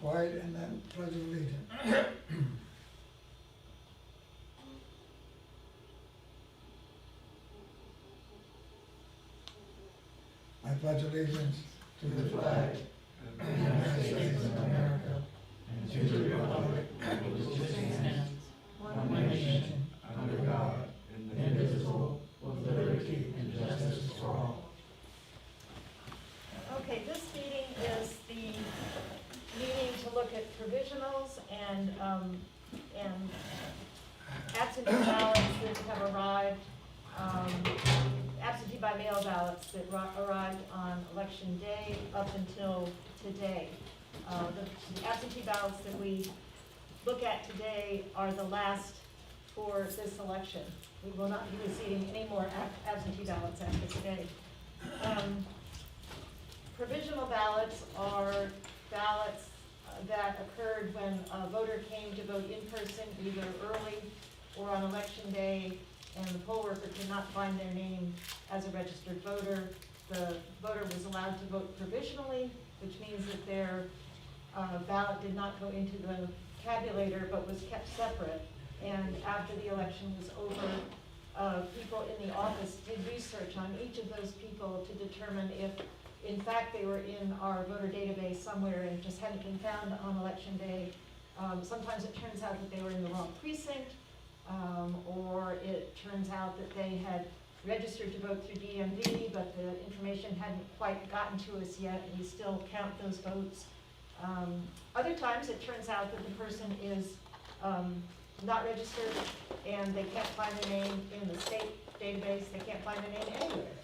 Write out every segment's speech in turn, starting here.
Quiet and then pledge of allegiance. I pledge allegiance to the flag of the United States of America and to the republic for which it stands, one nation, under God, indivisible, with liberty and justice for all. Okay, this meeting is the meeting to look at provisionals and absentee ballots that have arrived, absentee by mail ballots that arrived on election day up until today. The absentee ballots that we look at today are the last for this election. We will not be receiving any more absentee ballots after today. Provisional ballots are ballots that occurred when a voter came to vote in person, either early or on election day, and the poll worker could not find their name as a registered voter. The voter was allowed to vote provisionally, which means that their ballot did not go into the tabulator but was kept separate. And after the election was over, people in the office did research on each of those people to determine if in fact they were in our voter database somewhere and just hadn't been found on election day. Sometimes it turns out that they were in the wrong precinct, or it turns out that they had registered to vote through DMV, but the information hadn't quite gotten to us yet, and we still count those votes. Other times it turns out that the person is not registered and they can't find their name in the state database, they can't find their name anywhere.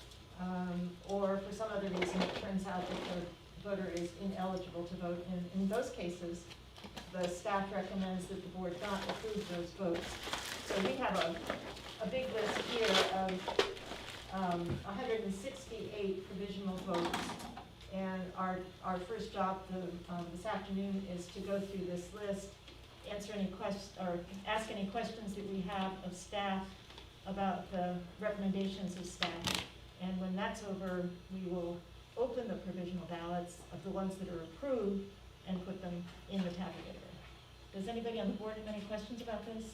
Or for some other reason it turns out that the voter is ineligible to vote. And in those cases, the staff recommends that the board not approve those votes. So we have a big list here of 168 provisional votes. And our first job this afternoon is to go through this list, answer any questions, or ask any questions that we have of staff about the recommendations of staff. And when that's over, we will open the provisional ballots of the ones that are approved and put them in the tabulator. Does anybody on the board have any questions about this?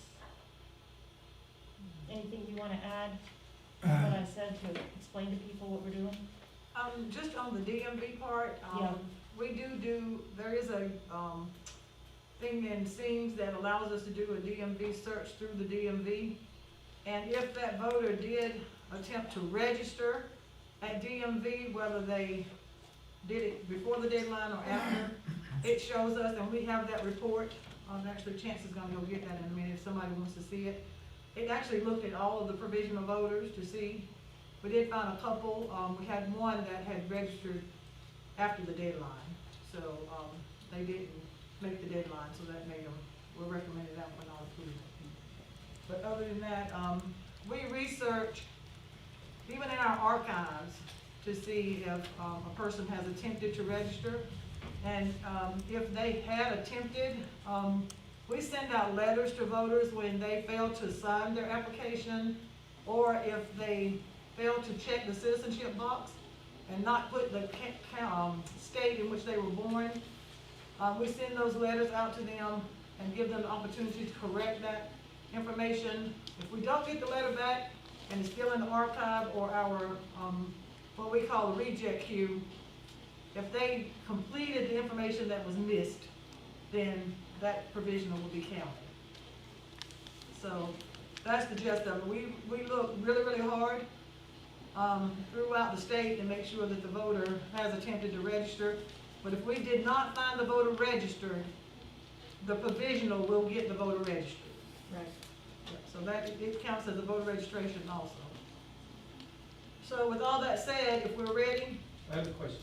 Anything you want to add to what I said to explain to people what we're doing? Just on the DMV part, Yeah. there is a thing in Seams that allows us to do a DMV search through the DMV. And if that voter did attempt to register at DMV, whether they did it before the deadline or after, it shows us, and we have that report. Actually, Chance is gonna go get that in a minute if somebody wants to see it. It actually looked at all of the provisional voters to see. We did find a couple. We had one that had registered after the deadline, so they didn't make the deadline, so that made them, we recommended that one not approved. But other than that, we research, even in our archives, to see if a person has attempted to register. And if they had attempted, we send out letters to voters when they fail to sign their application, or if they fail to check the citizenship box and not put the state in which they were born. We send those letters out to them and give them the opportunity to correct that information. If we don't get the letter back and it's still in the archive or our what we call a reject queue, if they completed the information that was missed, then that provisional will be counted. So that's the gist of it. We look really, really hard throughout the state to make sure that the voter has attempted to register. But if we did not find the voter registered, the provisional will get the voter registered. Right. So that it counts as a voter registration also. So with all that said, if we're ready. I have a question.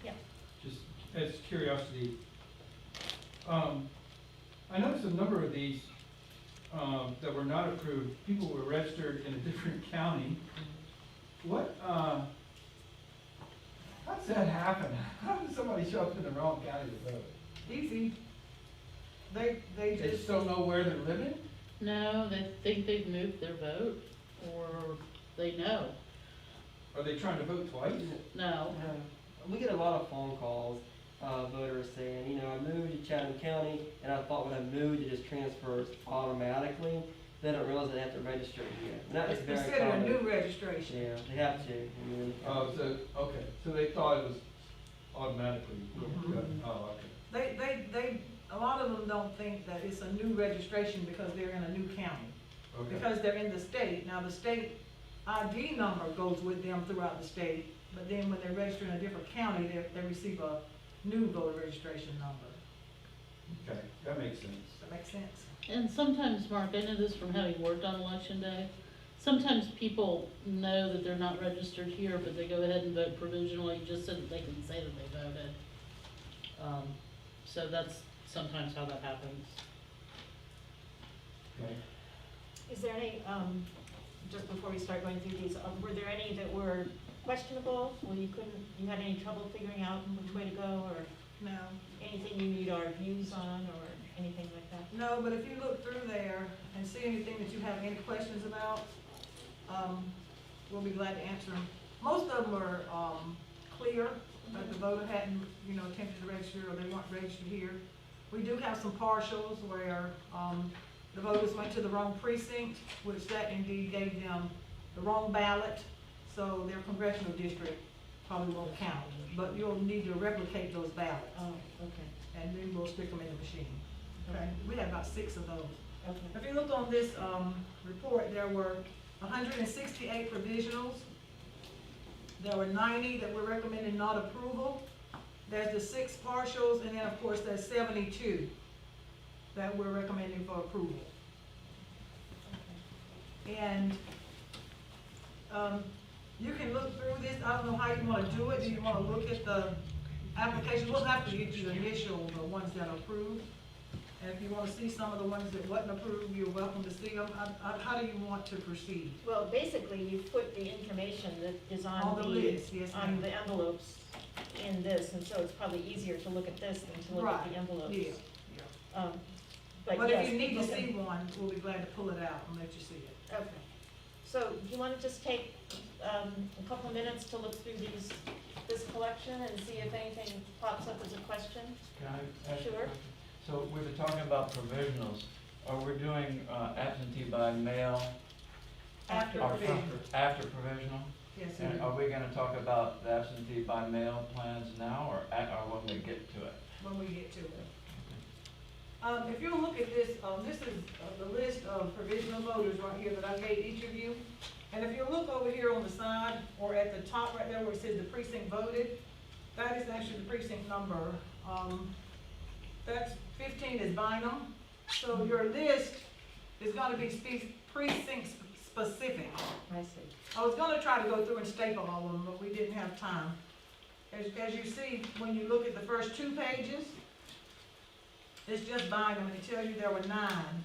Yeah. Just as curiosity. I noticed a number of these that were not approved, people were registered in a different county. What, how does that happen? How does somebody show up in the wrong county to vote? Easy. They They just don't know where they're living? No, they think they've moved their vote, or they know. Are they trying to vote twice? No. We get a lot of phone calls, voters saying, I moved to Chatham County, and I thought when I moved, it just transfers automatically. They don't realize they have to register it here. And that was It's very considered a common. new registration. Yeah, they have to. I mean, Oh, so, okay, so they thought it was automatically, Mhm. oh, okay. A lot of them don't think that it's a new registration because they're in a new county. Okay. Because they're in the state. Now, the state ID number goes with them throughout the state, but then when they register in a different county, they receive a new voter registration number. Okay, that makes sense. Does that make sense? And sometimes, Mark, I know this from having worked on election day, sometimes people know that they're not registered here, but they go ahead and vote provisionally just so that they can say that they voted. So that's sometimes how that happens. Okay. Is there any, just before we start going through these, were there any that were questionable, where you had any trouble figuring out which way to go, or No. anything you need our views on, or anything like that? No, but if you look through there and see anything that you have any questions about, we'll be glad to answer them. Most of them are, clear, that the voter hadn't, attempted to register or they weren't registered here. We do have some partials where, the voters went to the wrong precinct, which that indeed gave them the wrong ballot, so their congressional district probably won't count. But you'll need to replicate those ballots, Oh, okay, and then we'll stick them in the machine. Okay, we had about 6 of those. okay. If you look on this, report, there were 168 provisionals. There were 90 that were recommended not approval. There's the 6 partials, and then of course there's 72 that we're recommending for approval. And, you can look through this, I don't know how you wanna do it. Do you wanna look at the application? We'll have to get you the initial, the ones that are approved. And if you wanna see some of the ones that wasn't approved, you're welcome to see them. How do you want to proceed? Well, basically, you put the information that is On on the the, list, yes, on ma'am. the envelopes in this, and so it's probably easier to look at this than to look at Right, the envelopes. Yeah. But But yes, if you need to people can- see one, we'll be glad to pull it out and let you see it. Okay, so do you wanna just take, a couple of minutes to look through this collection and see if anything pops up as a question? Can I ask a Sure. question? So we were talking about provisionals. Are we doing absentee by mail After or provisional. after provisional? Yes, And sir. are we gonna talk about the absentee by mail plans now or when we get to it? When we get to it. If you look at this, this is the list of provisional voters right here that I gave each of you. And if you look over here on the side, or at the top right there where it says the precinct voted, that is actually the precinct number. That's 15 is Bynum. So your list is gonna be precinct specific. I see. I was gonna try to go through and staple all of them, but we didn't have time. As you see, when you look at the first 2 pages, it's just Bynum, and it tells you there were 9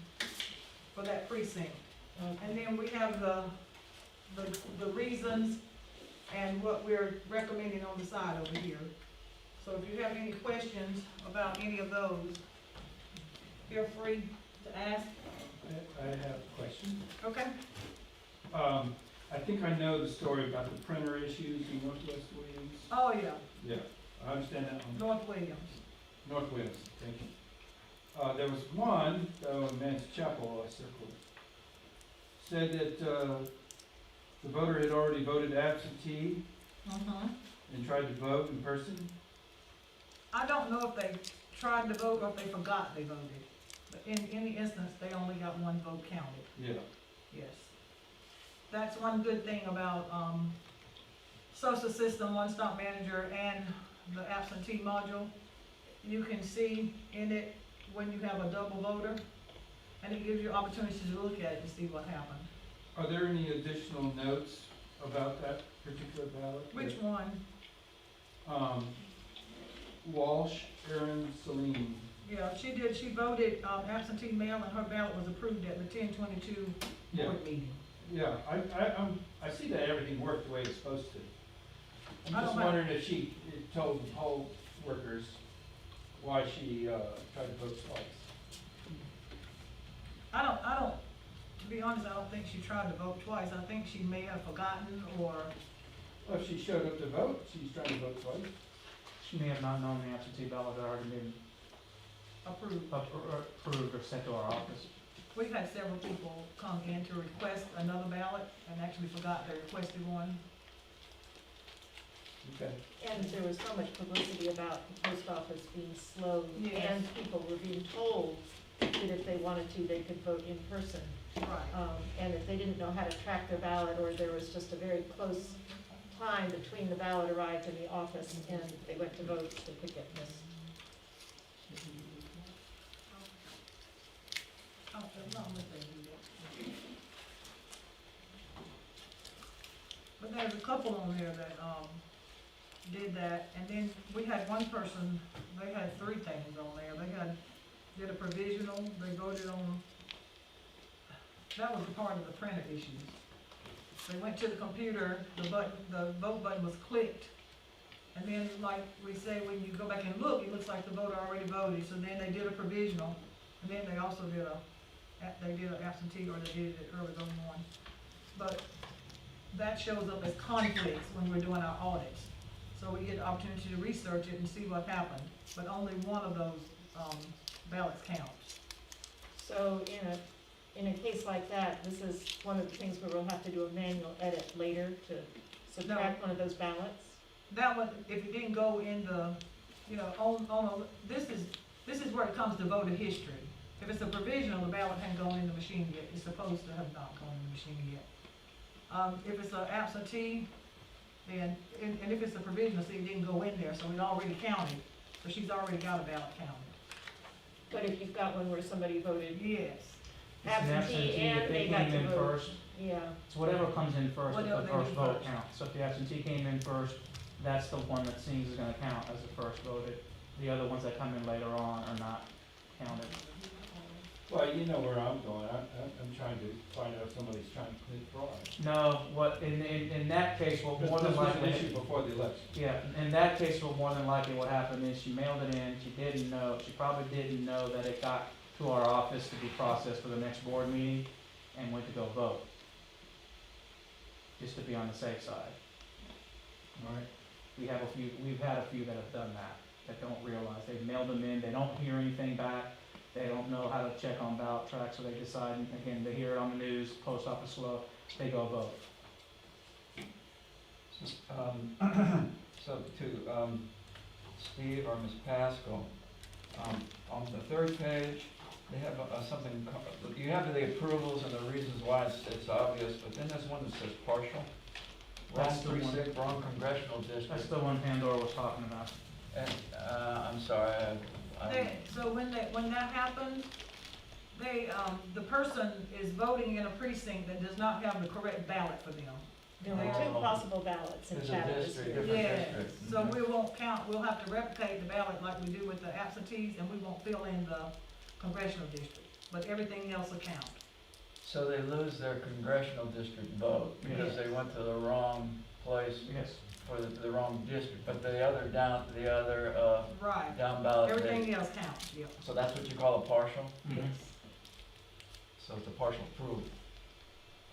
for that precinct. Okay. And then we have the reasons and what we're recommending on the side over here. So if you have any questions about any of those, feel free to ask. I have a question. Okay? I think I know the story about the printer issues in Northwest Williams. Oh, yeah, Yeah, I understand that one. North Williams. North Williams, thank you. There was one, though, in Man's Chapel, I circled, said that, the voter had already voted absentee and tried to vote in person. I don't know if they tried to vote or if they forgot they voted. But in any instance, they only got 1 vote counted, Yeah. yes. That's one good thing about, social system, One Stop Manager, and the absentee module. You can see in it when you have a double voter, and it gives you opportunities to look at it and see what happened. Are there any additional notes about that particular ballot? Which one? Walsh, Aaron, Celine. Yeah, she did, she voted, absentee mail, and her ballot was approved at the 10/22 Yeah, board meeting. yeah, I see that everything worked the way it's supposed to. I'm I just don't know. wondering if she told the poll workers why she, tried to vote twice. I don't, to be honest, I don't think she tried to vote twice. I think she may have forgotten, or, Well, if she showed up to vote, she's trying to vote twice. She may have not known the absentee ballot had already been approved. approved or sent to our office. We've had several people come in to request another ballot and actually forgot they requested one. Okay. And there was so much publicity about the post office being slow, Yes. and people were being told that if they wanted to, they could vote in person. Right. And if they didn't know how to track their ballot, or there was just a very close time between the ballot arrived in the office and they went to vote, they could get missed. Oh, that's not what they do yet. But there's a couple on there that, did that, and then we had one person, they had 3 things on there. They did a provisional, they voted on, that was a part of the printer issues. They went to the computer, the vote button was clicked, and then like we say, when you go back and look, it looks like the voter already voted, so then they did a provisional, and then they also did an absentee, or they did it early voting one. But that shows up as conflicts when we're doing our audits. So we get the opportunity to research it and see what happened, but only one of those, ballots counts. So in a case like that, this is one of the things where we'll have to do a manual edit later to subtract one of those ballots. That one, if it didn't go in the, you know, this is where it comes to voter history. If it's a provisional, the ballot hadn't gone in the machine yet, it's supposed to have not gone in the machine yet. If it's an absentee, and if it's a provisional, see, it didn't go in there, so it already counted, so she's already got a ballot counted. But if you've got one where somebody voted Yes. It's an absentee if and they got came to in vote, first. yeah. It's whatever comes in first, Whatever the they first do vote first. counts. So if the absentee came in first, that's the one that seems is gonna count as the first voted. The other ones that come in later on are not counted. Well, you know where I'm going. I'm trying to find out if somebody's trying to commit fraud. No, what, in that case, what more This than was an likely. issue before the election. Yeah, in that case, what more than likely what happened is she mailed it in, she probably didn't know that it got to our office to be processed for the next board meeting and went to go vote. Just to be on the safe side. Alright. We've had a few that have done that don't realize, they've mailed them in, they don't hear anything back, they don't know how to check on ballot tracks, so they decide, and again, they hear it on the news, post office slow, they go vote. So to Steve or Ms. Pascal, on the 3rd page, they have something, you have the approvals and the reasons why it's obvious, but then there's one that says partial. Wrong That's the one. precinct, wrong congressional That's district. the one Pandora was talking about. And, I'm sorry, So when that happens, the person is voting in a precinct that does not have the correct ballot for them. There were 2 possible ballots in There's a Chattanooga. district, different Yes, district. so we won't count, we'll have to replicate the ballot like we do with the absentees, and we won't fill in the congressional district, but everything else will count. So they lose their congressional district vote because they went to the wrong place Yes. for the wrong district, but the other Right, down ballot. everything else counts, yeah. So that's what you call a partial? Mhm. So it's a partial proof.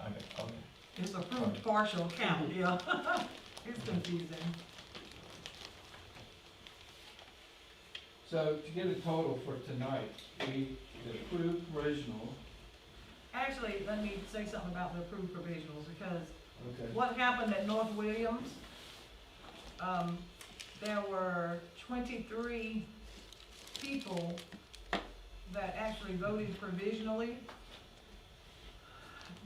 Okay. It's approved partial count, yeah. It's confusing. So to get a total for tonight, we approved provisional. Actually, let me say something about the approved provisionals, because Okay. what happened at North Williams, there were 23 people that actually voted provisionally,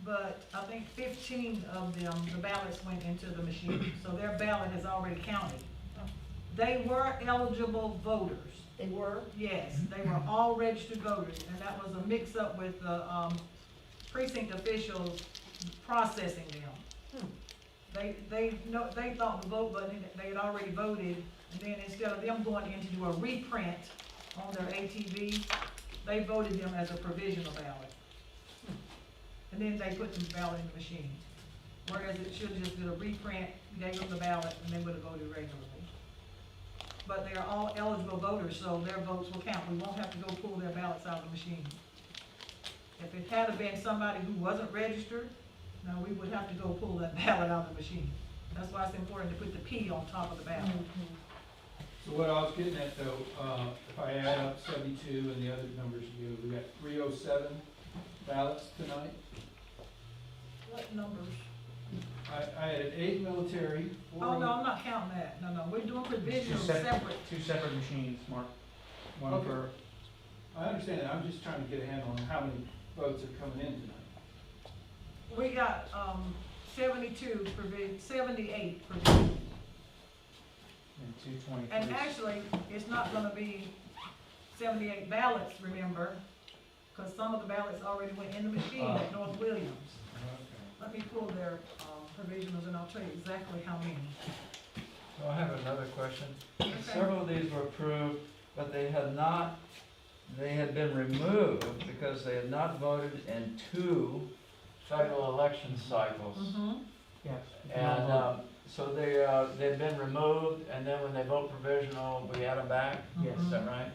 but I think 15 of them, the ballots went into the machine, so their ballot has already counted. They were eligible voters. They were? Yes, they were all registered voters, and that was a mix-up with the, precinct officials processing them. They thought the vote button, they had already voted, and then instead of them going in to do a reprint on their ATV, they voted them as a provisional ballot. And then they put the ballot in the machine. Whereas it should have just been a reprint, gave them the ballot, and they would have voted regularly. But they are all eligible voters, so their votes will count. We won't have to go pull their ballots out of the machine. If it had been somebody who wasn't registered, no, we would have to go pull that ballot out of the machine. That's why it's important to put the P on top of the ballot. So what I was getting at though, if I add up 72 and the other numbers you give, we got 307 ballots tonight. What numbers? I added 8 military, 4. Oh, no, I'm not counting that, no, we're doing provisional separate. Two separate machines, Mark. One Okay. for, I understand that, I'm just trying to get a handle on how many votes are coming in tonight. We got, 78 provisional. and 223. And actually, it's not gonna be 78 ballots, remember, cause some of the ballots already went in the machine at North Williams. Let me pull their, provisionals and I'll tell you exactly how many. So I have another question. Okay. Several of these were approved, but they had been removed because they had not voted in 2 federal election cycles. Mm-hmm. Yes. And, so they've been removed, and then when they vote provisional, we add them back? Yes. Is that right?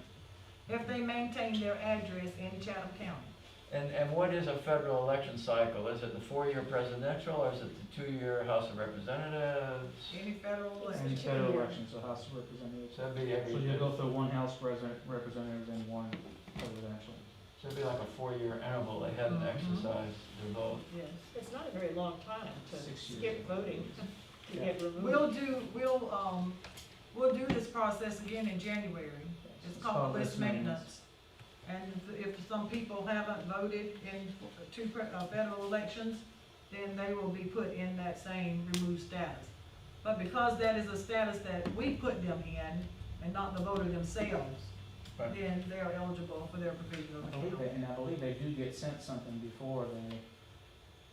If they maintain their address in Chatham County. And what is a federal election cycle? Is it the 4-year presidential, or is it the 2-year House of Representatives? Any federal election. Any federal elections, so House of Representatives. So it'd be every, So you go through one House representative and one presidential. so it'd be like a 4-year interval, they hadn't Mhm. exercised their vote. Yes. It's not a very long time to 6 years. skip voting to Yeah. get removed. We'll do this process again in January. It's called list maintenance. And if some people haven't voted in 2 federal elections, then they will be put in that same removed status. But because that is a status that we put them in, and not the voter themselves, Right. then they are eligible for their provisional I believe account. and I believe they do get sent something before they.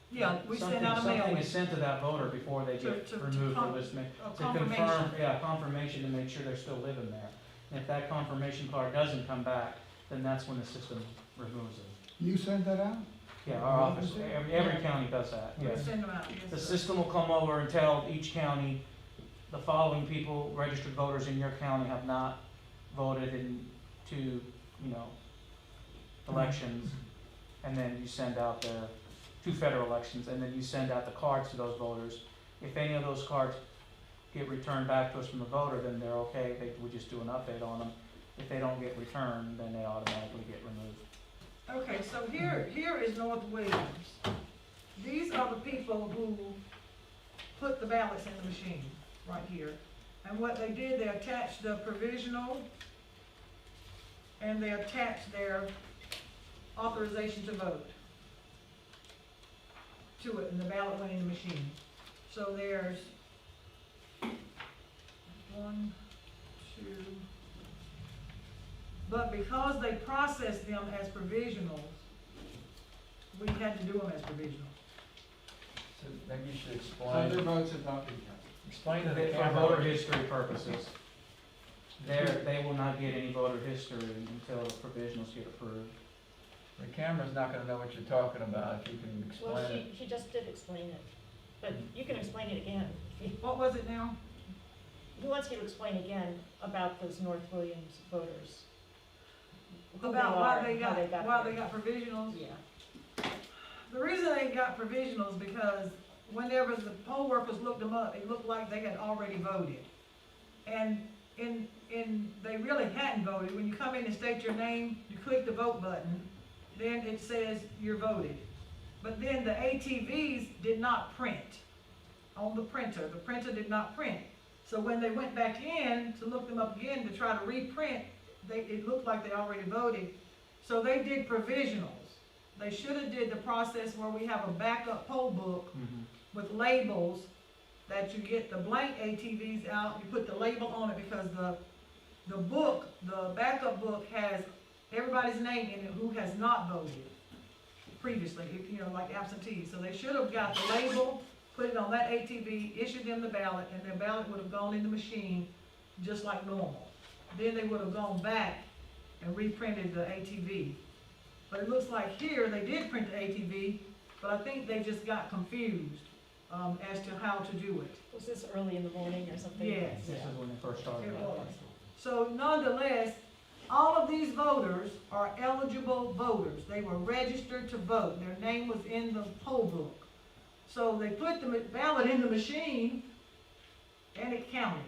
Yeah, we send out a mail. Something is sent to that voter before they get To removed from con- this to confirmation. confirm, yeah, confirmation to make sure they're still living there. And if that confirmation card doesn't come back, then that's when the system removes it. You sent that out? Yeah, our office, every county does that, We yes. send them out, yes, The sir. system will come over and tell each county, the following people, registered voters in your county have not voted in 2, elections. And then you send out the 2 federal elections, and then you send out the cards to those voters. If any of those cards get returned back to us from the voter, then they're okay, we just do an update on them. If they don't get returned, then they automatically get removed. Okay, so here is North Williams. These are the people who put the ballots in the machine, right here. And what they did, they attached the provisional, and they attached their authorization to vote to it, and the ballot went in the machine. So there's 1, 2. But because they processed them as provisionals, we had to do them as provisional. So maybe you should So their explain, votes have not been counted. explain to the For camera. voter history purposes, they will not get any voter history until the provisionals get approved. The camera's not gonna know what you're talking about, if you can Well, explain it. she just did explain it, but you can explain it again. What was it now? He wants you to explain again about those North Williams voters. Who About they why are, they how got there. provisionals? Yeah. The reason they got provisionals because whenever the poll workers looked them up, it looked like they had already voted. And they really hadn't voted. When you come in and state your name, you click the vote button, then it says you're voted. But then the ATVs did not print on the printer. The printer did not print. So when they went back in to look them up again to try to reprint, it looked like they already voted. So they did provisionals. They should have did the process where we have a backup poll book with labels that you get the blank ATVs out, you put the label on it because the book, the backup book has everybody's name in it who has not voted previously, like absentees. So they should have got the label, put it on that ATV, issued them the ballot, and their ballot would have gone in the machine just like normal. Then they would have gone back and reprinted the ATV. But it looks like here, they did print the ATV, but I think they just got confused, as to how to do it. Was this early in the morning or something? Yes. This is when they first started. It was. So nonetheless, all of these voters are eligible voters. They were registered to vote. Their name was in the poll book. So they put the ballot in the machine and it counted.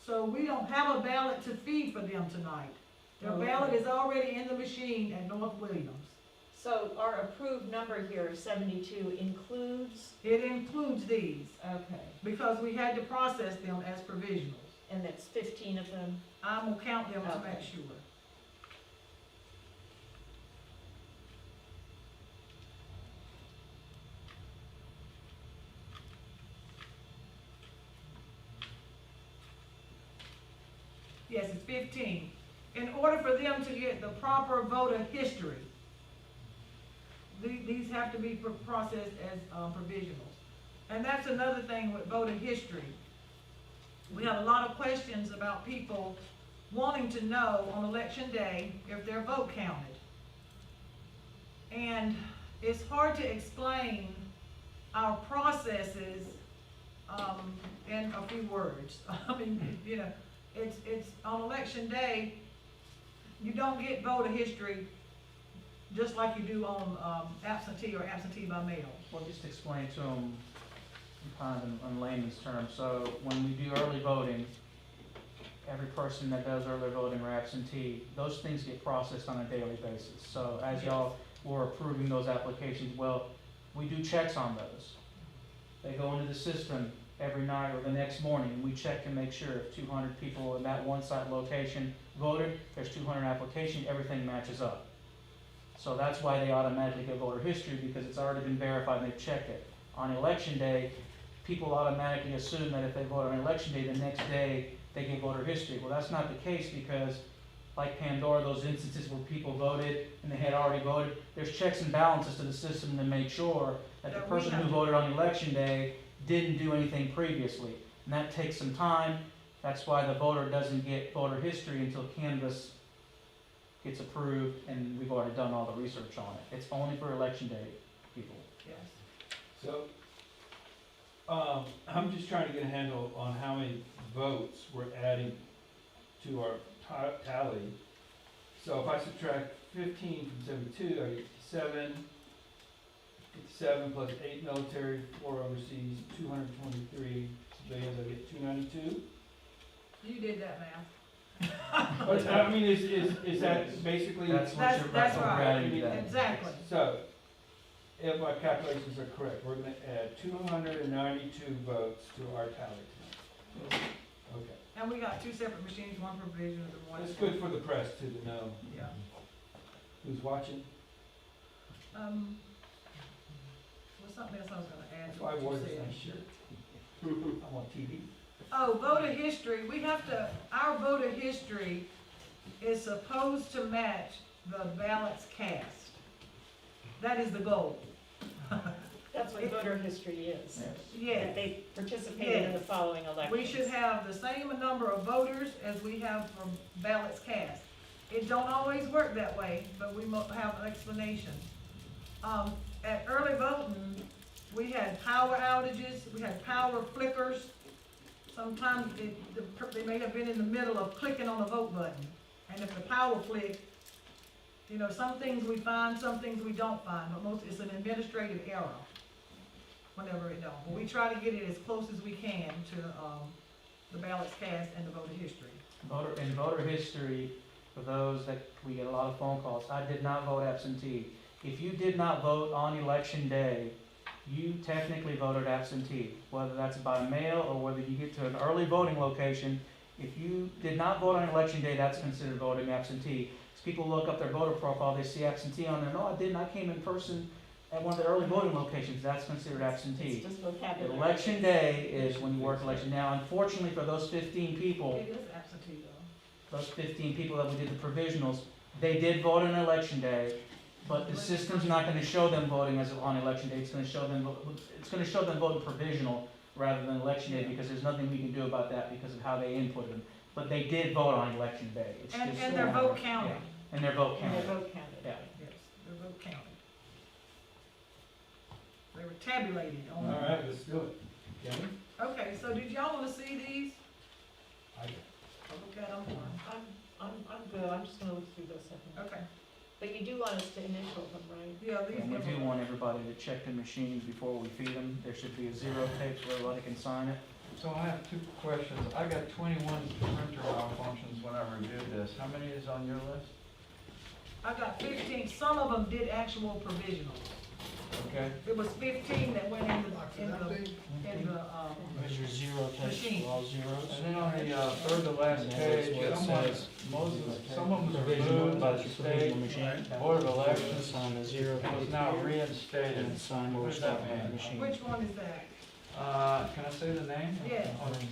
So we don't have a ballot to feed for them tonight. Their Oh, ballot okay. is already in the machine at North Williams. So our approved number here of 72 includes, It includes these, okay, because we had to process them as provisionals. and that's 15 of them? I'm gonna count them to Okay. make sure. Yes, it's 15. In order for them to get the proper voter history, these have to be processed as provisionals. And that's another thing with voter history. We have a lot of questions about people wanting to know on election day if their vote counted. And it's hard to explain our processes in a few words. I mean, you know, it's on election day, you don't get voter history just like you do on absentee or absentee by mail. Well, just explain to them kind of in layman's terms. So when we do early voting, every person that does early voting or absentee, those things get processed on a daily basis. So as y'all were approving those applications, well, we do checks on those. They go into the system every night or the next morning. We check to make sure if 200 people in that one site location voted, there's 200 applications, everything matches up. So that's why they automatically get voter history, because it's already been verified and they've checked it. On election day, people automatically assume that if they vote on election day, the next day they get voter history. Well, that's not the case, because like Pandora, those instances where people voted and they had already voted, there's checks and balances to the system to make sure that the That we person have who to- voted on election day didn't do anything previously. And that takes some time. That's why the voter doesn't get voter history until canvass gets approved and we've already done all the research on it. It's only for election day people. Yes. So, I'm just trying to get a handle on how many votes we're adding to our tally. So if I subtract 15 from 72, I get 57. 57 plus 8 military, 4 overseas, 223 civilians, I get 292. You did that math. But, I mean, is that basically? That's what That's- you're that's what we're right. adding to that. Exactly. So, if my calculations are correct, we're gonna add 292 votes to our tally tonight. Okay. And we got two separate machines, one for provisionals and one. It's good for the press too to know Yeah. who's watching. What's something else I was gonna add That's to why I what wore you this said? nice shirt. I'm on TV. Oh, voter history, our voter history is supposed to match the ballots cast. That is the goal. That's what voter history is. Yes. Yes. That they participated in the Yes. following elections. We should have the same number of voters as we have for ballots cast. It don't always work that way, but we have an explanation. At early voting, we had power outages, we had power flickers. Sometimes they may have been in the middle of clicking on the vote button. And if the power flicked, you know, some things we find, some things we don't find, but most, it's an administrative error whenever it don't. But we try to get it as close as we can to, the ballots cast and the voter history. Voter history, for those that, we get a lot of phone calls, I did not vote absentee. If you did not vote on election day, you technically voted absentee, whether that's by mail or whether you get to an early voting location. If you did not vote on election day, that's considered voting absentee. As people look up their voter profile, they see absentee on there, no, I didn't, I came in person at one of the early voting locations, that's considered absentee. It's just vocabulary. Election day is when you work election. Now, unfortunately for those 15 people, It is absentee though. those 15 people that we did the provisionals, they did vote on election day, but the system's not gonna show them voting on election day, it's gonna show them voting provisional rather than election day, because there's nothing we can do about that because of how they input them. But they did vote on election day. It's And just- their vote counted. Yeah, and their vote And their counted. vote counted. Yeah. Yes, their vote counted. They were tabulated on. All right, let's do it. Kevin? Okay, so did y'all wanna see these? I Look at them. I'm good, I'm just gonna look through those second. Okay, But you do want us to initial them, right? yeah, these. And we do are- want everybody to check the machines before we feed them. There should be a zero tape so everybody can sign it. So I have two questions. I got 21 printer malfunctions when I reviewed this. How many is on your list? I got 15, some of them did actual provisionals. Okay. It was 15 that went in the, Where's your zero Machine. all zeros? And then on the third to last page, some of them was removed by the state Board of Elections. Sign the zero. It was now reinstated. And sign What where does stop that on the mean? machine. which one is that? Can I say the name? Yes.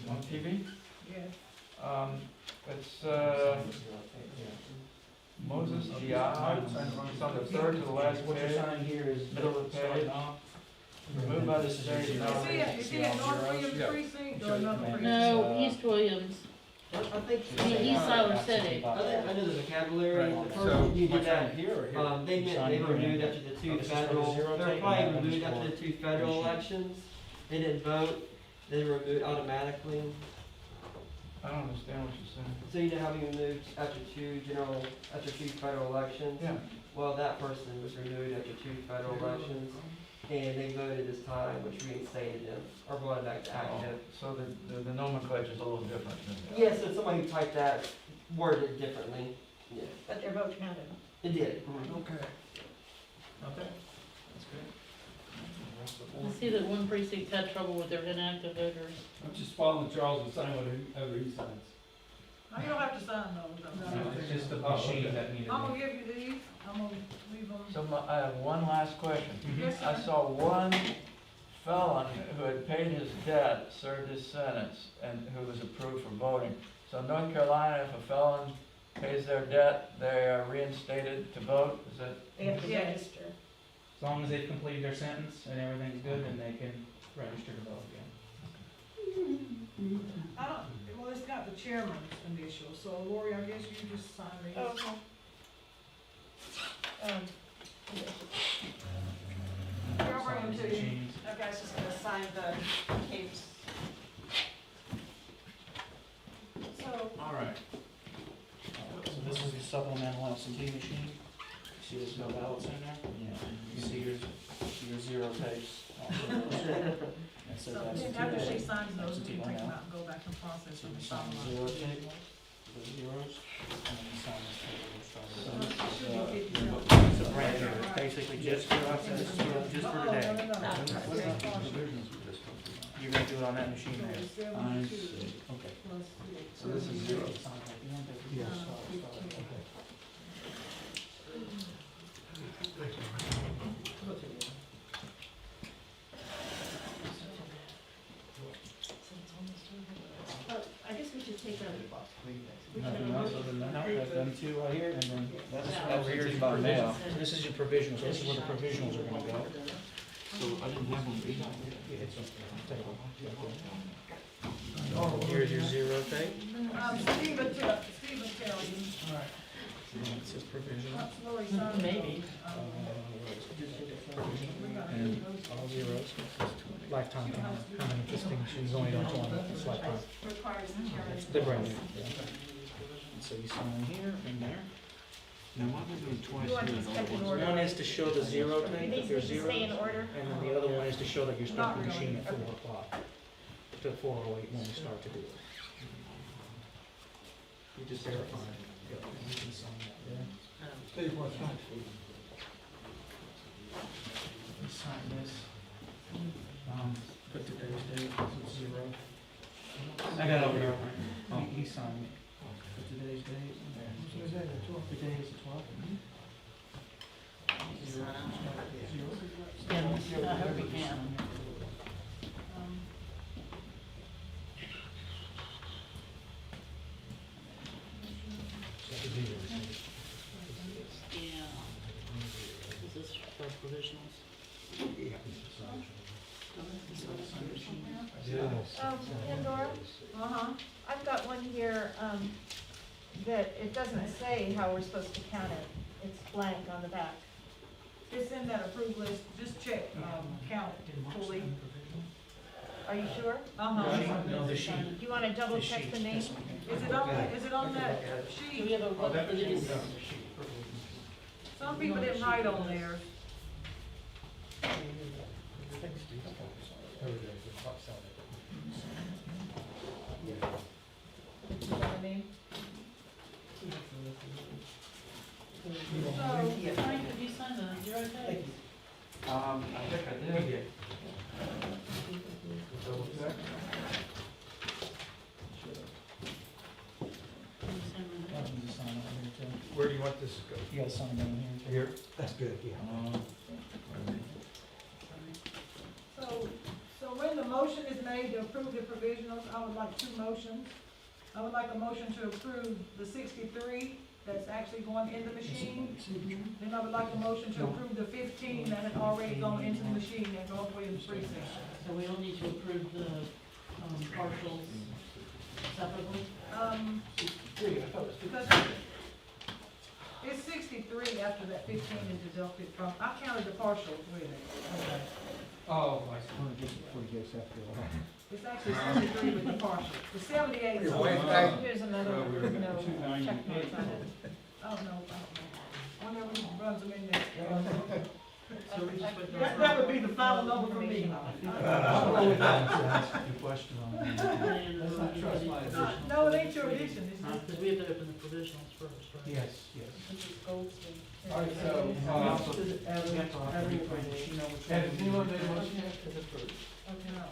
On TV? Yes. It's, Moses Dia. It's on the third to the last What you're page. signing here is. Middle of the page. starting off. Removed by the This is your state. zero. Is he at North Williams Yeah. precinct or another precinct? No, East Williams, I think, East Siler City. I know the vocabulary, Right. the So, person you did which that, one? Here or here? they meant they were removed after the two This is for the federal, zero they were tape, probably and that removed one's after the for two federal machine. elections. They didn't vote, they were removed automatically. I don't understand what you're saying. So you know how we moved after two federal elections? Yeah. Well, that person was removed after two federal elections, and they voted this time, which reinstated them, or brought it back to active. So the nomenclature's a little different than that. Yes, so somebody who typed that worded it differently. Yeah, But their vote counted. it did. Okay. Okay. That's good. I see that one precinct had trouble with their inactive voters. I'm just following Charles and signing whatever he signs. No, you don't have to sign those. No, it's just the Oh, machine okay. that needed. I'm gonna give you these, I'm gonna leave them. So I have one last question. Yes, I sir. saw one felon who had paid his debt, served his sentence, and who was approved for voting. So in North Carolina, if a felon pays their debt, they are reinstated to vote? Is that? They have to Yes. register. As long as they've completed their sentence and everything's good, then they can register to vote again. I don't, well, it's got the chairman's initial, so Lori, I guess you just sign these. Oh, okay. Here, I'll bring them to you. Machines. That guy's just gonna sign the capes. So, All right. So this is the supplemental absentee machine. See there's no ballots in there? Yeah. You see your zero tapes. That says So absentee. after she signs those, we Absentee can one take them out. out and go back and process So them. you sign the zero tape, the zeros, and then you sign this paper, which So starts. it should be 50 cents. It's a brand new, it's basically just for us, and it's just for today. You're gonna do it on that machine there. Okay. So this is zero. well, I guess we should take a, Nothing else other than that, that's them two right here, and then that's over here is by mail. So this is your provisionals, this is where the provisionals are gonna go. So I didn't have one. It's okay. Here's your zero tape. Stephen tell you. It says provisional. Lori signed Maybe. And all zeros. Lifetime time, how many distinctions, only on 20, it's lifetime. requires the chairman. The brand new, yeah. So you sign here and there. Now, why am I doing twice? You want to step in order? One is to show the zero tape, These that need there's to zero. stay in order. And then the other one is to show that you're starting the machine at 4 o'clock, to 4:08 when we start to do it. You just verify it. Yep, you can sign that there. Steve, what's next? You sign this. Put today's date, so 0. I got it over here. He signed it. Put today's date. Today is the 12th. Yeah, I hope we can. Yeah. This is for provisionals. Pandora, Uh-huh. I've got one here, that it doesn't say how we're supposed to count it. It's blank on the back. It's in that approved list, just check, count fully. Are you sure? Uh-huh. No, the sheet. Do you wanna double The check sheet, the name? this one here. Is it on that Do we sheet? have a look for these? Some people didn't write on there. Is that a name? So, Frank, have you signed the zero pay? I think I did. Double check. Have you signed the- That one's a sign on here too. Where do you want this to go? You gotta sign them here too. Here? That's good, yeah. So when the motion is made to approve the provisionals, I would like two motions. I would like a motion to approve the 63 that's actually going in the machine. Then I would like a motion to approve the 15 that had already gone into the machine at North Williams Precinct. So we all need to approve the, partials separately? Because it's 63 after that 15 is deducted from, I counted the partials with it. Oh, I see. Before you get after all. It's actually 63 with the partial. The 78 is. You're way back. Here's another, Well, we're no, at 298. check marks on it. Oh, no, whenever he runs them in there. So we just put That would be the final number for me. Ask you a question on that. Let's not trust my addition. No, it ain't your addition, it's just. Because we have to open the provisionals first, right? Yes, yes. This is Goldstein. All right, so, And then we also, we have to have to reprint it. You know which one. Ed, anyone made a motion yet? Is it approved? Okay, no.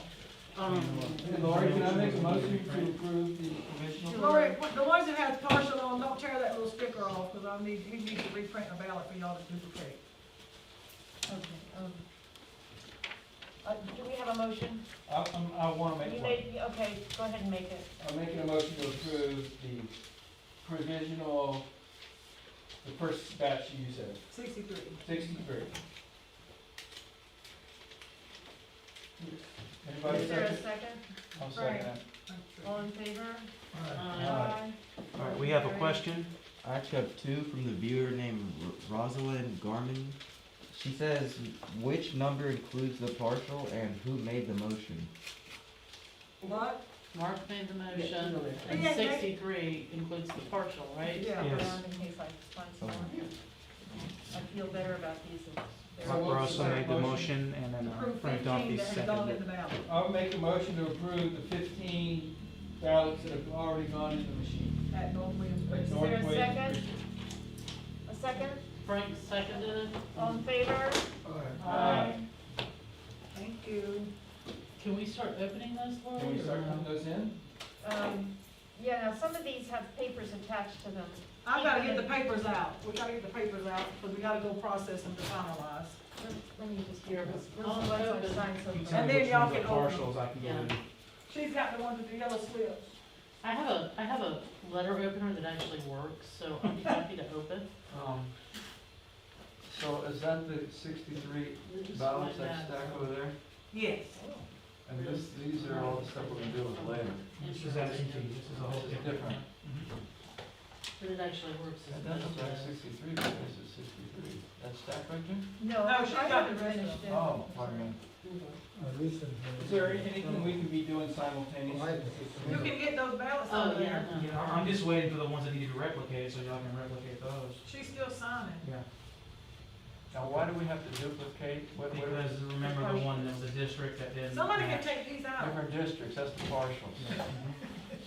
Hey, Lori, can I make a motion to approve the provisional? Lori, the ones that have partial on, don't tear that little sticker off, because he needs to reprint a ballot for y'all to duplicate. Okay, do we have a motion? I wanna You make one. made, okay, go ahead and make it. I'm making a motion to approve the provisional, the first batch you said, 63. 63. Is Anybody there a second? second? I'll second that. All in favor? Aye. All right, we have a question. I actually have two from the viewer named Rosalind Garmin. She says, which number includes the partial and who made the motion? What? Mark made the motion, Yeah, and yeah. 63 includes the partial, right? Yeah. Stick Yes. around in case I find some more. I feel better about these. They're- So Mark what's also the made the motion? motion, and then Approve Frank 15 Duffy that have gone in seconded the it. ballot. I'll make a motion to approve the 15 ballots that have already gone in the machine. At North Williams At Precinct. Is North there a Williams second? Precinct. A second? Frank seconded it. All in favor? Aye. Thank you. Can we start opening those, Lori? Can we start or no? putting those in? Yeah, now some of these have papers attached to them. I've gotta get the papers out. We gotta get the papers out, because we gotta go process them to finalize. Let me just hear this. Oh, What's the ones open. I've signed so You far? tell And me then which y'all ones are can open partials, I can go Yeah. in. She's got the ones with the yellow slips. I have a letter opener that actually works, so I'm happy to open. So is that the 63 Just ballots like that that. stack over there? Yes. And these are all the stuff we're gonna do with later. This is absentee, this is a whole This is different. different. But it actually works. That doesn't stack 63, but this is 63. That stack right there? No, No, she I got haven't the rest of finished it. Oh, pardon me. Is there anything we can be doing simultaneously? You can get those ballots Oh, over yeah, there. no. Yeah, I'm just waiting for the ones that need to be replicated, so y'all can replicate those. She's still signing. Yeah. Now, why do we have to duplicate? What are Because remember the one that was a district that didn't Somebody can match. take these out. different districts? That's the partials. Yeah.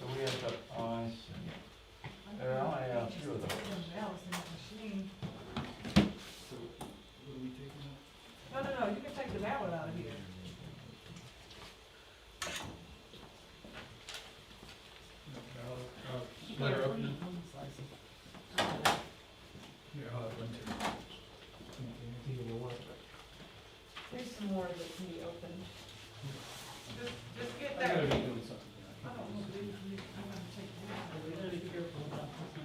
So we have to, oh, I see. There are only a few of those. Ballots in that machine. No, you can take the ballot out of here. Letter opening. Slice Here, I'll have one too. Either will work. There's some more that can be opened. Just get I gotta that. be doing something. I don't know, I'm gonna take that out. it. We gotta be careful about this.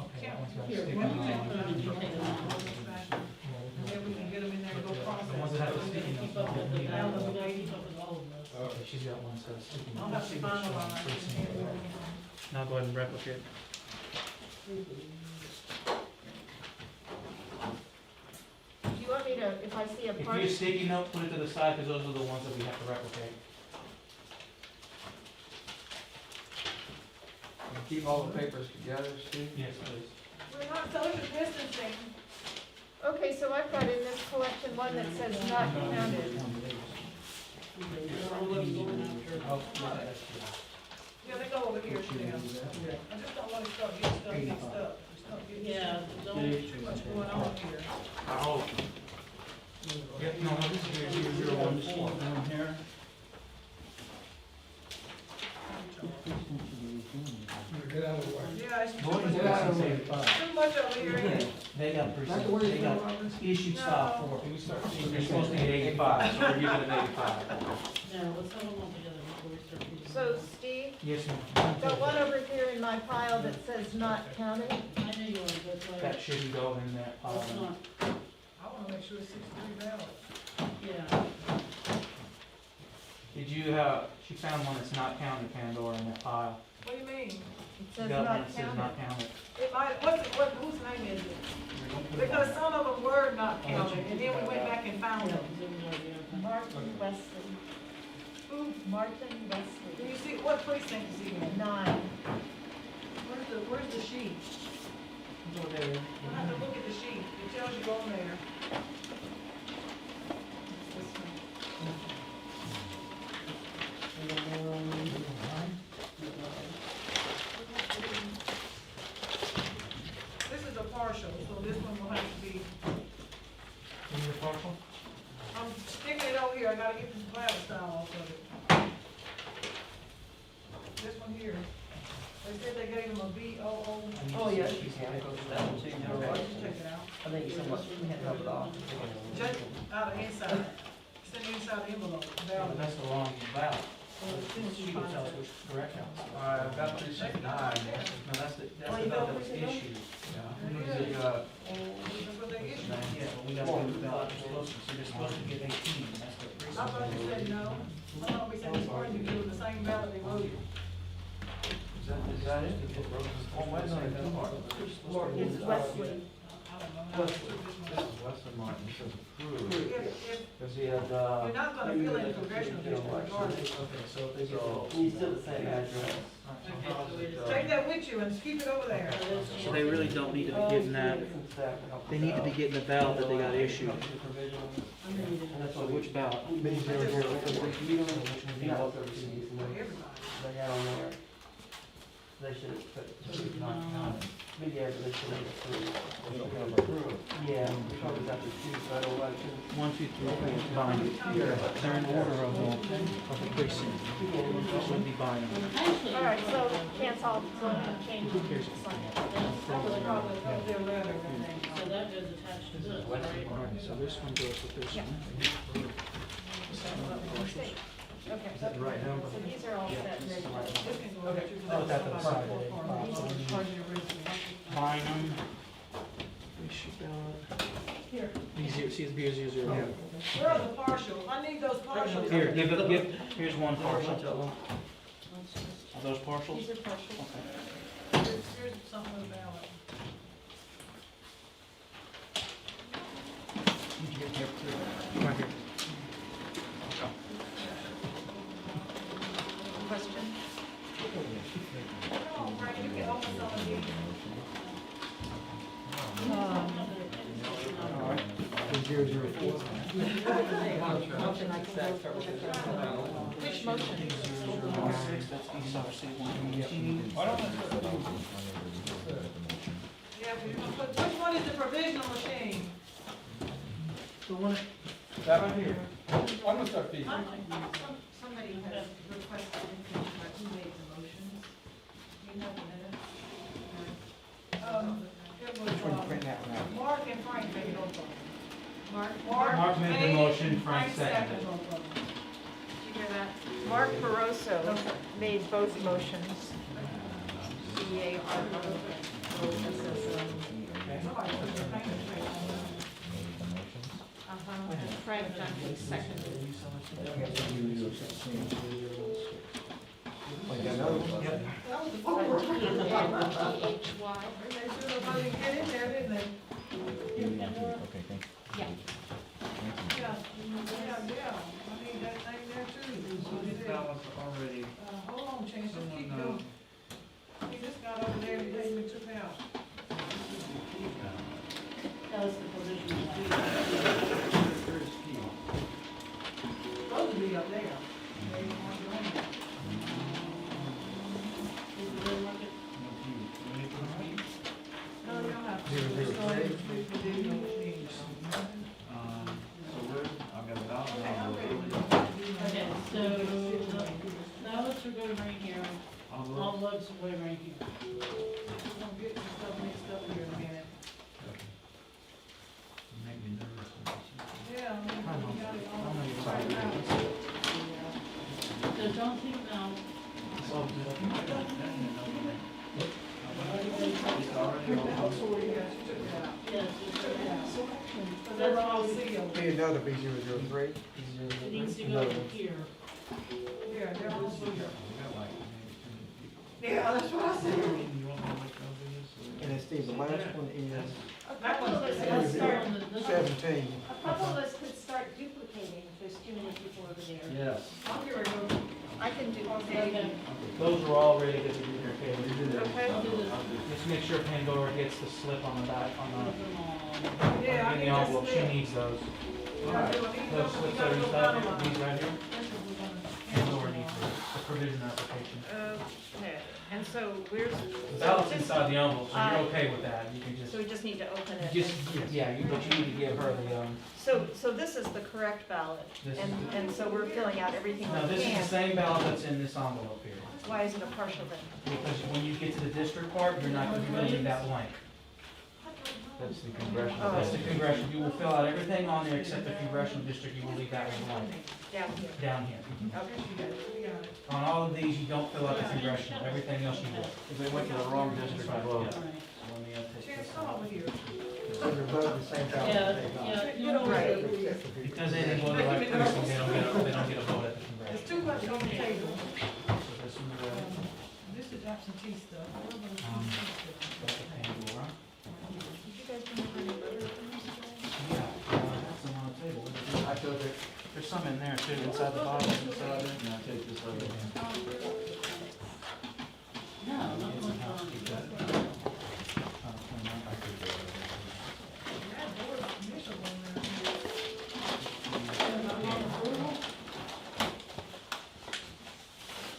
Okay, that one's got Here, sticky well, on you it. take it out. You take it out. And then we can get them in there and go process. The ones that have the sticky Keep notes. up with the don't need ballot, that. we gotta keep up with all of this. Okay, she's got one, so sticky I'll notes. have to finalize. Now go ahead and replicate. Do you want me to, if I see a If part? you sticky note, put it to the side, because those are the ones that we have to replicate. And keep all the papers together, Steve? Yes, please. We're not social distancing. Okay, so I've got in this collection one that says not counted. Oh, yeah, that's true. Yeah, they go over here to them. I just don't wanna start getting stuff mixed up. Start getting Yeah, too don't, much going on here. Oh. Yep, no, this is 0014. Down here. Get out of the way. Yeah, it's too Going much, to Get out of the way. too much over here. ain't it? They got That's the way they it's got going, Robert? issued stop for, Can we start? they're supposed to get 85, so we're giving them 85. no, let's have them all together before we start reading. So Steve, Yes, ma'am. got one over here in my pile that says not counted. I know you are, that's why, That shouldn't go in that pile. that's not, I wanna make sure it's 63 ballots. yeah. Did you, she found one that's not counted, Pandora, in that pile. What do you mean? It She says got one not that says counted. not counted. It might, whose name is it? Because some of them were not counted, and then we went back and found them. Martin Wesley. Who, Martin can Wesley. you see, what precinct is he in? 9. Where's the sheet? Go there. I have to look at the sheet, it tells you on there. This is a partial, so this one will have to be, Is it partial? I'm sticking it over here, I gotta get this cloud style off of it. This one here, they said they gave him a BOO. Oh, yeah, you can, it goes to that one too. Okay, just take it out. I think you said, we had to help it off. Just out of inside, send the inside envelope, ballot. That's the wrong ballot. She will tell us which correct one. I've got 369. No, that's the Oh, you ballot don't that was put it on? issued. That's what they issued. Yeah, but we got to do the ballot, they're supposed to, so they're supposed to get 18, and that's what I thought you said no, I thought we said this morning you give them the same ballot they voted. Is that it? Oh, wait a minute, that's part. It's Wesley. I don't know how to put this This one. is Weston Martin, this is approved. If, Because he had, you're not gonna fill in the congressional district regardless. Okay, so if they get So- You still the same address. Take that with you and keep it over there. So they really don't need to be getting that, they need to be getting the ballot that they got issued. And that's So what which ballot? Which one do you want? Which one do you want? For everybody. They had on there. They should have put, not counted. But yeah, but they should have approved. Yeah, because we got the 2 federal elections. 1, 2, 3, binding. They're in order of the precinct. This would be binding. Actually. All right, so can't solve, so change it. Sign it. That was probably, that was their letter, I think. So that goes attached to this, right? Alright, so this one goes with this one. Okay. Is that the right number? So these are all set. This can go over to the. Oh, that's the side. These are part of the original. Bynum. Here, These here, see, here's 0, 0. where are the partials? I need those partials. Here, here's one partial. Let's just- Are those partials? These are partial. Okay. Here's something with ballot. Right here. Question? Come on, Frank, you can open some of these. Alright. 004. Which motion? 6, that's ESRC 118. Why don't I start reading? Yeah, but you're gonna put, which one is the provisional machine? The one, That right here. I'm gonna start feeding. Somebody has requested information about who made the motions. You have the minutes? It was, Mark and Frank made both of them. Mark? Mark made the motion, Frank seconded. seconded both of them. Did you hear that? Mark Barroso made both motions. B-A-R. Somebody put their finger straight on that. Uh-huh, and Frank Duncan seconded. That was the But four. T-N-E-H-Y. They should have let him get in there, didn't they? Okay, thanks. Yeah. Yeah, yeah. I need that thing there too. So it is. already. Hold on, Chance, just keep going. He just got over there, he even took out. That was the provisional. Supposed to be up there. ballots way right here. We're gonna get some stuff mixed up here in a minute. Make me nervous. Yeah, I mean, we got it all I'm gonna right decide. now. So don't think now. That's where you guys took it out. Yes, it's So that's they're all why sealed. Be another B003. it needs to go over here. Yeah, they're all sealed. Yeah, that's what I said. And then Steve, the last one is A couple of us could start, This- 17. a couple of us could start duplicating if there's too many people over there. Yes. I'm here to go. I can duplicate. Okay, Those are all ready to be here, Kayla. Okay. I'll do this. Just make sure Pandora gets the slip on the back, on Put the, them on. Yeah, I in the need envelope, this she slip. needs those. Alright. Those slips are inside, these right here, Pandora needs the provision application. And so where's, The ballot's inside the envelope, so you're okay with that, you can just, so we just need to open it? just, yeah, but you need to give her the, So this is the correct ballot, This is and so we're filling out everything no, we this is the can. same ballot that's in this envelope here. Why is it a partial then? Because when you get to the district part, you're not gonna be filling that blank. That's the congressional. Oh. That's the congressional, you will fill out everything on there except the congressional district, you will leave that one blank, Down here. down here. Okay. On all of these, you don't fill out the congressional, everything else you will. If they went to the wrong district, I vote. So let me take Chance, this come out. over here. So they're both the same Yeah, ballot. yeah, you Get know, over Right. here. Because they didn't vote like precinct, they don't get a vote at the There's congressional. too much on the table. So this one's, This is absentee stuff. that's the Pandora. Did you guys bring any other things today? Yeah, that's them on the table. I took it. There's some in there too, inside the bottle, inside it. No, take this over. no, not much on.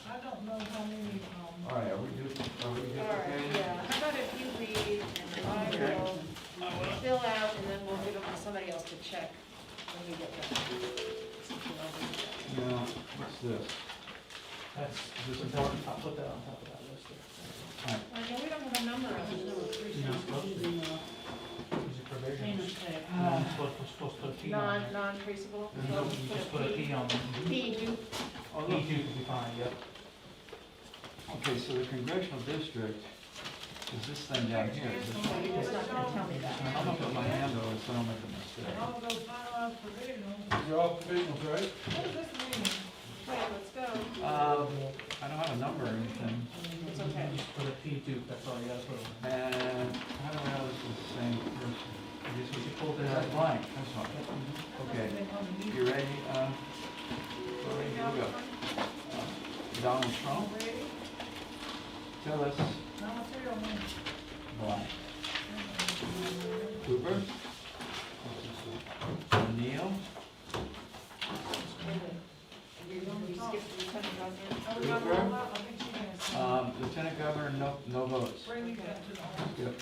I don't know how many, All right, are we duplicating? All right, yeah, how about if you leave and then I will fill out and then we'll give it to somebody else to check when we get done. No, what's this? That's, Is this important, important? I'll put that on top of that list there. I know we don't have a number of There it. were three No. things using the These are provisions. painter's tape. We're supposed to put a P on there. Non-traceable? No, you just put a P on there. P, do, Oh, E two could be fine, yep. Okay, so the congressional district is this thing down here. Is this- it's not gonna tell me that. I'm gonna put my hand over it so I don't make a mistake. all those finalized provisional. These are all provisionals, right? What does this mean? Wait, let's go. I don't have a number or anything, It's okay. Just put a P two, that's all you gotta put on there. and how do I know this is the same person? You just, you pulled it That's out. blank, that's fine. Okay, you ready, Lori, here we go. Donald Trump, Ready? tell us Now tell me. blank. Cooper, Neal, We skipped the lieutenant governor. Are we gonna Cooper. roll out? I think she has some. Lieutenant Governor, no votes. Bring me back to the office. Yep.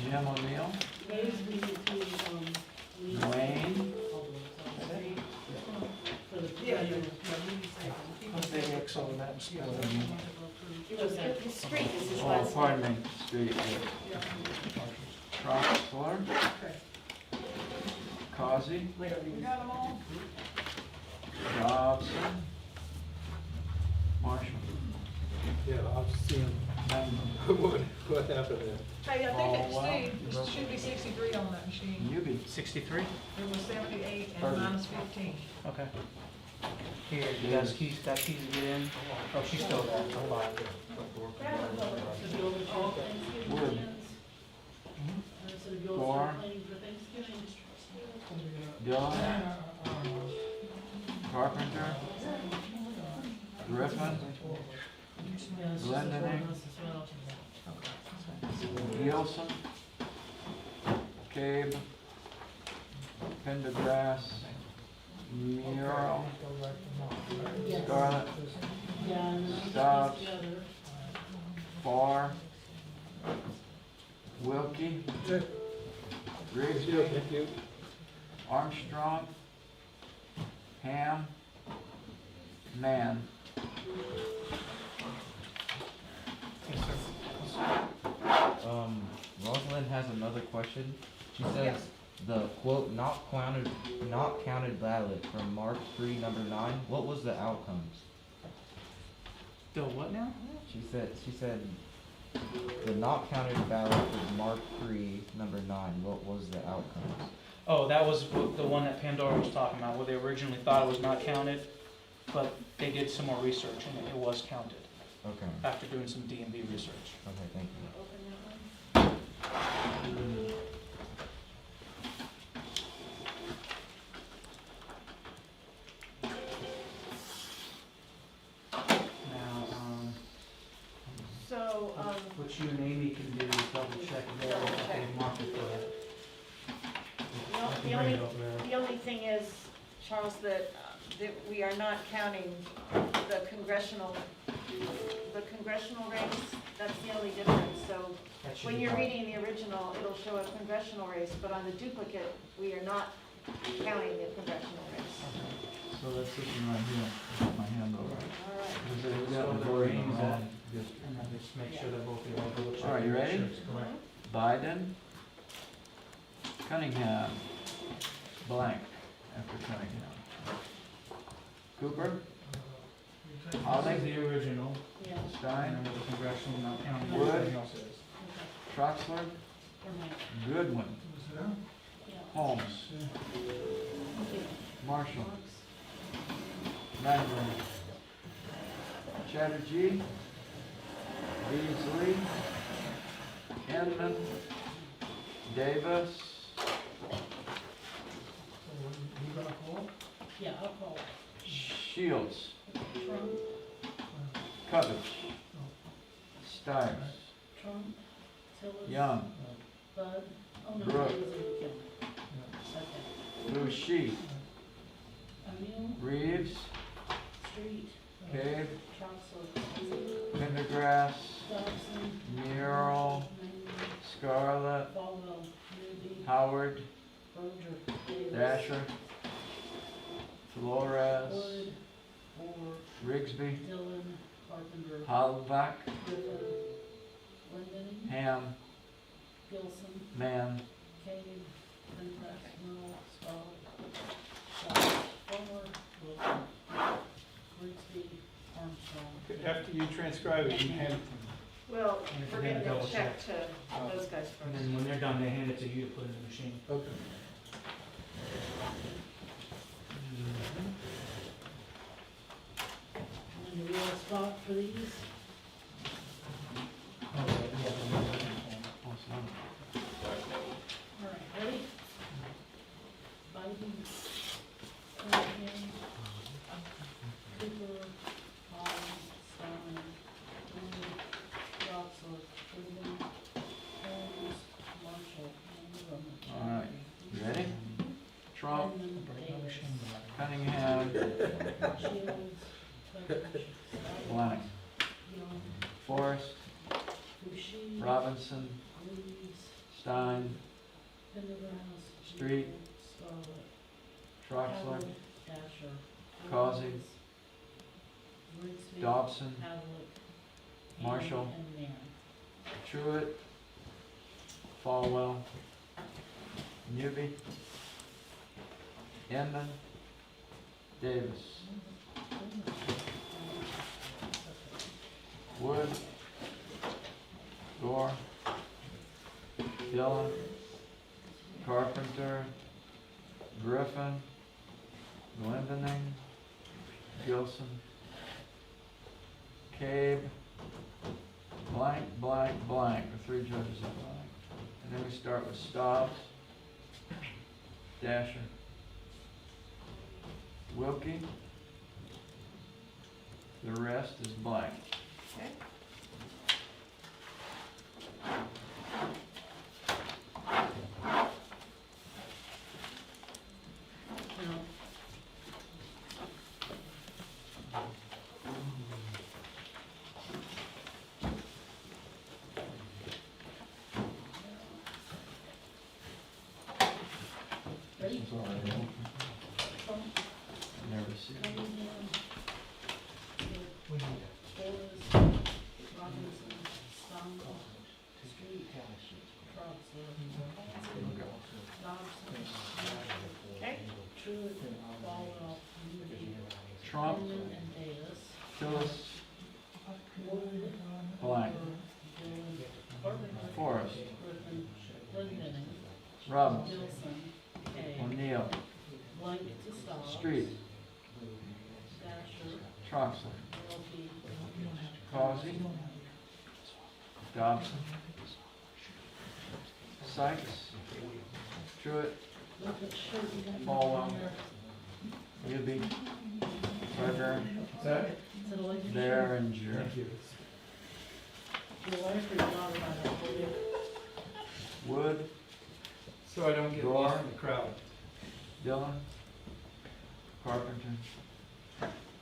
Jim O'Neill, Those we need to, leave. Wayne, For the. Yeah, yeah. Put the X over that and spell it in. It was, his street is his oh, last name. pardon me, street, yeah. Troxler, Okay. Causey, We got them all? Dobson, Marshall. Yeah, I've seen, what happened there? Hey, I Oh, think wow. that, Steve, it should be 63 on that machine. Newbie. 63? It was 78 and Perfect. minus 15. Okay. Here, you guys keys, got keys to get in? Oh, she's still there. Hold on. To go over all Thanksgiving Wood. plans. So to go Gore. start planning for Thanksgiving. Dillon, Carpenter, Griffin, Yeah, it's just Glendon. one of us as well. Gilson, Cabe, Pendergrass, Muriel, Yes. Scarlett, Yeah, and then I put Dobbs. this together. Farr, Wilkie, Grigsby, Thank you. Armstrong, Ham, Mann. Rosalind has another question. She says, Yes. the quote, not counted ballot from Mark 3, number 9, what was the outcomes? The what now? She said, the not counted ballot for Mark 3, number 9, what was the outcomes? Oh, that was the one that Pandora was talking about, where they originally thought it was not counted, but they did some more research and it was counted Okay, after doing some DMV research. okay, thank you. Open that one. Now, So, what you and Amy can do is double check there, Double if check. they marked it for it. the only thing is, Charles, that we are not counting the congressional race. That's the only difference. So That should when be you're fine. reading the original, it'll show a congressional race, but on the duplicate, we are not counting the congressional race. So that's this one right here, put my hand over it. All right. We got So the the vote in names the wrong that- district. And then just make sure that both of you all double check. All right, you and make ready? sure it's correct. Biden, Cunningham, blank after Cunningham. Cooper, This Holly, is the original, Yeah. and Stein, then the congressional, not counting Wood. everything else is. Okay. Troxler, For me. Goodwin, Yeah. Holmes, Okay. Marshall, Marks. Magrum, Chatterjee, Beasley, Inman, Davis, Yeah, I'll call Shields, Trump, Covich, Stiles, Trump, Tillis. Young, Bud, oh no, Brooke. that was in the county. Okay. Lucy, O'Neill, Reeves, Street, Cave, Troxel, Pendergrass, Dobson, Mural, Manning, Scarlett, Falwell, Newby, Howard, Berger, Davis. Dasher, Flores, Wood, Moore, Rigsby, Dillon, Carpenter, Halbach, Griffin, Linden, Ham, Gilson, Mann, Cade, Pendergrass, Merle, Scarlett, Farmer, Wilson, Grigsby, Armstrong. After you transcribe it, you hand it to me. Well, And if we're you're gonna gonna go double check check. to those guys And first. then when they're done, they hand it to you to put in the machine. Okay. And do we have a spot for these? All right, ready? Biden, Cunningham, Cooper, Holmes, Stein, Wood, Troxel, Goodwin, Holmes, Marshall, and All right, you ready? Trump, Inman, Davis, Cunningham, Shields, Buckner, blank, Young, Forrest, Bushy, Robinson, Reeves, Stein, Pendergrass, Street, Scarlett, Troxler, Howard, Dasher, Causey, Williams, Grigsby, Dobson, Havlet, Marshall, and Mann. Truitt, Falwell, Newby, Inman, Davis, Wood, Gore, Dillon, Carpenter, Griffin, Glendening, Gilson, Cabe, blank, blank, blank, the three judges are blank. And then we start with Stobbs, Dasher, Wilkie. The rest is blank. Okay. Now, ready? Trump, Never see it. Cunningham, Torres, Robinson, Stein, Street, Troxler, Dobson, Okay. Truitt, Falwell, Unity, Trump, Inman, and Davis. Tillis, Wood, blank. Dillon, Carpenter, Forrest, Griffin, Glendenning, Robbins, Gilson, Kay, O'Neill, blank to Stobbs. Street, Dasher, Troxler, Wilkie, Causey, Dobson, Sykes, Truitt, look at shirt you got Falwell. on there. Newby, Berger, Is it a lady shirt? Behringer, Your wife or your daughter might have for you. Wood, So I don't get lost in the crowd. Dillon, Carpenter,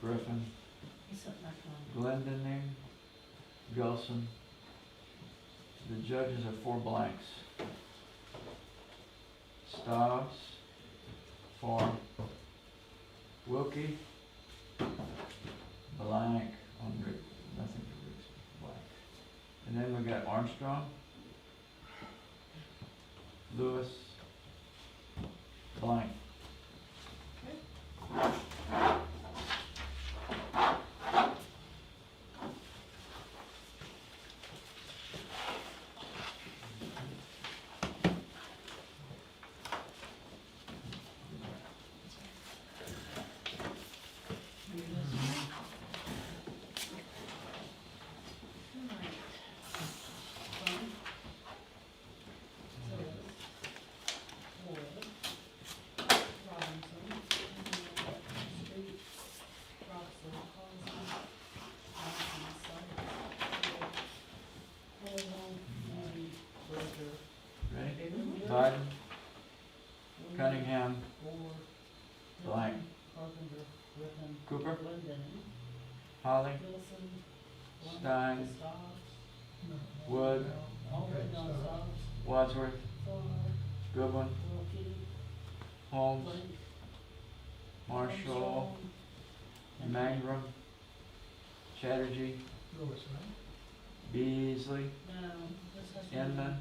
Griffin, He's sitting back on. Glendenning, Gilson. The judges are 4 blanks. Stobbs, 4. Wilkie, blank on Rick, nothing for Rick's blank. And then we got Armstrong, Lewis, blank. Ready? Biden, Cunningham, blank. Carpenter, Griffin, Cooper, Glendenning, Holly, Wilson, blank Stein, to Stobbs. Wood, All written on Stobbs. Wadsworth, Fuller, Goodwin, Wilkie, Holmes, blank. Marshall, Armstrong, and Mangrum, Chatterjee, Lewis, right? Beasley, No, this has to be. Inman,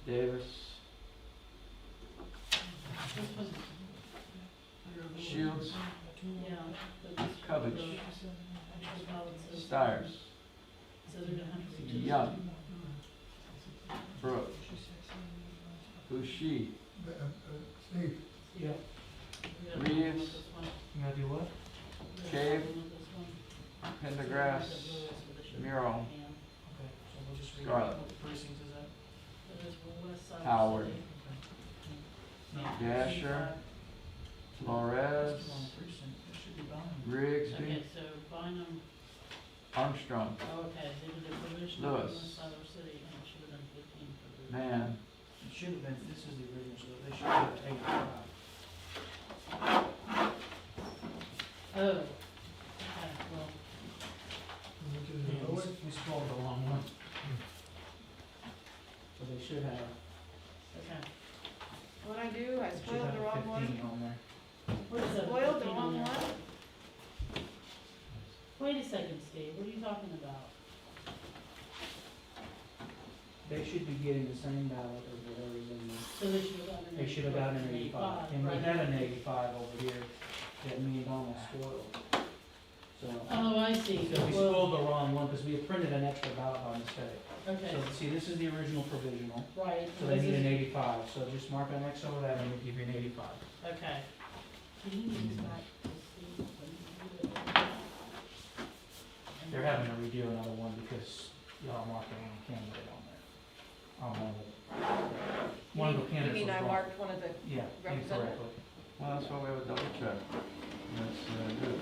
Davis, This was. Shields, Yeah. but this- Covich, the actual ballot says- Stiers, So they're gonna have to be. Young, Brooke, Bushy, Steve, Yeah. Reeves, You gotta do what? Cave, Pendergrass, Murrow, Scarlett, Howard, Dasher, Flores, Rigsby, Okay, so Bynum, Armstrong, oh, okay, they did a provisional on Lewis. this side of the city, and it should have been 15 for the. Mann, It should have been, this is the original, so they should have 85. Oh, okay, well, which is the lowest. We scrolled the wrong one. So they should have. okay. What I do, I Should spoiled have the wrong one. 15 on there. What is that? Spoiled the 15 on wrong there? one? Wait a second, Steve, what are you talking about? They should be getting the same ballot as whatever's in there. So they should have gotten an. They should have gotten an 85. And we right? had an 85 over here that me and Donna spoiled. So. Oh, I see, So we well, spoiled the wrong one because we had printed an extra ballot by mistake. okay, So see, this is the original provisional. right. So they this need is- an 85. So just mark an X over that and we'll give you an 85. Okay. Can you give this back to Steve? When you do it? And They're then- having to redo another one because y'all marked the wrong candidate on there. One of the candidates was You mean I wrong. marked one of the, Yeah, representative? incorrectly. well, that's why we have a double check. That's, good.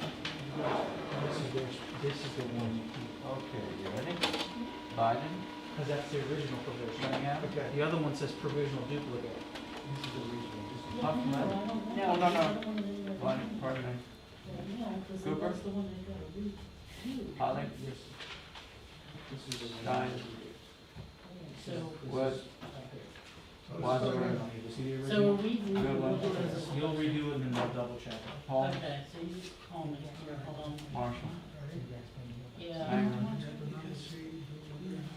This is the one you keep, Okay, you ready? Biden, because that's the original provision. Cunningham, The other one says provisional duplicate. This is the original. No, Huffman. I don't want No, that. no, no. I don't want it in there. Pardon me, Yeah, 'cause Cooper? that's the one they gotta redo. Holly, This is the one. Stein, So, Wood, I Wadsworth, don't need to see the so are original. we Good one. redoing this? You'll redo it and then they'll double check it. Holmes, Okay, so you just call me here, hold on. Marshall, Yeah, Mangrum,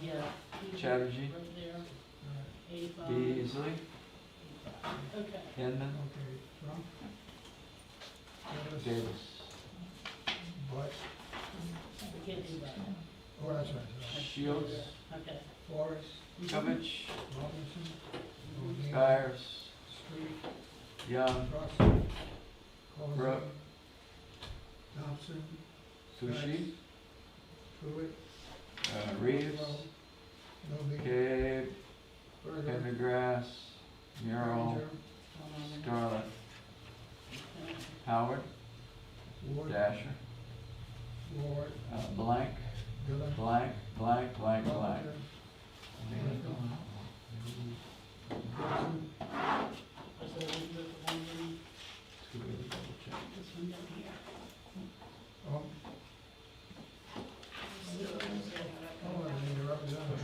yeah, he Chatterjee, right there, 85. Beasley, Okay. Hinman, Okay, Trump. Davis. Davis. Butt. We can't do that. Oh, that's right. Shields, Okay. Forrest, Covich, Robinson, O'Neill, Skiers, Street, Young, Russell, Brooke, Colson, Thompson, Fushi, Pruitt, Reeves, Noby, Cave, Berger, Pendergrass, Murrow, Granger, Scarlett, Okay. Howard, Ward, Dasher, Ward, blank, Dillon, blank, blank, blank, blank. Carpenter, Gibson, So we can go for one meeting. This one down here. oh, oh, I need a representative.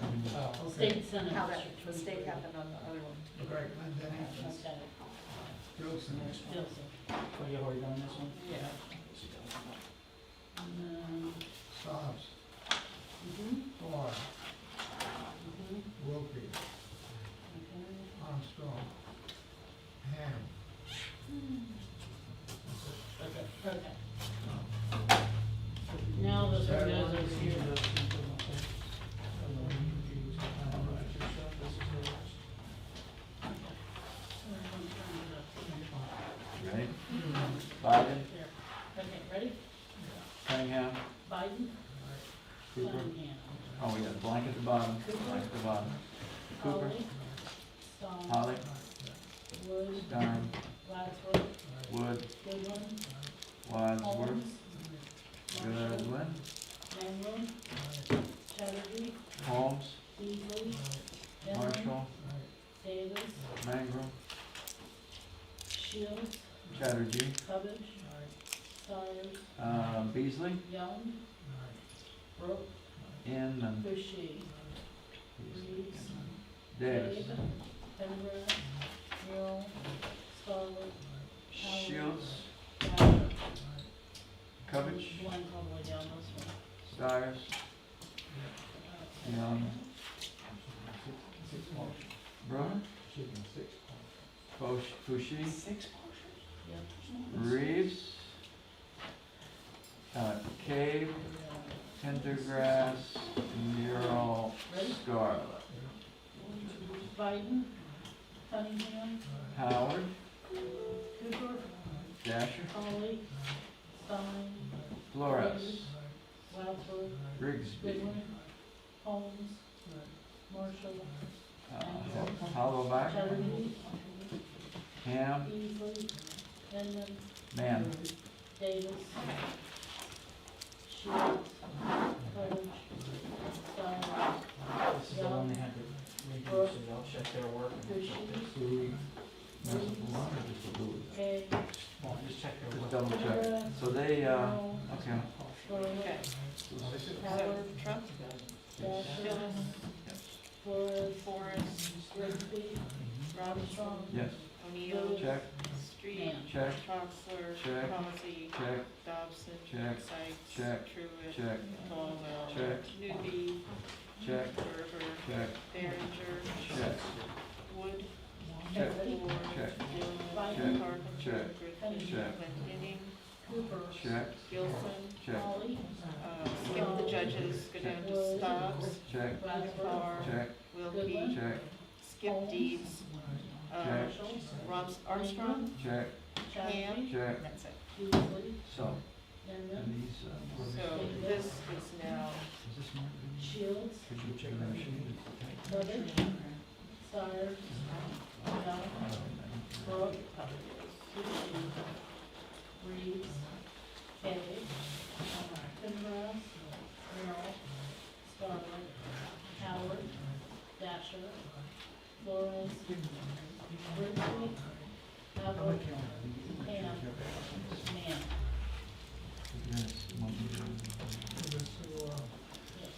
Okay. State Senate. How that District mistake 23. happened on the other one. Right, and then Okay. Gilson, Gilson. So you already done this one? Yeah. And then, Stobbs, Thor, Wilkie, okay. Armstrong, Ham. Okay, okay. Now this one goes over here. Ready? Biden, There. Okay, ready? Cunningham, Biden, Cooper. Cunningham, Oh, we got blank at the bottom, blank at the bottom. Cooper, Holly, Stein, Holly, Wood, Stein, Wadsworth, Wood, Goodwin, Wadsworth, Holmes, Marshall, Goodwin, Manley, Chatterjee, Holmes, Beasley, Denman, Marshall, Davis, Mangrum, Shields, Chatterjee, Covich, Stiers, Beasley, Young, Brooke, Inman, Bushy, Reeves, Davis, Dave, Pendergrass, Murrow, Scarlett, Howard, Shields, Dasher. Covich, Blank all the way down this one. Stiers, Young, Brooke, Fushi, Yep. Reeves, Cave, Pendergrass, Mural, Scarlett, Biden, Cunningham, Howard, Cooper, Dasher, Holly, Stein, Flores, Wadsworth, Grigsby, Goodwin, Holmes, Marshall, Hollowback, Chatterjee, Ham, Beasley, Inman, Man, Davis, Shields, Covich, Stiers, This is the one they had to redo, so y'all check their work. Bushy, Kay, Well, just check their just work. double check. So they, Murrow, okay. Scarlett, Howard, Dasher, Flores, Grigsby, Armstrong, Yes, O'Neill, check, Street, check, Coxler, check, Posey, check, Dobson, check, Sykes, check, Truitt, check, Caldwell, check, Newby, check, Berger, check, Behringer, check, Wood, check, Ford, check, Dillon, check, Carpenter, check, Griffin, check. Glendenning, Cooper, check, Gilson, check, Holly, skip the judges, go down to Stobbs, check, Wadsworth, Carr, check, Wilkie, check, skip Deeds, check, Armstrong, check, Ham, check. that's it. Beasley, So, Inman, and these, So this is now, Shields, could you check that machine? Covich, Stiers, Young, Brooke, Bushy, Reeves, Kay, Pendergrass, Murrow, Scarlett, Howard, Dasher, Flores, Grigsby, Howard, Ham, Man. Yes, Yes.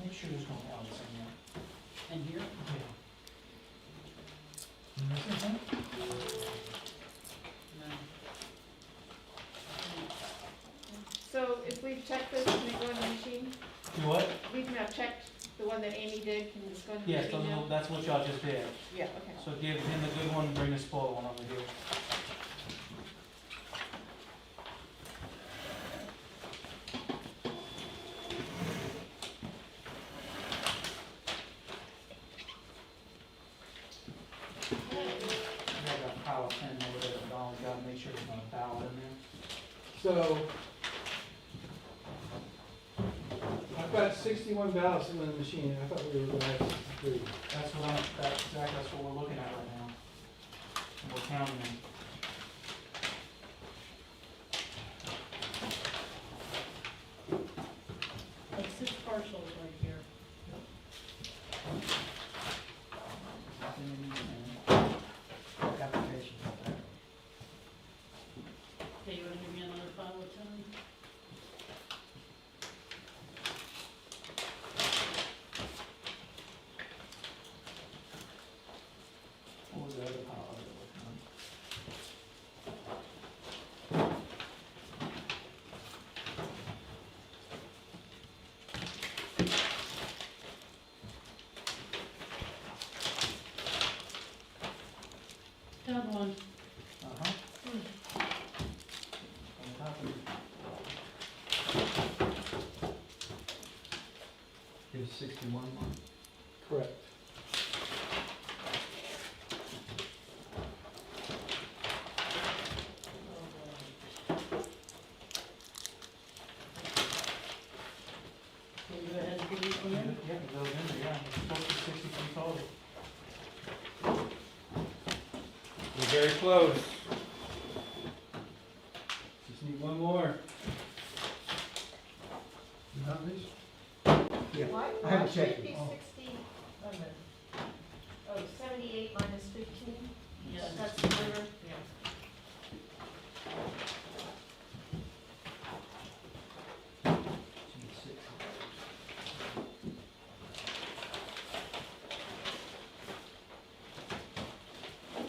Make sure there's no L's in there. And here? we've checked this, can it go in the machine? Do what? We've now checked the one that Amy did, can this go in the Yes, machine now? that's what y'all just did. Yeah, okay. So give him the good one, and bring the spoiled one over here. I got a pile of pen over there, but Don's gotta make sure there's not a ballot in there. So, I've got 61 ballots in the machine, I thought we were gonna have 63. That's what we're looking at right now. And we're counting them. Like 6 partials right here. Application. Okay, you wanna give me another 5 or 10? What was the other pile I was working on? Got one. Uh-huh. On top of it. Give 61 one. Correct. Can you go ahead and put these one in? Yeah, it goes in there, yeah, it's supposed to be 63 total. We're very close. Just need one more. You have these? Why, I haven't why should checked it be it. 60, wait a minute. Oh, 78 minus 15? Yes. That's the voter? Yeah.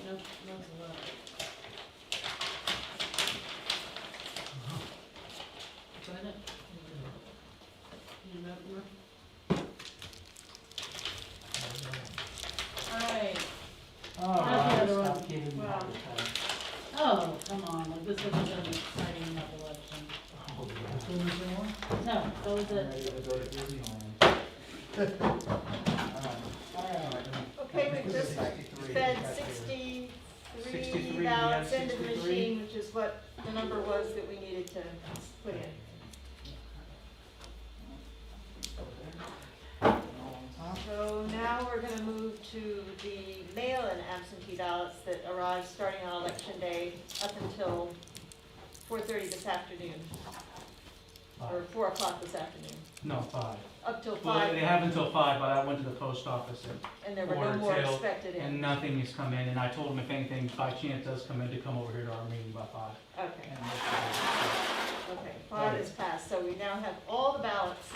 Nope, that's a lot. Sign it? You know, Alright, Oh, That's the other stop one. giving me Wow. all the time. oh, come on, like this isn't an exciting enough election. Oh, yeah. That's what we're saying? No, that was I'm it. ready to go to Disneyland. okay, we just fed 63, 63 we ballots had into the 63. machine, which is what the number was that we needed to put in. So now we're gonna move to the mail-in absentee ballots that arrive starting on election day up until 4:30 this afternoon, or 4 o'clock this afternoon, No, 5. up till Well, 5, they have until 5, but I went to the post office and there were no order more till- expected in. and nothing has come in, and I told them if anything by chance does come in, to come over here to our meeting by 5. Okay, And that's okay, 5 is passed, so we now have all the ballots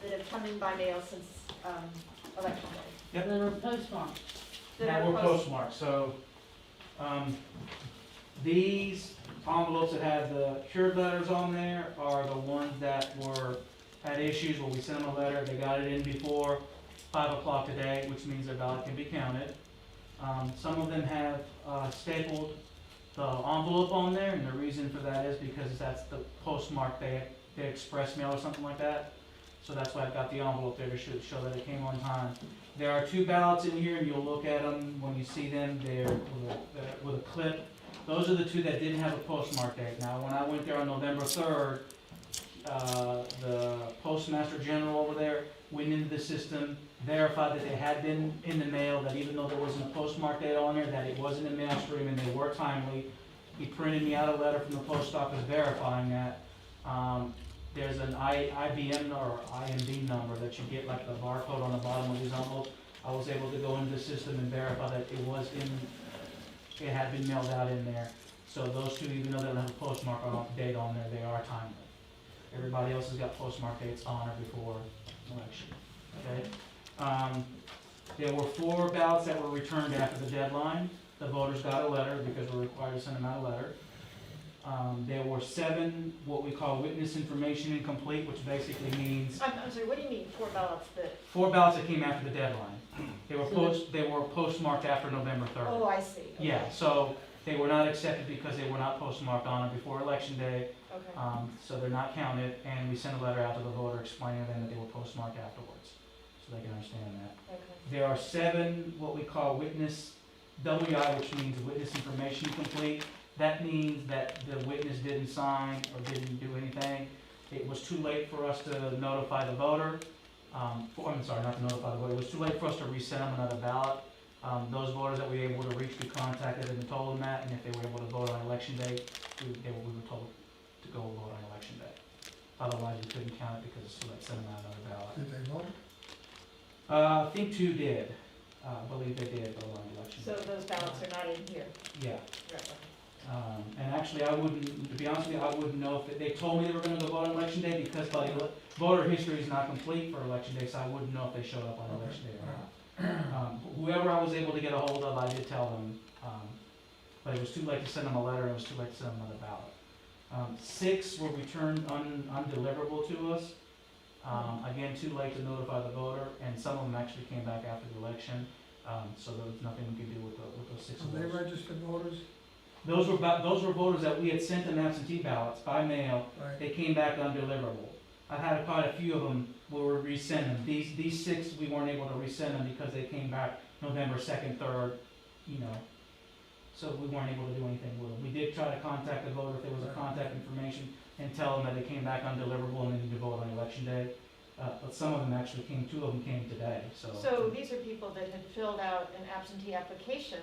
that have come in by mail since election day. Yep. They were postmarked. that Now are we're post- postmarked, so, these envelopes that have the cured letters on there are the ones that had issues where we sent them a letter, they got it in before 5 o'clock today, which means their ballot can be counted. Some of them have, stapled the envelope on there, and the reason for that is because that's the postmark they express mail or something like that. So that's why I've got the envelope there to show that it came on time. There are 2 ballots in here, and you'll look at them when you see them, they're with a clip. Those are the 2 that didn't have a postmark date. Now, when I went there on November 3rd, the postmaster general over there went into the system, verified that they had been in the mail, that even though there wasn't a postmark date on there, that it was in the mail stream and they were timely. He printed me out a letter from the post office verifying that. There's an IBM or IMB number that you get, like the barcode on the bottom of these envelopes. I was able to go into the system and verify that it had been mailed out in there. So those 2, even though they don't have a postmark date on there, they are timely. Everybody else has got postmark dates on or before election, okay? There were 4 ballots that were returned after the deadline. The voters got a letter because we're required to send them out a letter. There were 7, what we call witness information incomplete, which basically means I'm sorry, what do you mean, 4 ballots that, 4 ballots that came after the deadline. They were postmarked after November 3rd. oh, I see. Okay. Yeah, so they were not accepted because they were not postmarked on or before Election Day, Okay. so they're not counted, and we sent a letter out to the voter explaining to them that they were postmarked afterwards, so they can understand that. Okay. There are 7, what we call witness, WI, which means witness information complete. That means that the witness didn't sign or didn't do anything. It was too late for us to notify the voter. I'm sorry, not to notify the voter. It was too late for us to resend them another ballot. Those voters that we were able to reach, we contacted them and told them that, and if they were able to vote on election day, we were told to go vote on election day. Otherwise, we couldn't count it because it's too late to send them out another ballot. Did they vote? I think 2 did. I believe they did vote on election So day. those ballots are not in here? Yeah. Right. And actually, I wouldn't, to be honest with you, I wouldn't know if, they told me they were gonna go vote on election day because voter history is not complete for election day, so I wouldn't know if they showed up on Okay. election day or not. Whoever I was able to get a hold of, I did tell them, but it was too late to send them a letter, and it was too late to send them another ballot. 6 were returned undeliverable to us. Again, too late to notify the voter, and some of them actually came back after the election, so there was nothing we could do with those 6 So of they those. registered voters? Those were voters that we had sent them absentee ballots by mail. Right. They came back undeliverable. I've had quite a few of them where we resend them. These 6, we weren't able to resend them because they came back November 2nd, 3rd, you know. So we weren't able to do anything with them. We did try to contact the voter if there was a contact information and tell them that they came back undeliverable and they need to vote on election day. But some of them actually came, 2 of them came today, so. So these are people that had filled out an absentee application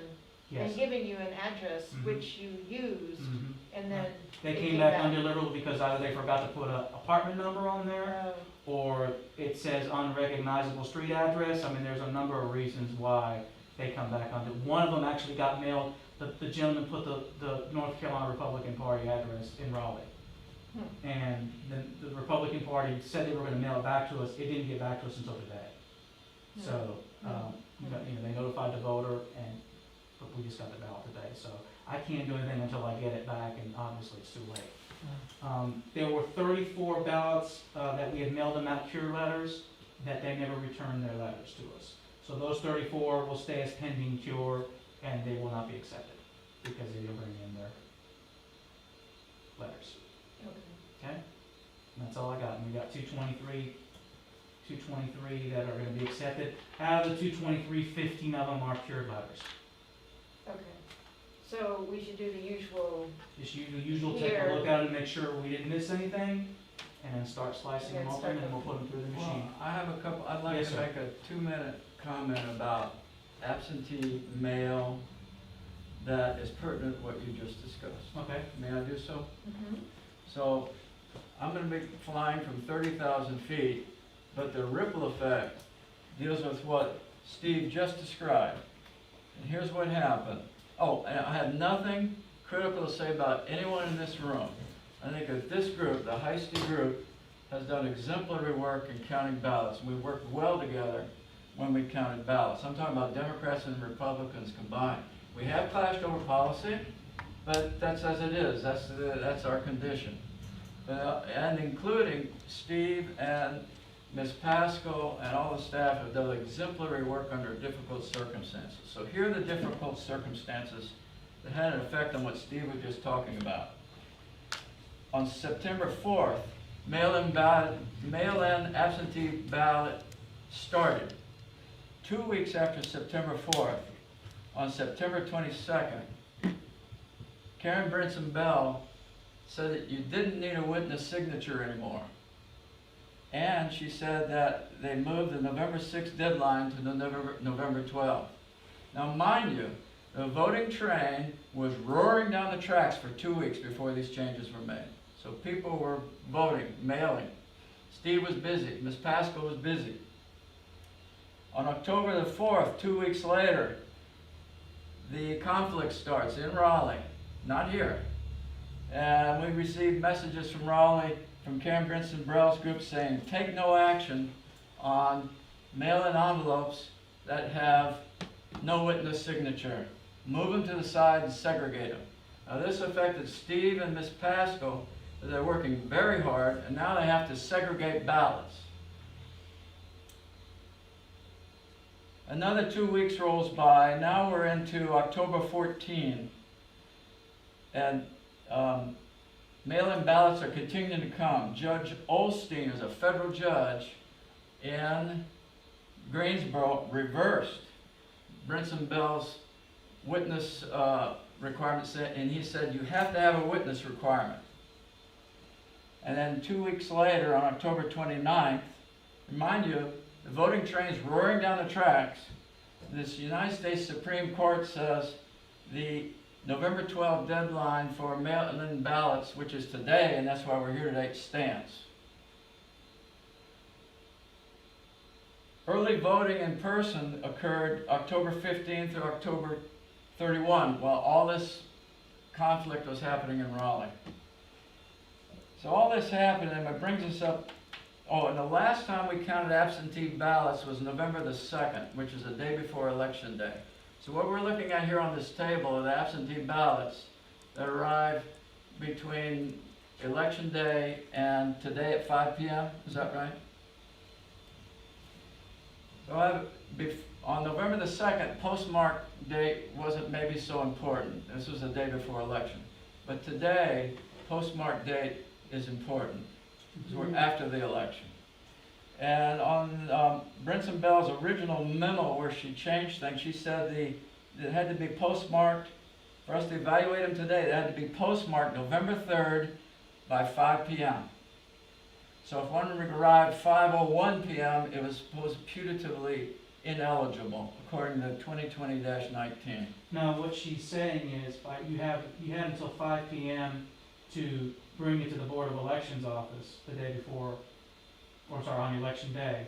Yes. and given you an address Mhm. which you used, Mhm. and then They They came came back back. undeliverable because either they forgot to put a apartment number on there, or it says unrecognizable street address. I mean, there's a number of reasons why they come back under. One of them actually got mailed, the gentleman put the North Carolina Republican Party address in Raleigh. And the Republican Party said they were gonna mail it back to us, it didn't get back to us until today. So, they notified the voter, but we just got the ballot today, so I can't do anything until I get it back, and obviously it's too late. There were 34 ballots that we had mailed them out cure letters, that they never returned their letters to us. So those 34 will stay as pending cure, and they will not be accepted, because they didn't bring in their letters. Okay? And that's all I got, and we got 223 that are gonna be accepted. Out of the 223, 15 of them are cured letters. Okay, so we should do the usual, Just usual take a look at it and make sure we didn't miss anything, and then start slicing them open, and we'll put them through the Well, machine. I have a couple, I'd like Yes, to sir. make a 2-minute comment about absentee mail that is pertinent to what you just discussed. Okay. May I do so? Mhm. So, I'm gonna be flying from 30,000 feet, but the ripple effect deals with what Steve just described. And here's what happened. Oh, and I have nothing critical to say about anyone in this room. I think that this group, the Heisty group, has done exemplary work in counting ballots. We worked well together when we counted ballots. I'm talking about Democrats and Republicans combined. We have clashed over policy, but that's as it is. That's our condition. And including Steve and Ms. Pascal and all the staff have done exemplary work under difficult circumstances. So here are the difficult circumstances that had an effect on what Steve was just talking about. On September 4th, mail-in absentee ballot started. 2 weeks after September 4th, on September 22nd, Karen Brinson Bell said that you didn't need a witness signature anymore. And she said that they moved the November 6th deadline to November 12th. Now mind you, the voting train was roaring down the tracks for 2 weeks before these changes were made. So people were voting, mailing. Steve was busy, Ms. Pascal was busy. On October the 4th, 2 weeks later, the conflict starts in Raleigh, not here. And we received messages from Raleigh, from Karen Brinson Brell's group saying, take no action on mail-in envelopes that have no witness signature. Move them to the side and segregate them. Now this affected Steve and Miss Pascal, but they're working very hard, and now they have to segregate ballots. Another 2 weeks rolls by. Now we're into October 14, and mail-in ballots are continuing to come. Judge Olstein is a federal judge in Greensboro, reversed Brinson Bell's witness requirement, and he said you have to have a witness requirement. And then 2 weeks later, on October 29th, remind you, the voting train's roaring down the tracks. This United States Supreme Court says the November 12th deadline for mail-in ballots, which is today, and that's why we're here today, stands. Early voting in person occurred October 15th through October 31, while all this conflict was happening in Raleigh. So all this happened, and it brings us up, and the last time we counted absentee ballots was November the 2nd, which is the day before Election Day. So what we're looking at here on this table are the absentee ballots that arrive between Election Day and today at 5 p.m., is that right? So on November the 2nd, postmark date wasn't maybe so important. This was the day before election. But today, postmark date is important, because we're after the election. And on Brinson Bell's original memo where she changed things, she said it had to be postmarked, for us to evaluate them today, they had to be postmarked November 3rd by 5 p.m. So if one arrived 5:01 p.m., it was putatively ineligible, according to 2020-19. No, what she's saying is, you had until 5 p.m. to bring it to the Board of Elections office the day before, on election day.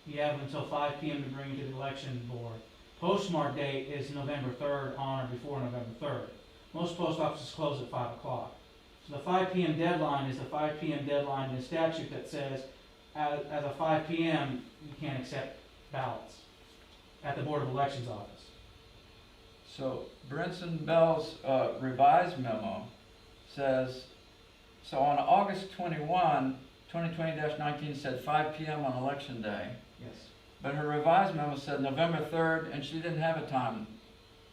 You have until 5 p.m. to bring it to the election board. Postmark date is November 3rd, on or before November 3rd. Most post offices close at 5 o'clock. So the 5 p.m. deadline is the 5 p.m. deadline in the statute that says, as of 5 p.m., you can't accept ballots at the Board of Elections office. So Brinson Bell's revised memo says, so on August 21, 2020-19 said 5 p.m. on election day, Yes. but her revised memo said November 3rd, and she didn't have a time.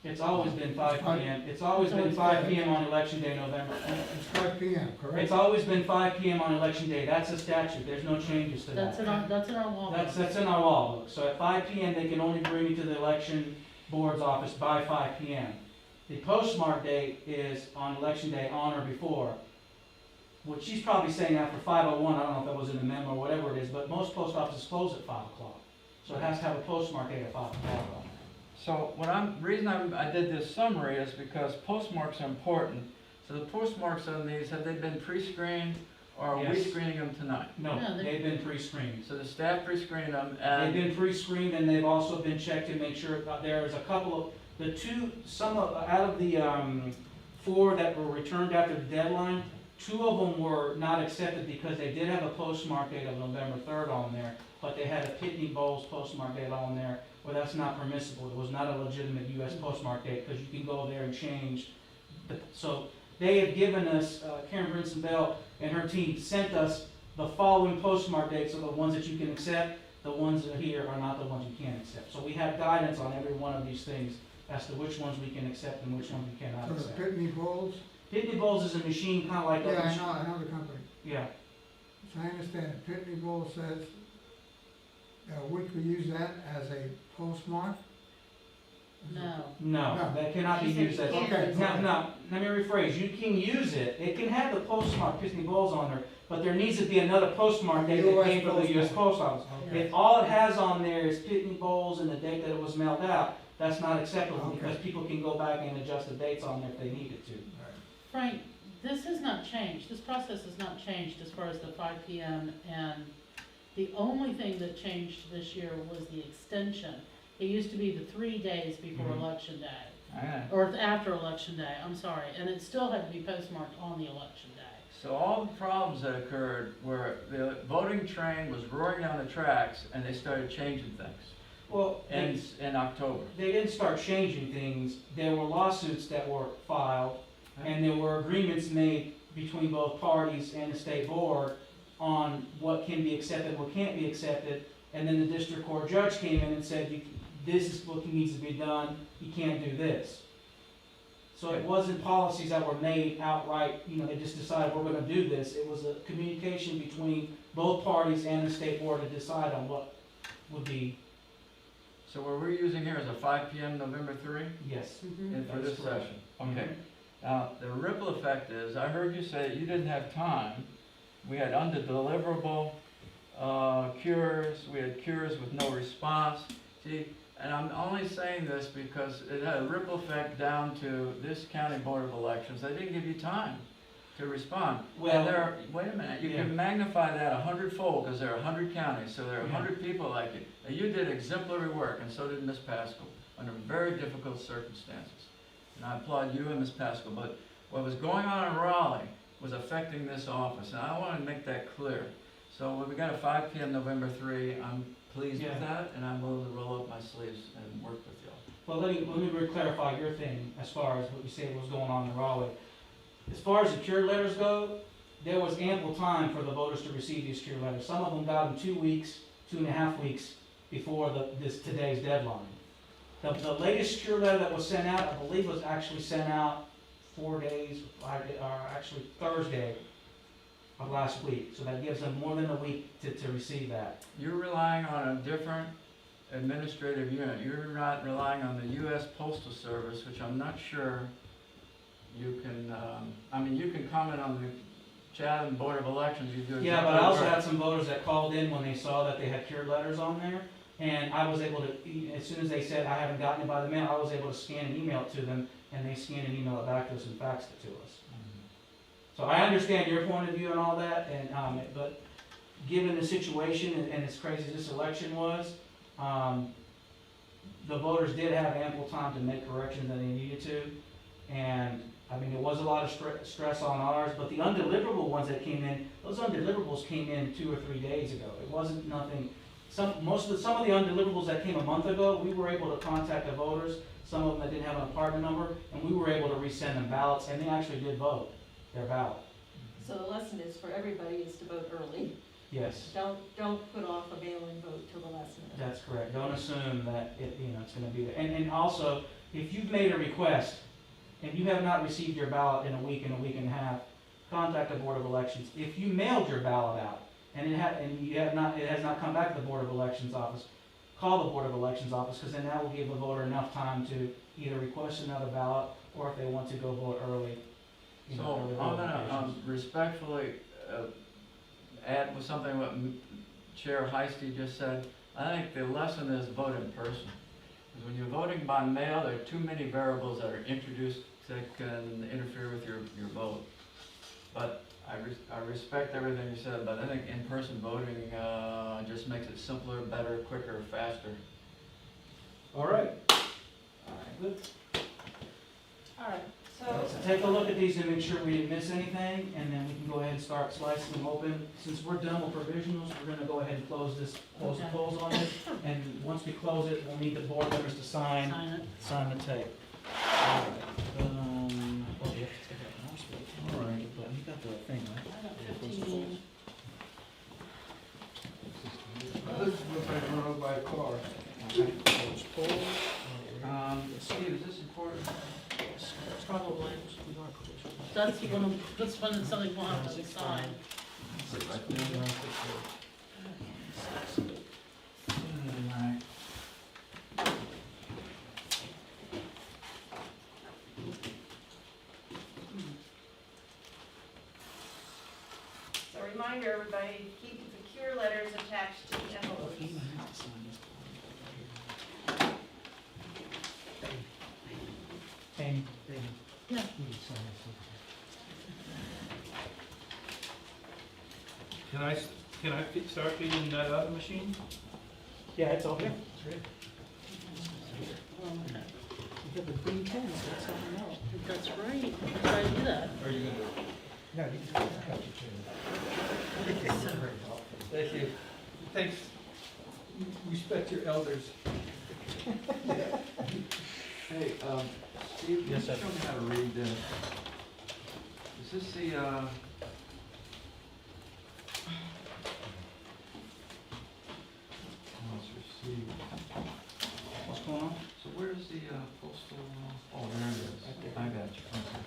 It's always been 5 p.m. It's always been 5 p.m. on election day, November. It's 5 p.m., correct? It's always been 5 p.m. on election day. That's a statute. There's no changes to that. That's in our law. That's in our law book. So at 5 p.m. they can only bring it to the election board's office by 5 p.m. The postmark date is on election day, on or before. What she's probably saying after 5:01, I don't know if that was in the memo or whatever it is, but most post offices close at 5 o'clock. So it has to have a postmark date at 5 o'clock. So reason I did this summary is because postmarks are important. So the postmarks on these, have they been pre-screened, or are we Yes. screening them tonight? No, No, they've been pre-screened. So the staff pre-screened them, They've and been pre-screened, and they've also been checked to make sure that there's a couple of, out of the 4 that were returned after the deadline, 2 of them were not accepted because they did have a postmark date of November 3rd on there, but they had a Pitney Bowes postmark date on there, where that's not permissible. It was not a legitimate U.S. postmark date, because you can go there and change. So they have given us, Karen Brinson Bell and her team sent us the following postmark dates are the ones that you can accept. The ones that are here are not the ones you can't accept. So we have guidance on every one of these things as to which ones we can accept and which ones we cannot So the accept. Pitney Bowes? Pitney Bowes is a machine kind of like Yeah, I know the company. Yeah. So I understand it. Pitney Bowes says that we could use that as a postmark? No. No, No. that cannot be She said used you as. can't. Okay. Now, let me rephrase. You can use it. It can have the postmark Pitney Bowes on there, but there needs to be another postmark date that US came from the U.S. Post Office. Okay. If all it has on there is Pitney Bowes and the date that it was mailed out, that's not acceptable, Okay. because people can go back and adjust the dates on there if they needed to. Frank, this has not changed, this process has not changed as far as the 5 p.m. and the only thing that changed this year was the extension. It used to be the 3 days before Mhm. election day, okay. or after election day, I'm sorry, and it still had to be postmarked on the election day. So all the problems that occurred were the voting train was roaring down the tracks, and they started changing things Well, in October. they didn't start changing things. There were lawsuits that were filed And there were agreements made between both parties and the state board on what can be accepted, what can't be accepted. And then the district court judge came in and said, this is what needs to be done, you can't do this. So it wasn't policies that were made outright, they just decided we're gonna do this. It was a communication between both parties and the state board to decide on what would be, So what we're using here is a 5 PM November 3, yes. and for That's this correct. session? Okay. Now, the ripple effect is, I heard you say you didn't have time. We had undeliverable cures, we had cures with no response. See, and I'm only saying this because it had a ripple effect down to this county board of elections. They didn't give you time to respond. Well, And wait a minute, you can magnify that 100-fold, because there are 100 counties, so there are 100 people like you. And you did exemplary work, and so did Ms. Pascal, under very difficult circumstances. And I applaud you and Ms. Pascal, but what was going on in Raleigh was affecting this office, and I want to make that clear. So when we got a 5 PM November 3, I'm pleased with that, and I'm willing to roll up my sleeves and work with y'all. Well, let me clarify your thing as far as what you said was going on in Raleigh. As far as the cure letters go, there was ample time for the voters to receive these cure letters. Some of them got them 2 weeks, 2.5 weeks before today's deadline. The latest cure letter that was sent out, I believe, was actually sent out 4 days, or actually Thursday of last week. So that gives them more than a week to receive that. You're relying on a different administrative unit. You're not relying on the U.S. Postal Service, which I'm not sure you can, you can comment on the Chatham Board of Elections. You do Yeah, but I also had some voters that called in when they saw that they had cure letters on there. And I was able to, as soon as they said I haven't gotten it by the mail, I was able to scan and email it to them, and they scanned and emailed it back to us and faxed it to us. So I understand your point of view and all that, and, but given the situation and as crazy as this election was, the voters did have ample time to make corrections that they needed to. And, there was a lot of stress on ours, but the undeliverable ones that came in, those undeliverables came in 2 or 3 days ago. It wasn't nothing. Some of the undeliverables that came a month ago, we were able to contact the voters, some of them that didn't have an apartment number, and we were able to resend them ballots, and they actually did vote their ballot. So the lesson is for everybody is to vote early. Yes, Don't put off a mail-in vote till the last minute. that's correct. Don't assume that it's gonna be there. And also, if you've made a request and you have not received your ballot in a week and a half, contact the Board of Elections. If you mailed your ballot out and it has not come back to the Board of Elections office, call the Board of Elections office, because then that will give the voter enough time to either request another ballot, or if they want to go vote early. So I'm gonna respectfully add with something what Chair Heisty just said. I think the lesson is vote in person. Because when you're voting by mail, there are too many variables that are introduced that can interfere with your vote. But I respect everything you said, but I think in-person voting just makes it simpler, better, quicker, faster. All right. Good. All right, So so, take a look at these and make sure we didn't miss anything, and then we can go ahead and start slicing them open. Since we're done with provisionals, we're gonna go ahead and close the polls on this, and once we close it, we'll need the board members to sign the tape. All right, but you got the thing, right? I got 15. This looks like run over by a car. Steve, is this important? Probably. That's when it's something we'll have to sign. Right. so reminder everybody, keep the cure letters attached to the envelopes. Amy? Yeah. Can I start feeding that other machine? Yeah, it's all here. Okay. You have the green pen, that's how I know. That's right, I'm trying to do that. Or are you gonna do it? No, you can, I got you too. Thank you. Thanks. Respect your elders. Hey, Steve, can you Yes, sir. show me how to read this? Is this the, let's receive. What's going on? So where's the, postal, oh, there it is. I got you. Okay.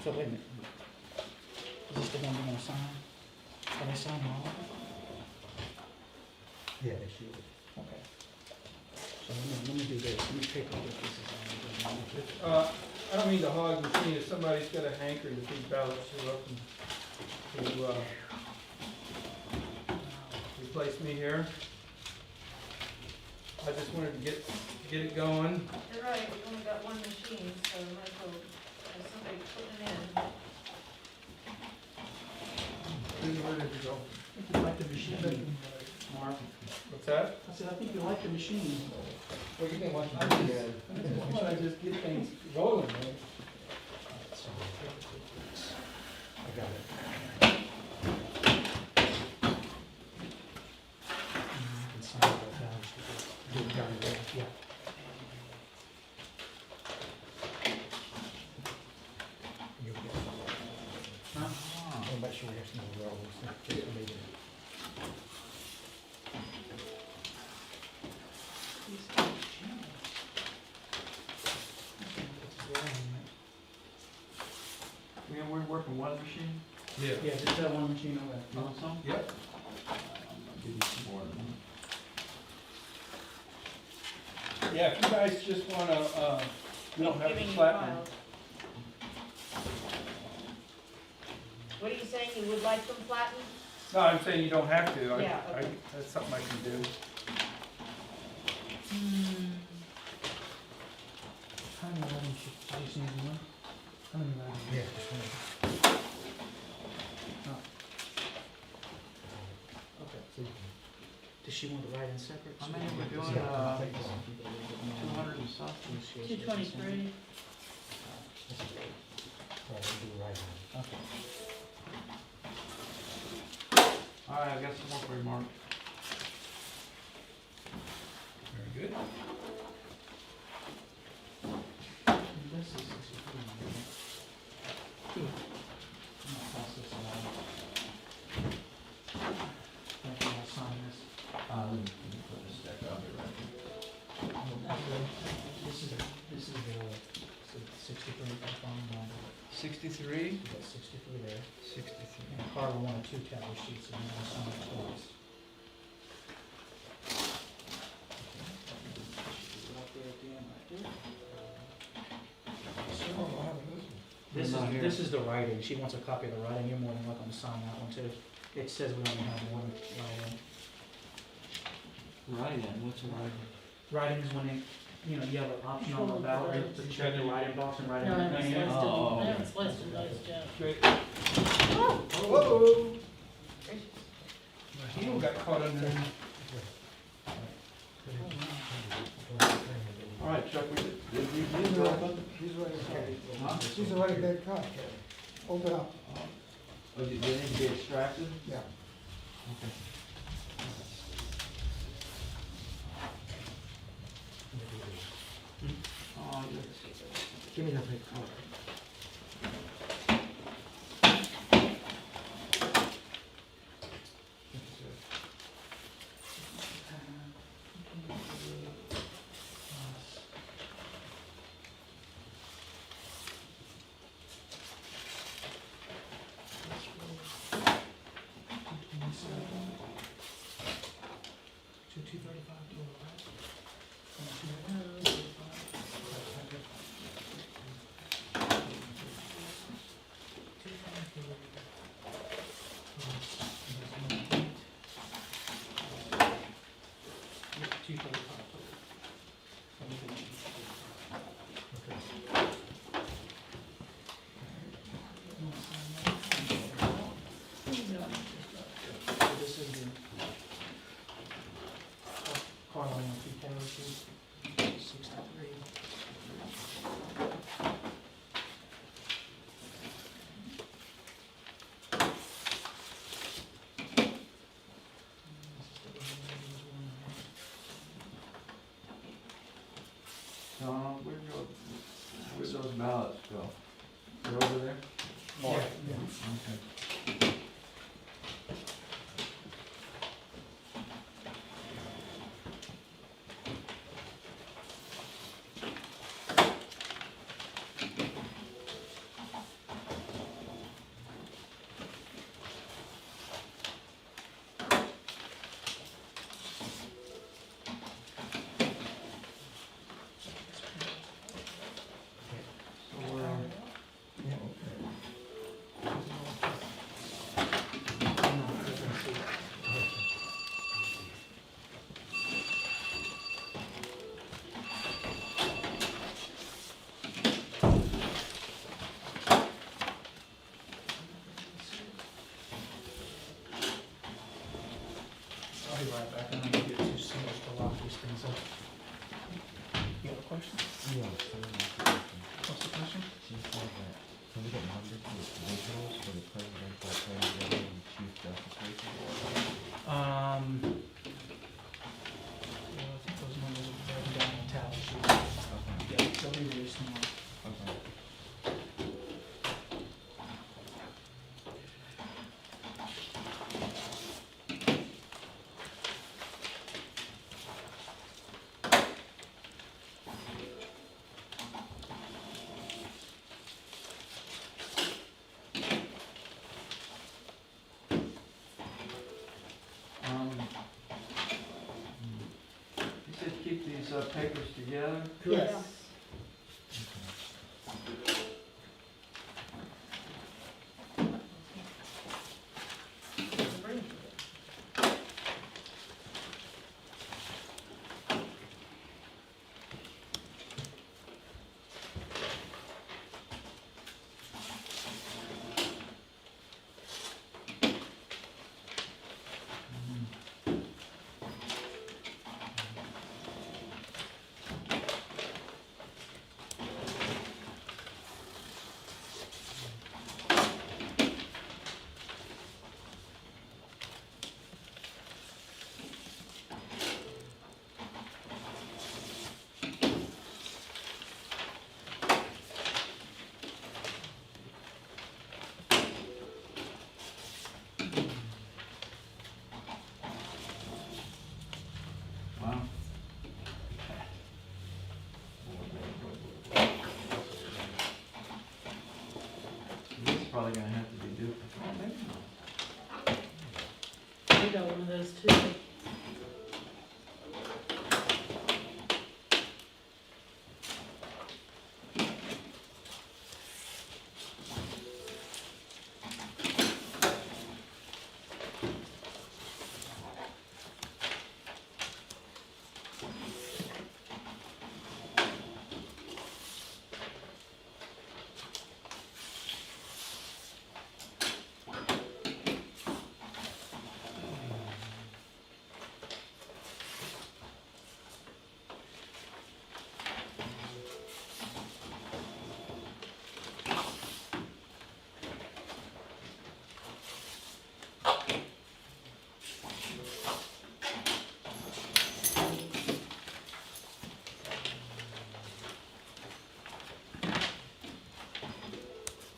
So wait a minute. Is this the one you're gonna sign? Can I sign all of it? Yeah, they should. Okay. So let me do this, let me take all the pieces out. I don't mean to hog the machine, if somebody's got a hankering to these ballots, you're welcome to, replace me here. I just wanted to get it going. You're right, we've only got one machine, so we might as well have somebody putting it in. Where did it go? I think you like the machine, Mark. What's that? I said, I think you like the machine. Well, you can watch I just get things rolling, man. I got it. Yeah. Huh? I'll make sure we have some of the rolls. We're working one machine? Yeah. Yeah, just that one machine over there. You want some? Yep. I'll give you some more than that. Yeah, if you guys just wanna, we don't have to Giving you flatten. files. What are you saying, you would like them flattened? No, I'm saying you don't have to. Yeah, okay. That's something I can do. How many items should, I just need one? How many items? Yeah, just one. Okay. Does she want to write in separate? How many are we doing, 200 and something? 223. We'll do right now. Okay. All right, I got some more for you, Mark. Very good. This is 63. I'm gonna pass this along. Thank you, I'll sign this. Let me put this stack up here right This is the 63 if I'm wrong. 63? You got 63 there. 63. And Carla wanted 2 tally sheets and I'll sign it twice. Right there at the end, right there. This is the writing, she wants a copy of the writing, you're more than welcome to sign that one too. It says we only have one writing. Right then, what's a right? Writing is when you have an option on the ballot to check the writing box and write No, I haven't everything in. sliced Oh, them, I okay. haven't sliced them, those, Jeff. Great. Whoa! He got caught under. All right, Chuck, These are Huh? She's already been cut. Open up. Oh, they need to be extracted? Yeah. Okay. Oh, yes. Give me that big color. right back, I don't want to get too serious to lock these things up. You have a question? Yeah, someone asked a question. What's the question? She said that, can we get numbers for visuals for the presidential attorney general and chief justice races? Yeah, I think those numbers are broken down in tally sheet. Okay, Yeah, they'll be released tomorrow. okay. You said keep these papers together? Yes. Wow. This is probably gonna have to be duplicate. Oh, maybe not. We got one of those too.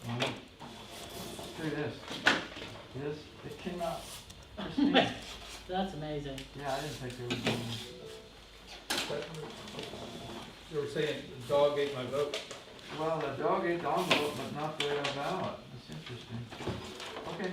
Look at this. This, it came out pristine. That's amazing. Yeah, I didn't think there was any. But you were saying the dog ate my vote. Well, the dog ate the envelope, but not the ballot. That's interesting. Okay.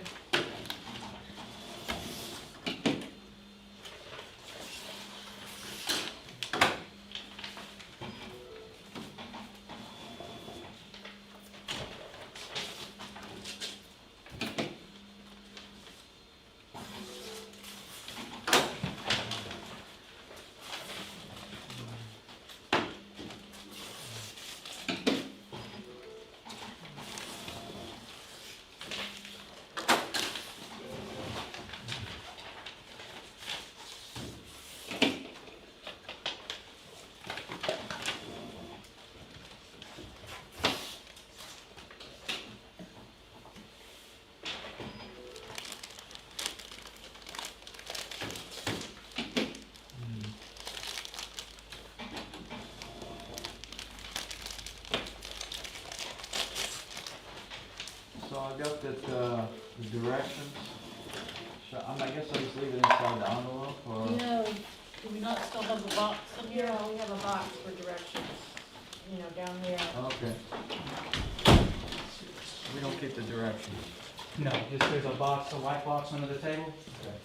So I got that, the directions. I guess I'll just leave it inside the envelope, or? You know, do we not still have a box in here? Yeah, we have a box for directions, you know, down there. Okay. We don't keep the directions. No, just there's a box, a white box under the table. Okay.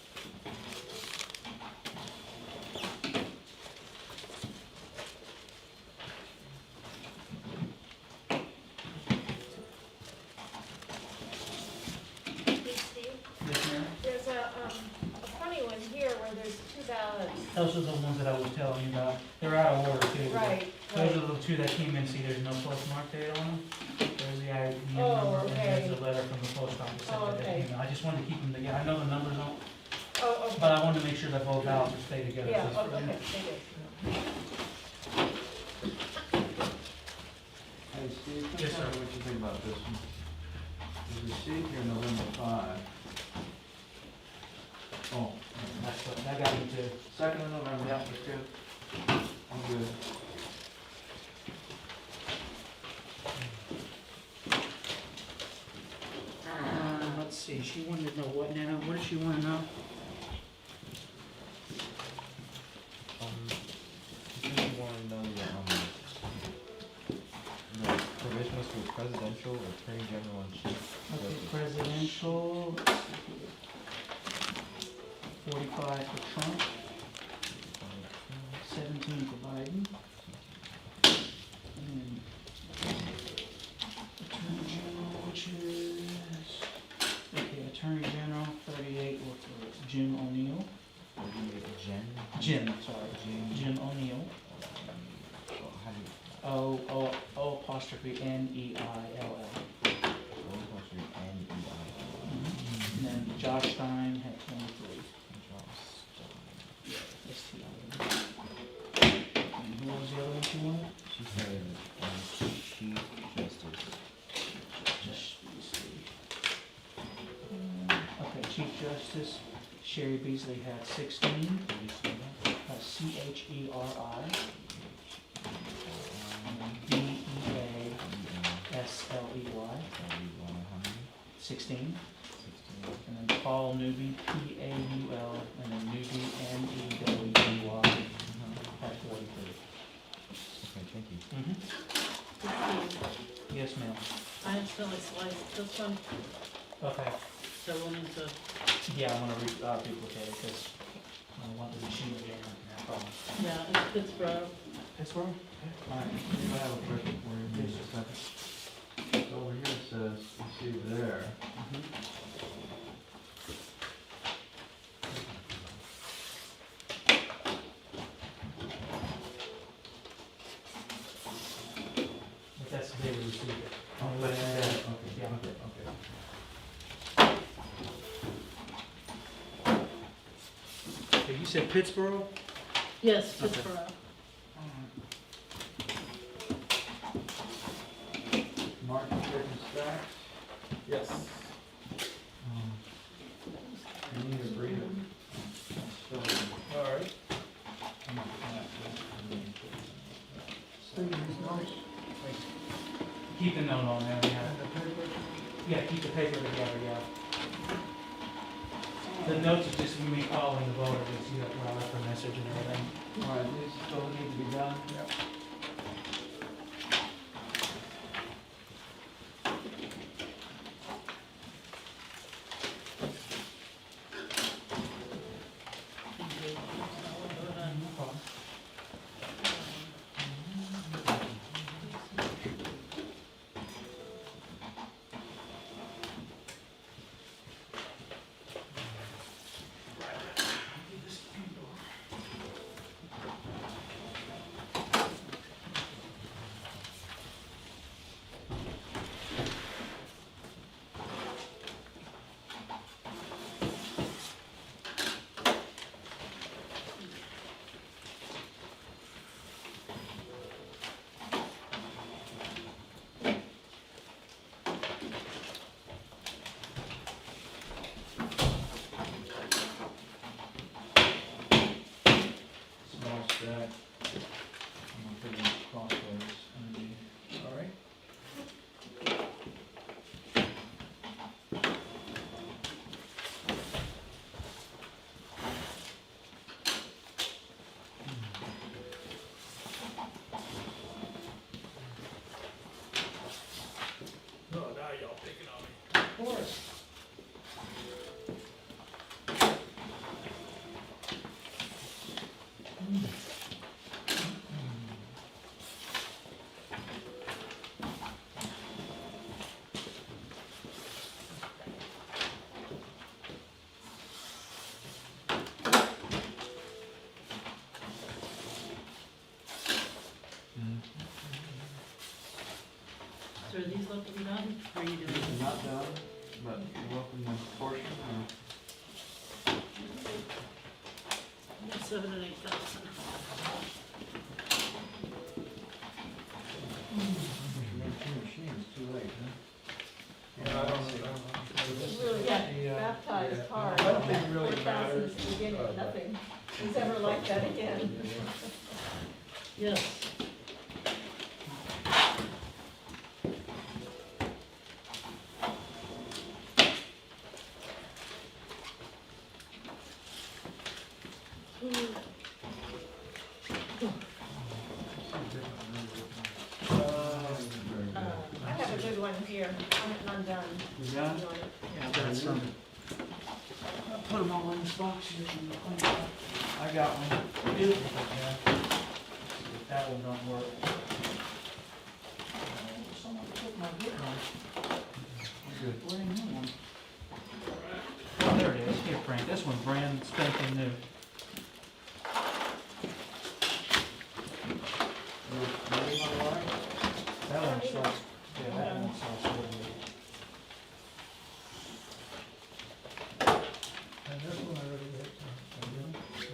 Hey, Steve, Yes, ma'am. there's a funny one here where there's two ballots. Those are the ones that I was telling you about. They're out of order too. Right, Those right. are the two that came in, see, there's no postmark date on them. There's the IBM Oh, number, and okay. there's a letter from the post office. Oh, that they okay. came in. I just wanted to keep them together. I know the numbers don't Oh, okay. But I wanted to make sure that both ballots would stay together. Yeah, so- okay, thank you. Hey, Steve, Yes, tell me sir. what you think about this one. We received here November 5. Oh, That's what, that got me too. 2nd of November, yeah, that's good. I'm good. Let's see, she wanted to know what now, what does she wanna know? I think you wanna know the provisionals for presidential, attorney general, and chief. Okay, justice. presidential, let's see here. 45 for Trump, 17 for Biden. And Attorney General, which is, okay, Attorney General, 38 were for Jim O'Neill. Jim, sorry, Jim O'Neill. How do you, O apostrophe N-E-I-L-L. And then Josh Stein had 23. S-T-I-N. And who was the other one she wanted? She said, chief justice. Just, let me see. Okay, Chief Justice Sherry Beasley had 16. C-H-E-R-I. And then B-E-A-S-L-E-Y. 16. And then Paul Newby, P-A-U-L, and then Newby, N-E-W-B-Y, at 43. Okay, thank you. Christine, Yes, ma'am. I accidentally sliced this one, Okay. so we'll need to, Yeah, I'm gonna duplicate it, because I want the machine again, no problem. yeah, it's Pittsburgh. Pittsburgh? Alright, I have a question for you in just a second. So over here it says, you see there, But that's the day we received it. oh, But, okay, yeah. okay, okay. Okay, you said Pittsburgh? Yes, Okay. Pittsburgh. Mark, you taking stacks? Yes. You need to read it. So, All right. Keep the note on there, yeah. Yeah, keep the paper together, yeah. The notes are just me calling the voter, just you have to left a message and everything. alright, these still need to be done? Yep. No problem. Small stack. I'm gonna put it in crossways underneath. All right. Oh, now y'all picking on me. Of course. So are these left to be done, or are you doing These them? are not done, but you're welcome to portion or. 7 and 8,000. Yeah, I don't know. Really got baptized hard. I don't think it really 4,000 matters. is the beginning, nothing is ever like that again. Yes. I have a good one here, I'm done. You got it? Yeah, I've got some. I'll put them all in this box here. I got one. You? That one don't work. Someone took my good one. Good. Brand new one. Oh, there it is. Here, Frank. This one's brand spanking new. That one starts, yeah, that one starts really. And this one I already got, so.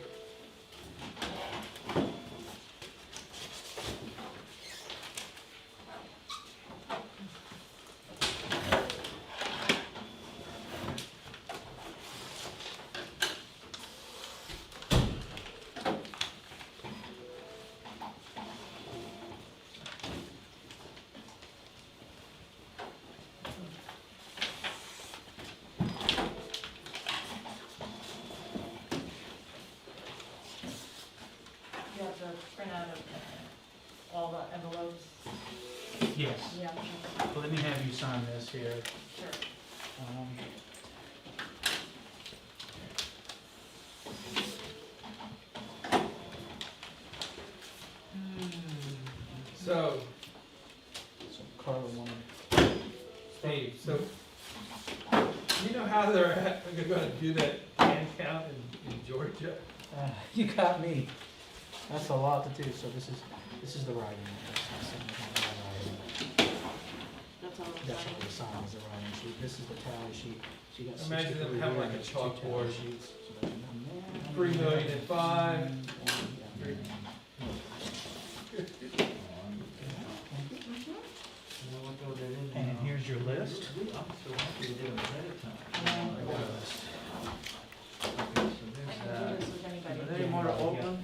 You have to print out of all the envelopes. Yes. Yeah, Well, let me have you sign this here. sure. Um, So, So Carla wanted. Steve, so, you know how they're gonna do that hand count in Georgia? You got me. That's a lot to do, so this is the writing. That's all I'm That's signing. what the sign is, the writing sheet. This is the tally sheet. So you got Imagine them 63 having here, like a and there's 2 tally chalkboard. sheets. So that's one there. 3,000,005. And here's your list. I can do this with anybody. Are there any more to open?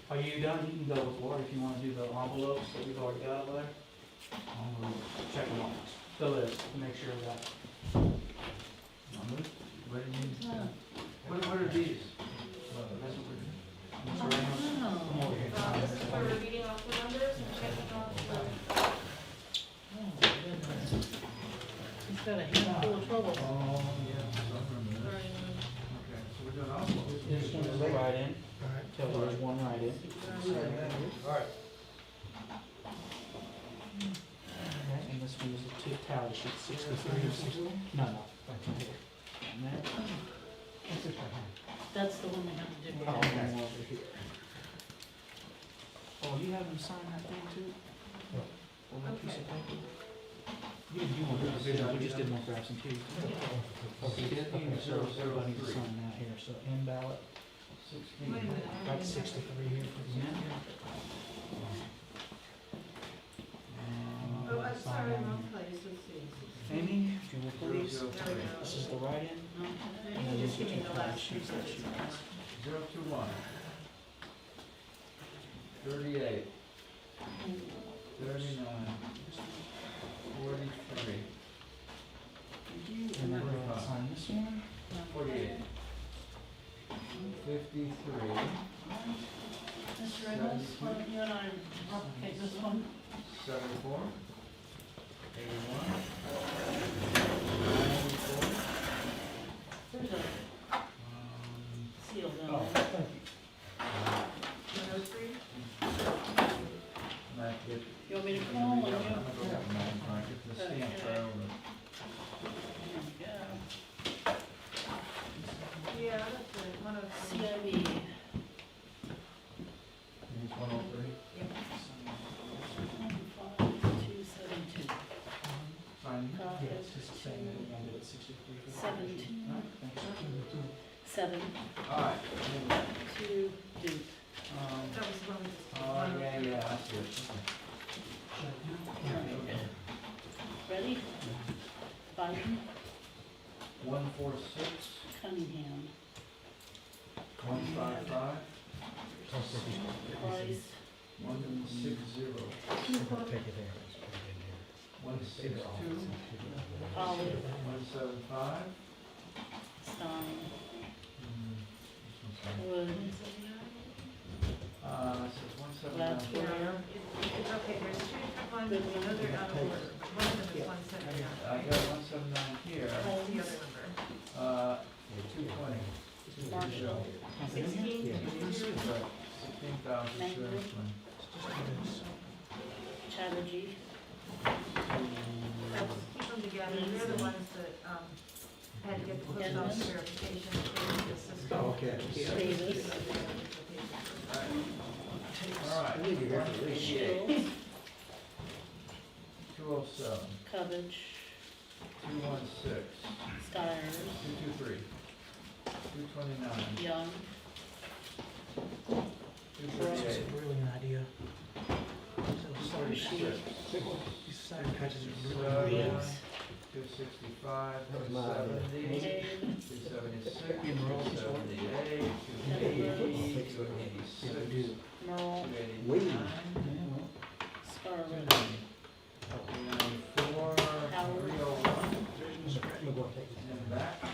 Are you done? You can go before if you want to do the envelopes that we've already got over there. Check them off. The list, to make sure that. What are these? Come over here. This is where we're reading off the numbers and checking off the. Oh, my goodness. He's got a handful of trouble. Oh, yes, I remember this. Okay, so we're doing envelopes. This one is a write-in. Alright. So there's one write-in. Alright, Okay, and this one is the 2 tally sheet, 63 or 60. No, no. That's right here. And that. That's the one we have to do. Oh, and one over here. Oh, you have them sign that thing too? Or that piece of paper? You want to, we just didn't want to grab some keys. Okay, so everybody needs to sign that here, so in ballot. Wait a minute. Got 63 here for the end. Oh, I'm sorry, wrong place, let's see. Amy, if you will please, There we go. this is the write-in, and then these are 2 tally sheets that she has. 021. 38. 39. 43. And then we'll sign this one. 48. 53. Mr. Reynolds, why don't you and I replicate this one? 74. 81. 94. There's a seal down Oh, there. thank you. 103. Might get- You want me to call on you? I'm gonna go get mine, Frank, get the stamp right over. There Yeah, that's it, 103. we go. CIB. Here's 103. 272. Sign. Copy. 7 Alright, to Duke. That was one. oh, yeah, I see it. Ready? Biden, 146, Cunningham, 155, Price, 160, 162, Polly, 175. Stein, Wood, So it's 179. Latour, It's okay, there's two different ones, and another out of order, but one of them is 179. I got 179 here, That's the Holmes, other number. 220. Marshall, 16,220. Chatterjee, Let's keep them together, they're the ones that, had to get the post office verification through the system. Okay. Davis, Alright, 188, Shields, 207, Cubbage, 216, Stires, 223, 229, Young, 238, Really an idea. 246, Reeves, 265, That was my idea. 270, Cade, 276, 278, 280, 286, Merle, 289, Scarlett, 294, 301, and back to,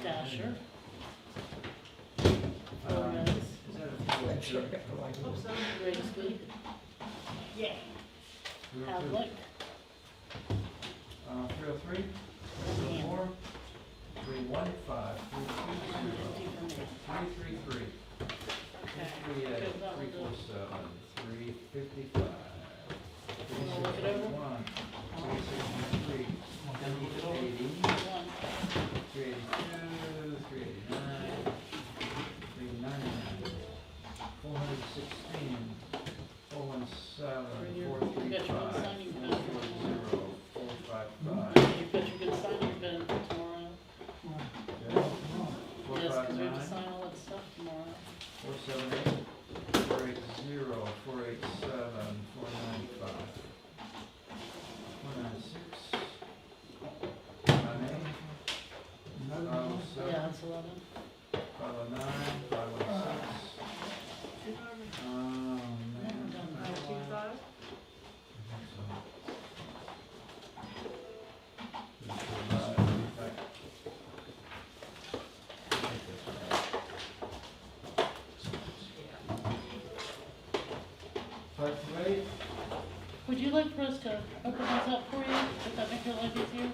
Dasher, um, Flores, is that a 202? Hope so. Grigsby, Yeah. 302? Havlick, 303, 304, 315, 320, 333, okay, 338, good, that will do. 347, 355, Wanna look it over? 361, 363, 380, One, 382, 389, 399, 416, 417, you got your own 435, signing pen. 440, 455. You've got your good signing pen for tomorrow. Yes, cause we have to sign all that stuff tomorrow. 478, 480, 487, 495, 496, 498, 507, Yeah, that's 11. 509, 516. Oh, man. 525? Would you like for us to open those up for you? Does that make your life easier?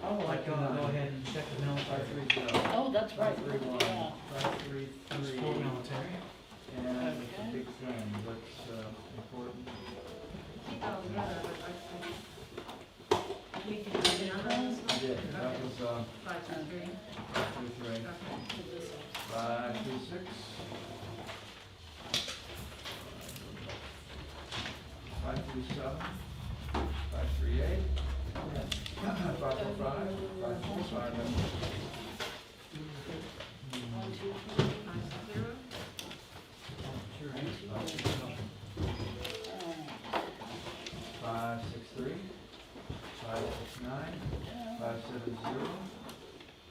I would like to go ahead and check the military. 530, Oh, that's right. we can do 531, that. 533. Full military. And it's a Okay. big thing, that's important. Keep it all together, but we can do the number on this one? Yeah, that was, 523. 533, Okay. Put this up. 526. 537, 538, 545, 545. 1, 2, 3. 560. Sure, 563, 569, 570,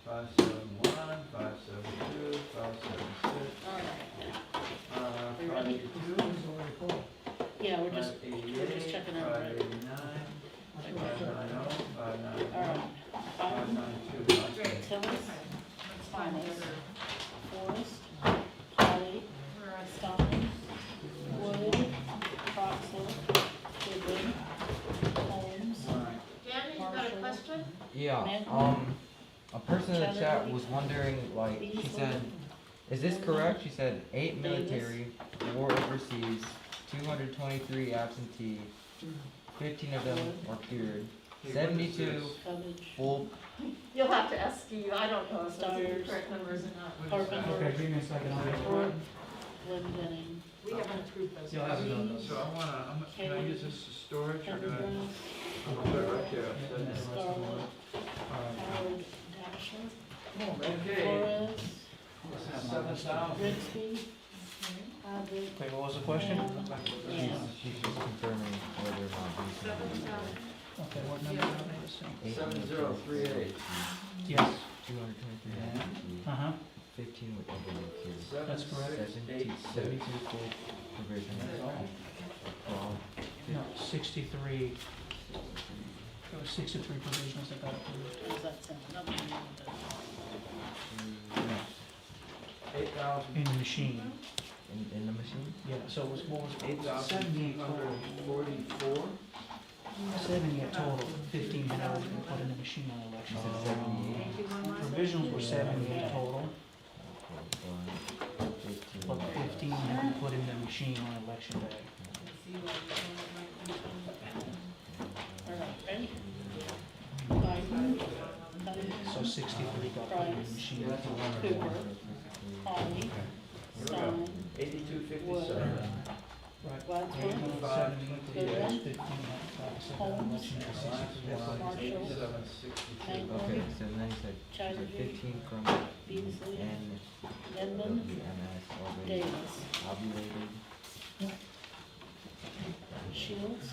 571, 572, 576, All right. You ready? 582, Yeah, we're just checking out, right? 589, 590, 591, All right. 592. Great. Tillis, Let's find the other. Forrest, Kelly, Where are they? Stein, Wood, Troxel, Goodwin, Holmes, Alright, Danny, you got a question? Yeah, Man. a person in the chat was wondering, like, she said, is this correct? She said 8 military, 4 overseas, 223 absentee, 15 of them are cured, hey, what is 72 this? Cubbage, full. You'll have to ask Steve, I don't know if those are the Stars. correct numbers or not. What is that? Carpenter, Okay, give me a second, I'll get it. Ford, Glendenning, We haven't approved those. You'll have to know those. So can I use this as storage or do I? Pendergrass, I'm gonna put it right there. Scarlett, Alright. Howard, Dasher, Okay, Flores, Rigsby, Abbott, Wait, what was the question? and She's just confirming whether or not these numbers. Okay, what number did I miss? 7038. Yes, 223 uh-huh, 15 with overload that's correct. 72 full provision. Well, No, 63, there was 63 provisionals that got approved. what does that sound? Nothing. In the machine, in the machine? yeah, so it was, what was it? 8,844. 78 total, 15 had already been put in the machine on election She said day. 78. Provisionals were 78 total, Okay, 15. but 15 had been put in the machine on election day. All right, ready? Biden, So 63 got put in the machine. Cooper, Holly, Stein, 8257. Wadsworth, 78 Goodwin, 15 had got Holmes, election day, 63 got Marshall, Okay, Magrum, so then he said, she said Chatterjee, 15 from Beasley, N, Denman, WMS already Davis, tabulated. Shields,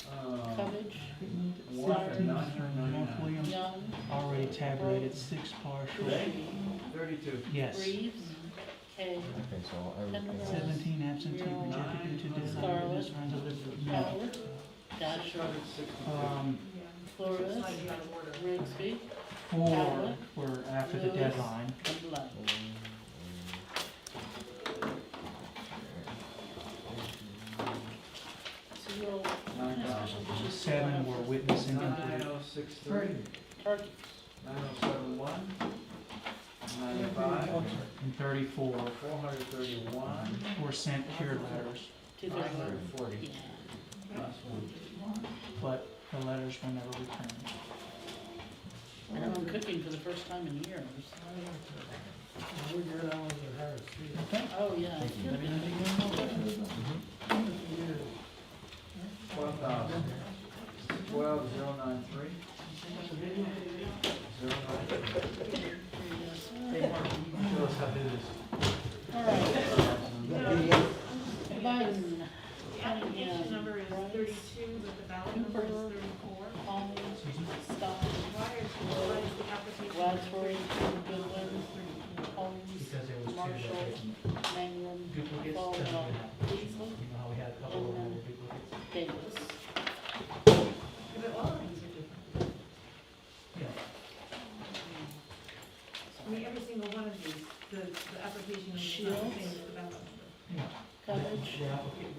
Um, Covage, one for Snyder, North Williams Young, already tabulated 6 partial. 32. Yes. Reeves, Kay, Okay, so everything. 17 absentee rejected due to Scarlett, deadline, undelivered. No. Howard, Dasher, Flores, Rigsby, 4 were after the Lewis. deadline. and Blunt. So you'll, special dishes. 7 were witness incomplete. 9063. Turkey, 9071. 95. And 34 431. were sent cured letters, 231. 940. Yeah. Last one. but the letters were never returned. I know I'm cooking for the first time in years. Oh, yeah. Mm-hmm. 12,000. 12093. 09. Show us how to do this. All right. Biden, Application number is Rice, 32, but the ballot number is Cooper. 34. Holly, Stein, Why is the application? Wadsworth, Goodwin, Holmes, Because there was 2 Marshall, that didn't Mangrum, duplicates, Baldwin, doesn't have. Beasley, You know how we had a couple of them that were duplicates? Davis. But all of these are different. Yeah. I mean, every single one of these, the application number is not the same as the ballot number. Yeah. Covage, The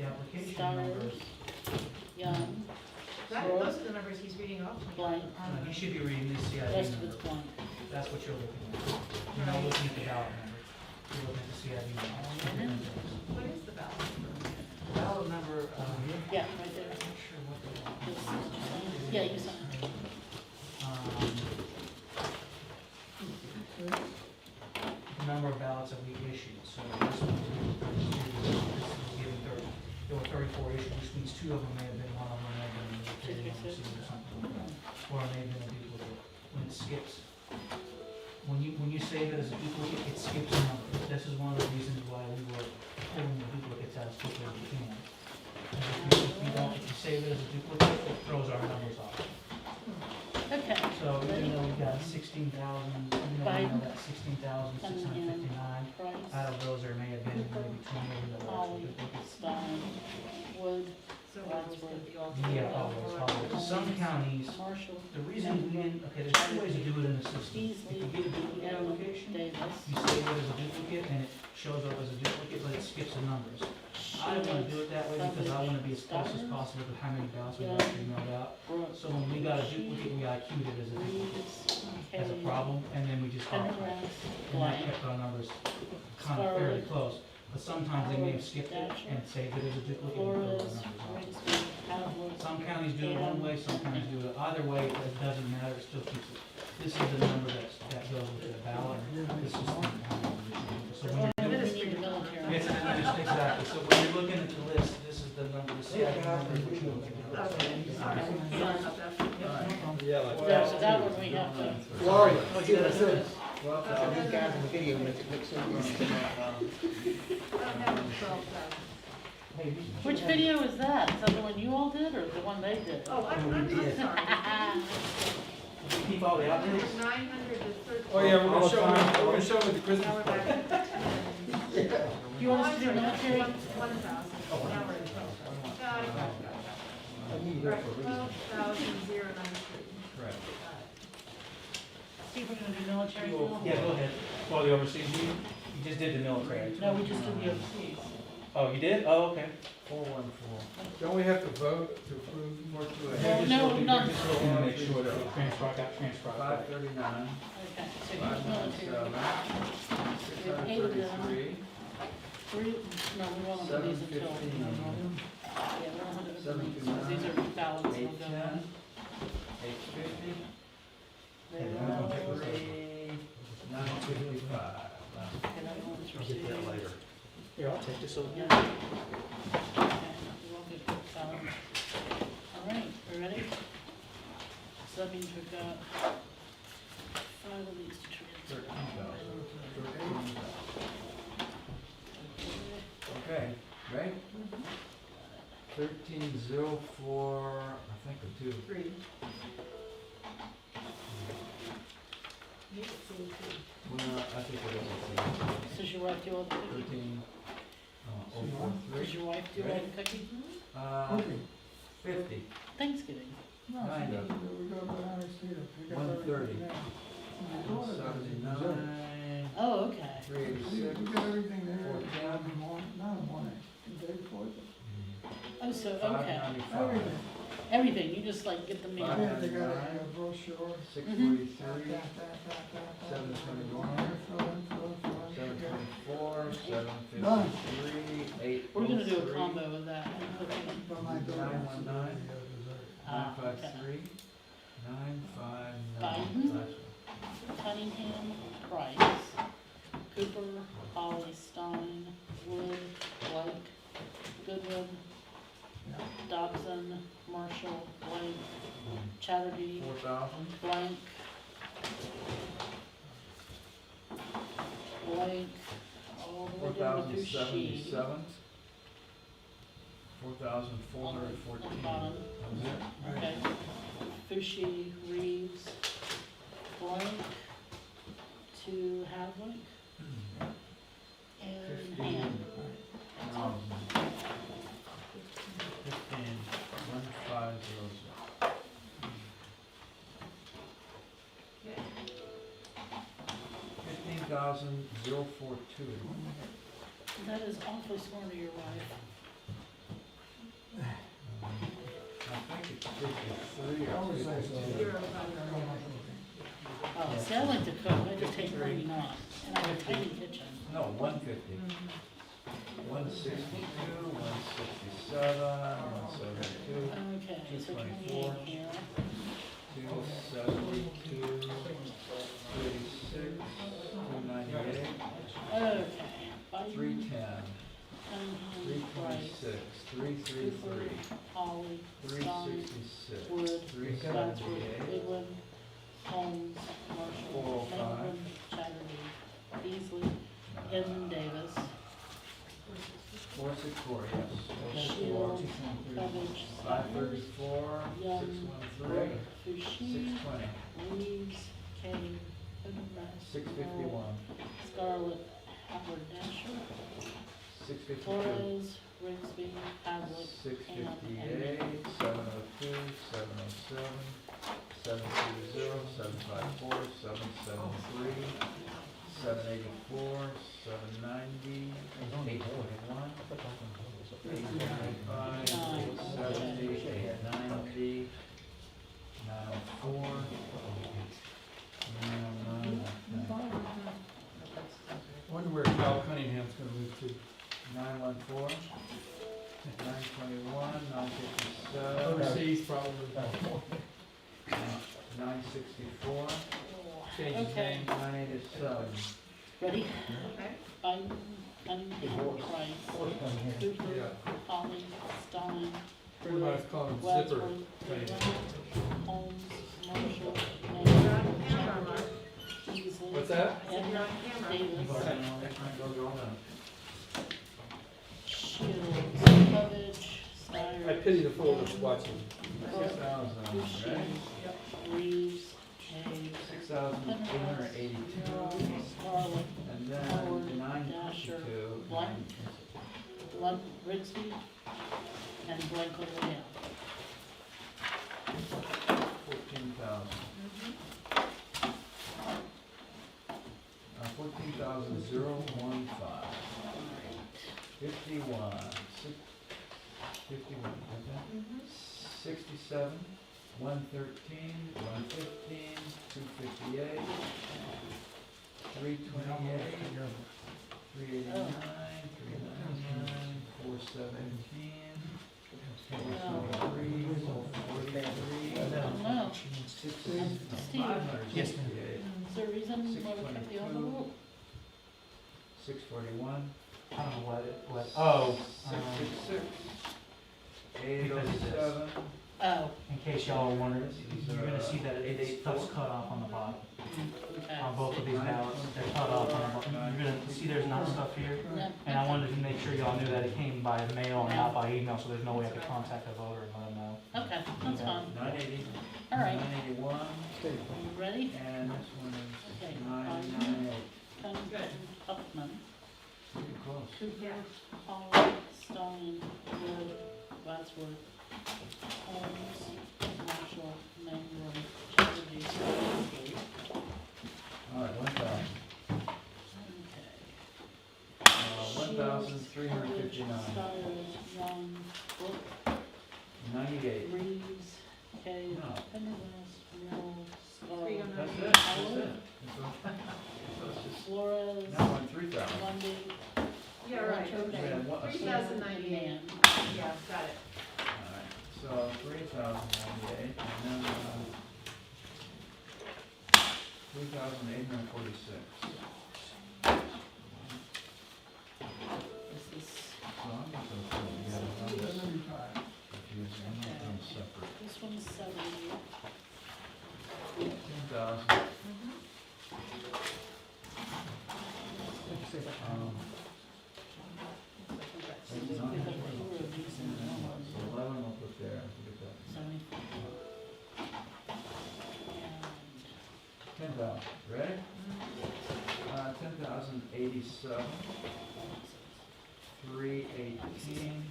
application number, Stars, Young, Those are the numbers he's reading off. Blank, you should be reading this CID rest of it's number. blank. That's what you're looking at. You're not looking at the ballot number. You're looking at the CID number. What is the ballot number? Ballot number, Yeah, right there. I'm not sure what they want. This- Yeah, you sign. The number of ballots that we issued, so this one, this is giving 30. There were 34 issued, which means 2 of them may have been, one of them may have been received or something like that. Or it may have been a duplicate. When it skips, when you save it as a duplicate, it skips a number. This is one of the reasons why we were pulling the duplicates out as quickly as we can. If you save it as a duplicate, it throws our numbers off. Okay. So even though we got 16,000, even though we Biden. know that 16,659, Price, out of those there may have been maybe 20 that were Holly, actually duplicates. Stein, Wood, So it was gonna be all. Yeah, always. Some counties, Marshall, the reason we didn't, okay, there's 2 ways to do it in the system. If Beasley, you get a duplicate Denman, application, Davis, you save it as a duplicate and it shows up as a duplicate, but it skips the numbers. I don't wanna do it that way because I wanna be as close as possible to how many ballots we actually mailed out. Brooks, So when we got a duplicate, we IQ'd it as a duplicate, Reeves, as a Kay, problem, and then we just got it. Pendergrass, And that Blank, kept our numbers kind of fairly close. But sometimes they may have skipped it and saved it as a duplicate and filled Flores, our numbers out. Rigsby, Howard, Some counties do it one way, some counties do it either way, it doesn't matter, it still keeps it. This is the number that goes with the ballot, this is the number. So when we you're need the military. it's exactly, so when you're looking at the list, this is the number, the CID number, which you're looking at. Okay, sorry about that. Yeah, like. Yeah, so that one we have to. Laurie, see what I said? Well, These guys in the video make it look so easy. I'm having 12,000. Which video is that? Is that the one you all did or the one they did? Oh, I'm sorry. Keep all the updates? 900 to 13. Oh, yeah, we're gonna show them, we're gonna show them at the Now Christmas we're party. back. You want us to do military? 1,000. Now we're at 12,000. Got it. Right, 12,093. Correct. Steve, we're gonna do military now? Yeah, go ahead. Well, the overseas, you just did the military. No, we just did the overseas. Oh, you did? Oh, okay. 414. Don't we have to vote to approve? Well, no, not, Just looking to make sure that the transcribe got transcribed. 539, okay, so here's military. 597, 633, Three, no, we won't do these until. 715. Yeah, we don't have to do these, because these are ballots, we'll go 810, on. 850, They will, 953, 955. and that one's received. Here, I'll take this over. Yeah. Okay, we'll get the balance. All right, we ready? So that means we've got 5 of these to transfer. 13,000. Okay, right? 1304, I think, or 2. 3. Well, I think it is Does your wife do all the a cooking? 13, Does 043. your wife do all the cooking? 50, Thanksgiving. 90, 130, 179, Oh, okay. 386, We got everything there. 410, Not one, the day before. Oh, so, okay. 595, Everything, you just like get the meal. Yeah, they got a brochure. 643, That. 721, Flood. 724, Done. 753, 803. We're gonna do a combo of that and cooking. But my daughter wants to do 919. the dessert. 953, 959. Biden. Last one. Cunningham, Price, Cooper, Holly, Stein, Wood, Blake, Goodwin, Dobson, Marshall, Blake, Chatterjee, 4,000, Blank, Blake, all the way down to She. 4,077, On the 4,414. bottom, That was it. okay. Fushi, Reeves, Blank, to Havlik, and 15,000. Ham. 15,150. $15,042. That is awfully smart of your wife. I think it's 53 I or always say so. 52. Oh, see, I like to cook, I just take everything off, and I have a tiny kitchen. No, 150. 162, 167, 172, Okay, so 224. 28 here. 272, 36, 298, Okay, Biden, 310, Cunningham, Price, 326, 333, Holly, Stein, 366, Wood, 378, Wadsworth, Goodwin, Holmes, Marshall, 405. Franklin, Chatterjee, Beasley, Edmund Davis, 464, yes. Shield, Savage, 534, Young, 613, Fushi, 620, Reeves, Kane, Goodrest, 651, Scarlett, Howard Dasher, 652, Torres, Rigsby, Havlet, 658, 702, 707, 720, 754, 773, 784, 790, 841, 895, 870, 890, 904, 909, Wonder where Cal Cunningham's gonna move to. 914, 921, 957, Overseas probably. 964, Change his Okay. name. 987. ready? Okay. Biden, Cunningham, Price, Cooper, Holly, Stein, Pretty much call him Zipper. Wadsworth, Goodwin, Holmes, Marshall, Got it. and Chatterjee, Beasley. What's that? And You're on camera. Davis. Shields, Lovich, Snyder. I pity the fool that's watching. Six thousand, right? Reeves, Hayes, 6,882, Scarlett, and then Howard, 952. Blank. Rigsby, and Blanco Leon. 14,000. 14,015. 51, 51, okay? 67, 113, 115, 258, 328, 389, 399, 417, 473, 443, No, 568, is there a reason why we kept the envelope? 641, I don't know oh, 666, because of this. 807. Oh, in case y'all are wondering, you're gonna see that stuff's cut off on the bottom. okay. On both of these ballots, they're cut off on the bottom. You're gonna see there's not stuff here. No, And I wanted to make sure y'all knew that it came by mail and not by email, so there's no way I could contact a voter and let them know. okay, that's fine. 980, All right, 981, you ready? and this one is Okay. 998. Huffman, Pretty close. Cooper, Hall, Stone, Wood, Wadsworth, Holmes, Marshall, Mangrum, Chatterjee, Stone. All right, 1,000. Okay. 1,359. Stiles, Young, Book, 98. Reeves, Cave, No. Pendergast, Mill, Scarlett, That's it, that's Howard, it. So it's just, Flores, now we're on 3,000. Lundy, Yeah, right, We okay. had one- a 3,098. Nan. Yeah, got it. Alright, so 3,098, and then, 3,846. This is, So I'm just gonna put it together, I'm just confusing, I'm not doing separate. this one's 70. 10,000. We have fewer of these than normal. So 11 I'll put there, forget that. 74. And 10,000, ready? 10,087, 318,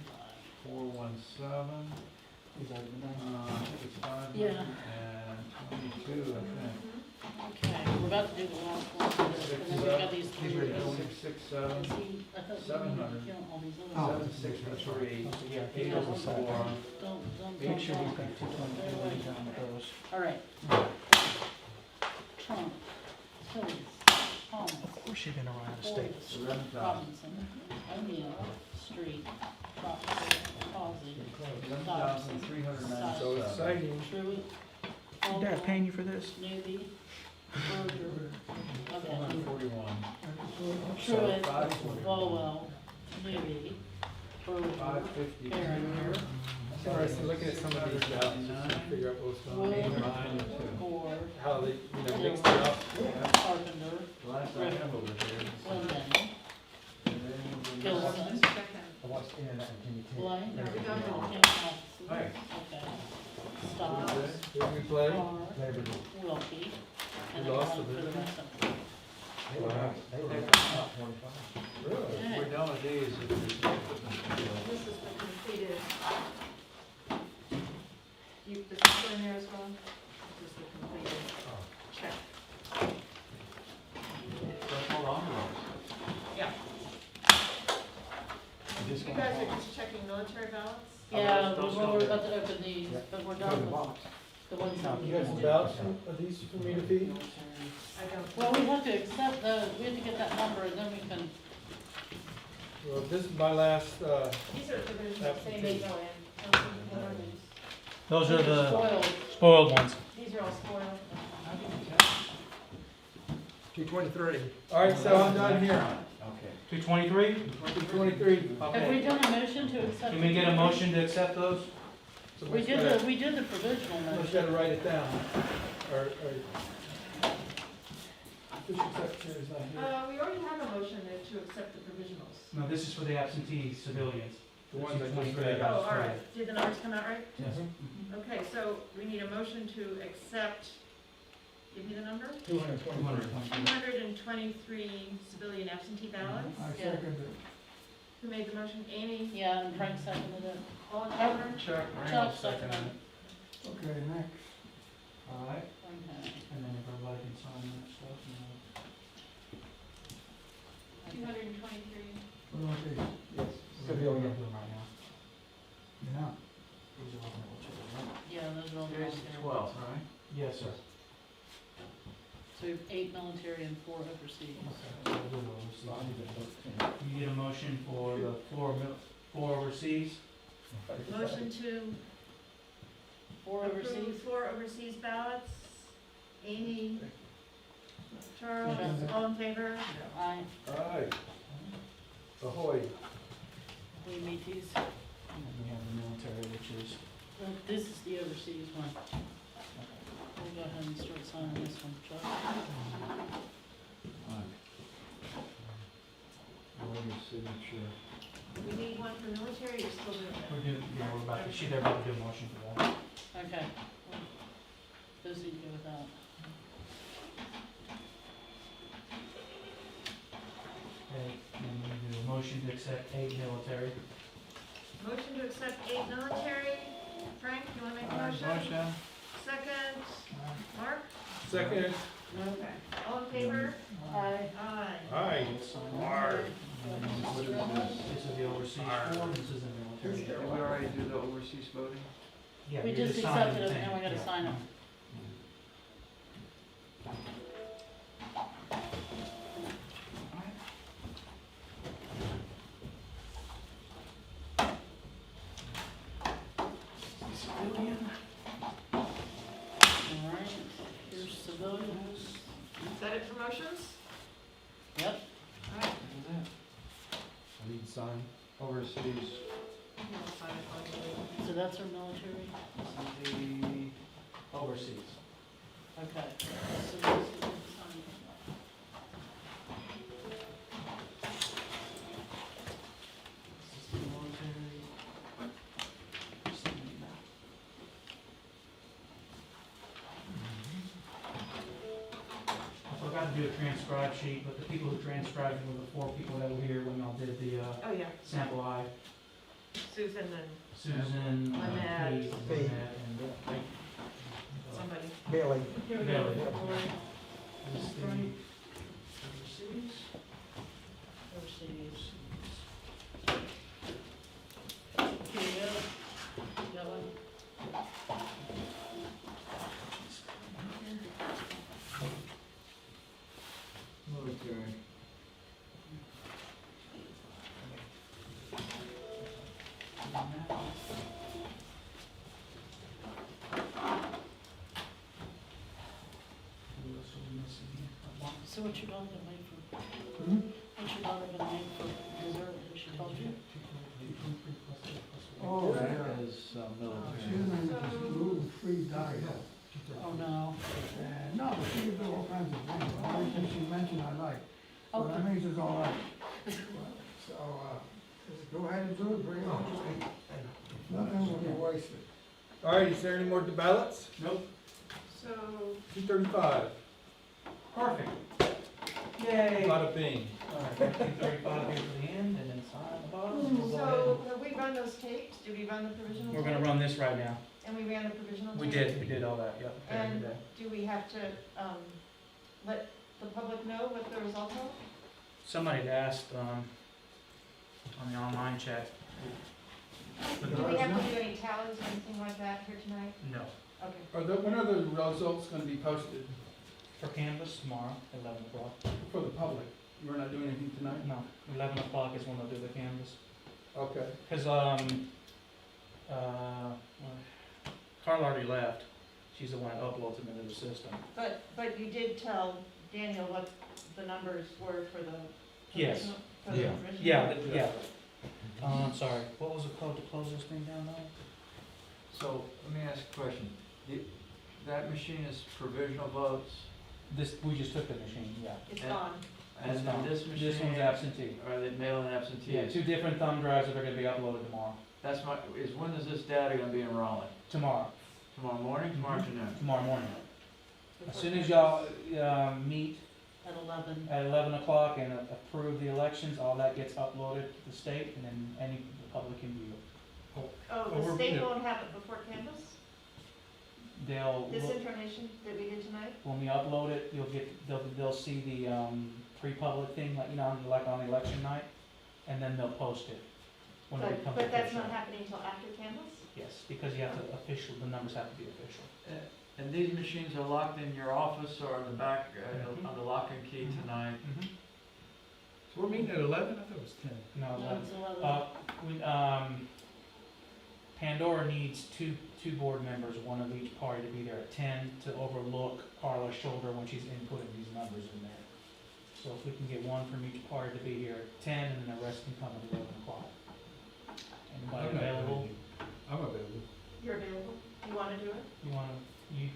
417, I think it's 500, Yeah. and 22, I think. Okay, we're about to do the last one, and then we've got these three. Is 667, he, I thought you 700. wanted to count all these others. 763, Yeah, 804, Don't Make sure we talk. put 220 down with those. All right. Trump, Tillis, Thomas, Of course you're gonna run out of state. Forbes, 11,000. Robinson, O'Neill, Street, Troxel, Causey, 11,397. So exciting. Truitt, Dad Caldwell, paying you for this? Newby, Berger, okay, 441. Truitt, 541. Falwell, Newby, Berger, 552. Barringer, Sorry, so looking at some of these ballots, just to figure out what's going Wood, on, Gore, how they, mixed it up. Carpenter, Last I have over here. Linden, And then Gilson, Blank, No, we got it all. Hey. Okay. Stops, Who do we play? Carr, Wilkie, and We then lost one a for bit. the rest of them. Wow. Really? Okay. We're done with these. This is the completed. You, this is in there as well? This is the completed check. That's all on You guys are just checking military ballots? Yeah, we're about to open these, but we're done with the ones that we You have some ballots, are these for me to feed? I don't. Well, we have to accept the, we have to get that number and then we can, Well, this is my last, These are provisional, say they go in. What are these? Those are the spoiled, spoiled ones. These are all spoiled. 223. All right, so I'm done here. Okay. 223? 223. have we done a motion to accept? Can we get a motion to accept those? We did the provisional Just motion. gotta write it down, or, Official secretary is not here. We already have a motion to accept the provisionals. No, this is for the absentee civilians. The ones that just 23 read. guys. Oh, all right, did the numbers come out right? Yes. Okay, so we need a motion to accept, give me the number? 220. 223 civilian absentee ballots. I second it. Who made the motion? Amy? Yeah, and Frank seconded it. All in favor? Chuck, Chuck seconded it. Okay, next. All right, Okay. and then everybody can sign that stuff. 223. What about these? Yes. Civilian. We're doing them right now. Yeah. These are all military, right? Yeah, those are all Here's military. 12, right? Yes, sir. So we have 8 military and 4 overseas. Okay, we'll do overseas. You get a motion for the four overseas? Motion to 4 approve overseas? 4 overseas ballots. Amy? Charles? Yes. All in favor? Aye. Aye. Ahoy. We meet these. And then we have the military, which is, This is the overseas one. We'll go ahead and start signing this one, Chuck. Your signature. We need one for military, you're still doing we're that? doing, yeah, we're about to, they're about to do a motion for that. Okay. Those need to go with that. Okay, and then we do a motion to accept 8 military. Motion to accept 8 military. Frank, you wanna make a motion? Motion. Second. Mark? Second. Okay. All in favor? Aye. Aye. Aye. Mark. And then what is this? This is the overseas form, this is the military. Did we already do the overseas voting? Yeah, We you just sign accepted the it thing, and we gotta yeah. sign it. Civilian. Alright, here's civilians. Is that it for motions? Yep. All right. I need to sign. Overseas. We'll sign it on the way. So that's our military? This is the overseas. Okay. So this is the sign. This is the military. Sign that. I forgot to do a transcribe sheet, but the people who transcribed were the 4 people that were here when y'all did the Oh, yeah. sample I. Susan and Susan, Lynette. Pete, Lynette, and somebody. Bailey. Here we Bailey. go. this is the overseas. Overseas. Here you go. Got one? Military. So what's your daughter gonna make for, Hmm? what's your daughter gonna make for dessert? Has she told you? Oh, That yeah. is She's military. in this gluten-free diet. Oh, no. No, but she can do all kinds of things. Everything she mentioned I like. So that Okay. means it's all right. So, just go ahead and do it, bring it on. Nothing will be wasted. All right, is there any more ballots? Nope. So, 235. Perfect. Yay. Bada bing. Alright, 235 here for the end, and then sign the bottom. We'll go ahead so have we run those tapes? Did we run the provisional? and- We're gonna tape? run this right now. And we ran the provisional We tape? did all that, yep. And do we have to, let the public know what the results are? Somebody had asked, on the online chat. Do we have to do any tallies or anything like that here tonight? No. Okay. When are the results gonna be posted For Canvas tomorrow, 11 o'clock. for the public? We're not doing anything tonight? No, 11 o'clock is when they'll do the Canvas. Okay. Cause, Carla already left. She's the one that uploads them into the system. But you did tell Daniel what the numbers were for the Yes. provisional? For the Yeah. provisional? Yeah. Sorry, what was the code to close this thing down now? So, let me ask a question. That machine is provisional votes, This, we just took the machine, yeah. It's And- gone. And That's then fine. this machine. This one's absentee. Are they mailing absentees? Yeah, 2 different thumb drives that are gonna be uploaded tomorrow. That's my, when is this data gonna be in Raleigh? Tomorrow, Tomorrow morning, tomorrow Mhm. afternoon? tomorrow morning. As soon as y'all, meet At 11. at 11 o'clock and approve the elections, all that gets uploaded to the state, and then the public can view it. Oh, we're- the state won't have it before canvas? They'll, This information that we did tonight? when we upload it, they'll see the, pre-public thing, like, like on election night, and then they'll post it when it becomes official. But that's not happening until after canvas? Yes, because you have to the numbers have to be official. And these machines are locked in your office or in the back, Mhm. on the lock and key tonight? So we're meeting at 11? I thought it was 10. No, No, it's 11. Pandora needs two board members, one of each party, to be there at 10 to overlook Carla's shoulder when she's inputting these numbers in there. So if we can get one from each party to be here at 10, and then the rest can come at 11 o'clock. Anybody I'm not available? ready. I'm available. You're available? You wanna do it? You wanna, you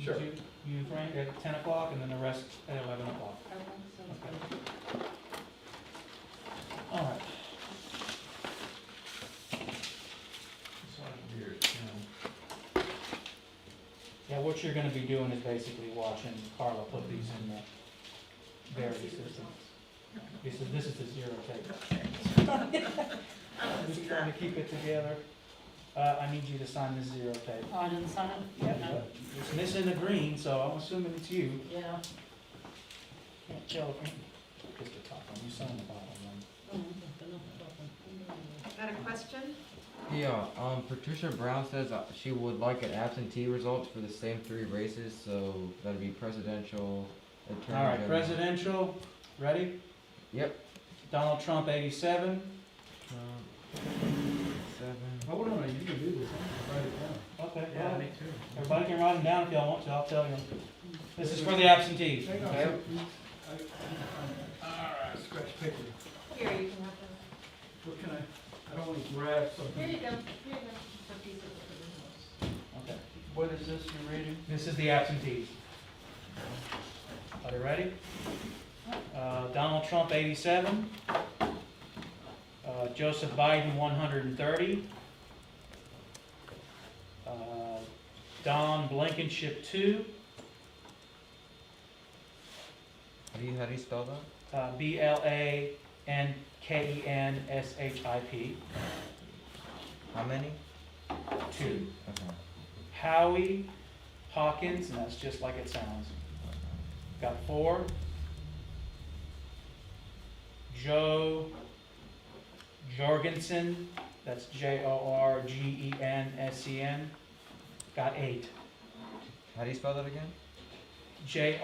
Sure. two, you Frank, at 10 o'clock, and then the rest at 11 o'clock. Okay, sounds Okay. good. All right. So I can be here at 10. Yeah, what you're gonna be doing is basically watching Carla put these in the various systems. This is the zero tape. Just trying to keep it together. I need you to sign this zero tape. Oh, I didn't sign it? Yeah, No. it's missing the green, so I'm assuming it's you. Yeah. Can't tell if you, just the top one, you sign the bottom one. Got a question? Yeah, Patricia Brown says she would like an absentee results for the same 3 races, so that'd be presidential, attorney All right, general. presidential, ready? Yep. Donald Trump, 87. 7. Hold on, you can do this. I can write it down. Okay, Yeah, well, me too. everybody can write them down if y'all want to, I'll tell you. This is for the absentees, Hang on, okay? Alright, scratch paper. Here, you can have What can I don't want to grab the, something. here you go, here you go. A piece of the provisionals. Okay. What is this you're reading? This is the absentees. Are you ready? Donald Trump, 87. Joseph Biden, 130. Don Blankenship, 2. How do you spell that? Blankenship. How many? 2. Okay. Howie Hawkins, and that's just like it sounds. Got 4. Joe Jorgensen, that's Jorgensen, got 8. How do you spell that again? Jorgensen.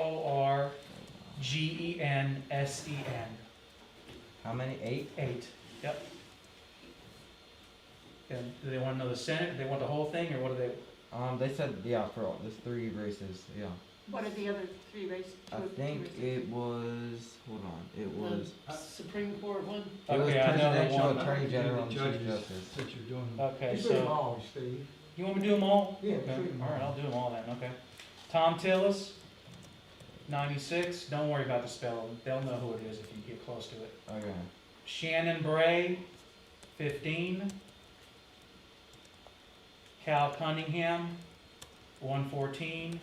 How many? 8? 8, yep. And do they want to know the Senate, do they want the whole thing, or what do they? They said, yeah, for all, there's 3 races, yeah. What are the other 3 races? I think it was, hold on, it was, The Supreme Court one? it was Okay, I know the presidential, one. attorney general, and The chief judges justice. that you're doing. Okay, You do them so, all, Steve. you want me to do them all? Yeah, Okay, do them all right, all. I'll do them all then, okay. Tom Tillis, 96, don't worry about the spelling, they'll know who it is if you get close to it. Okay. Shannon Bray, 15. Cal Cunningham, 114.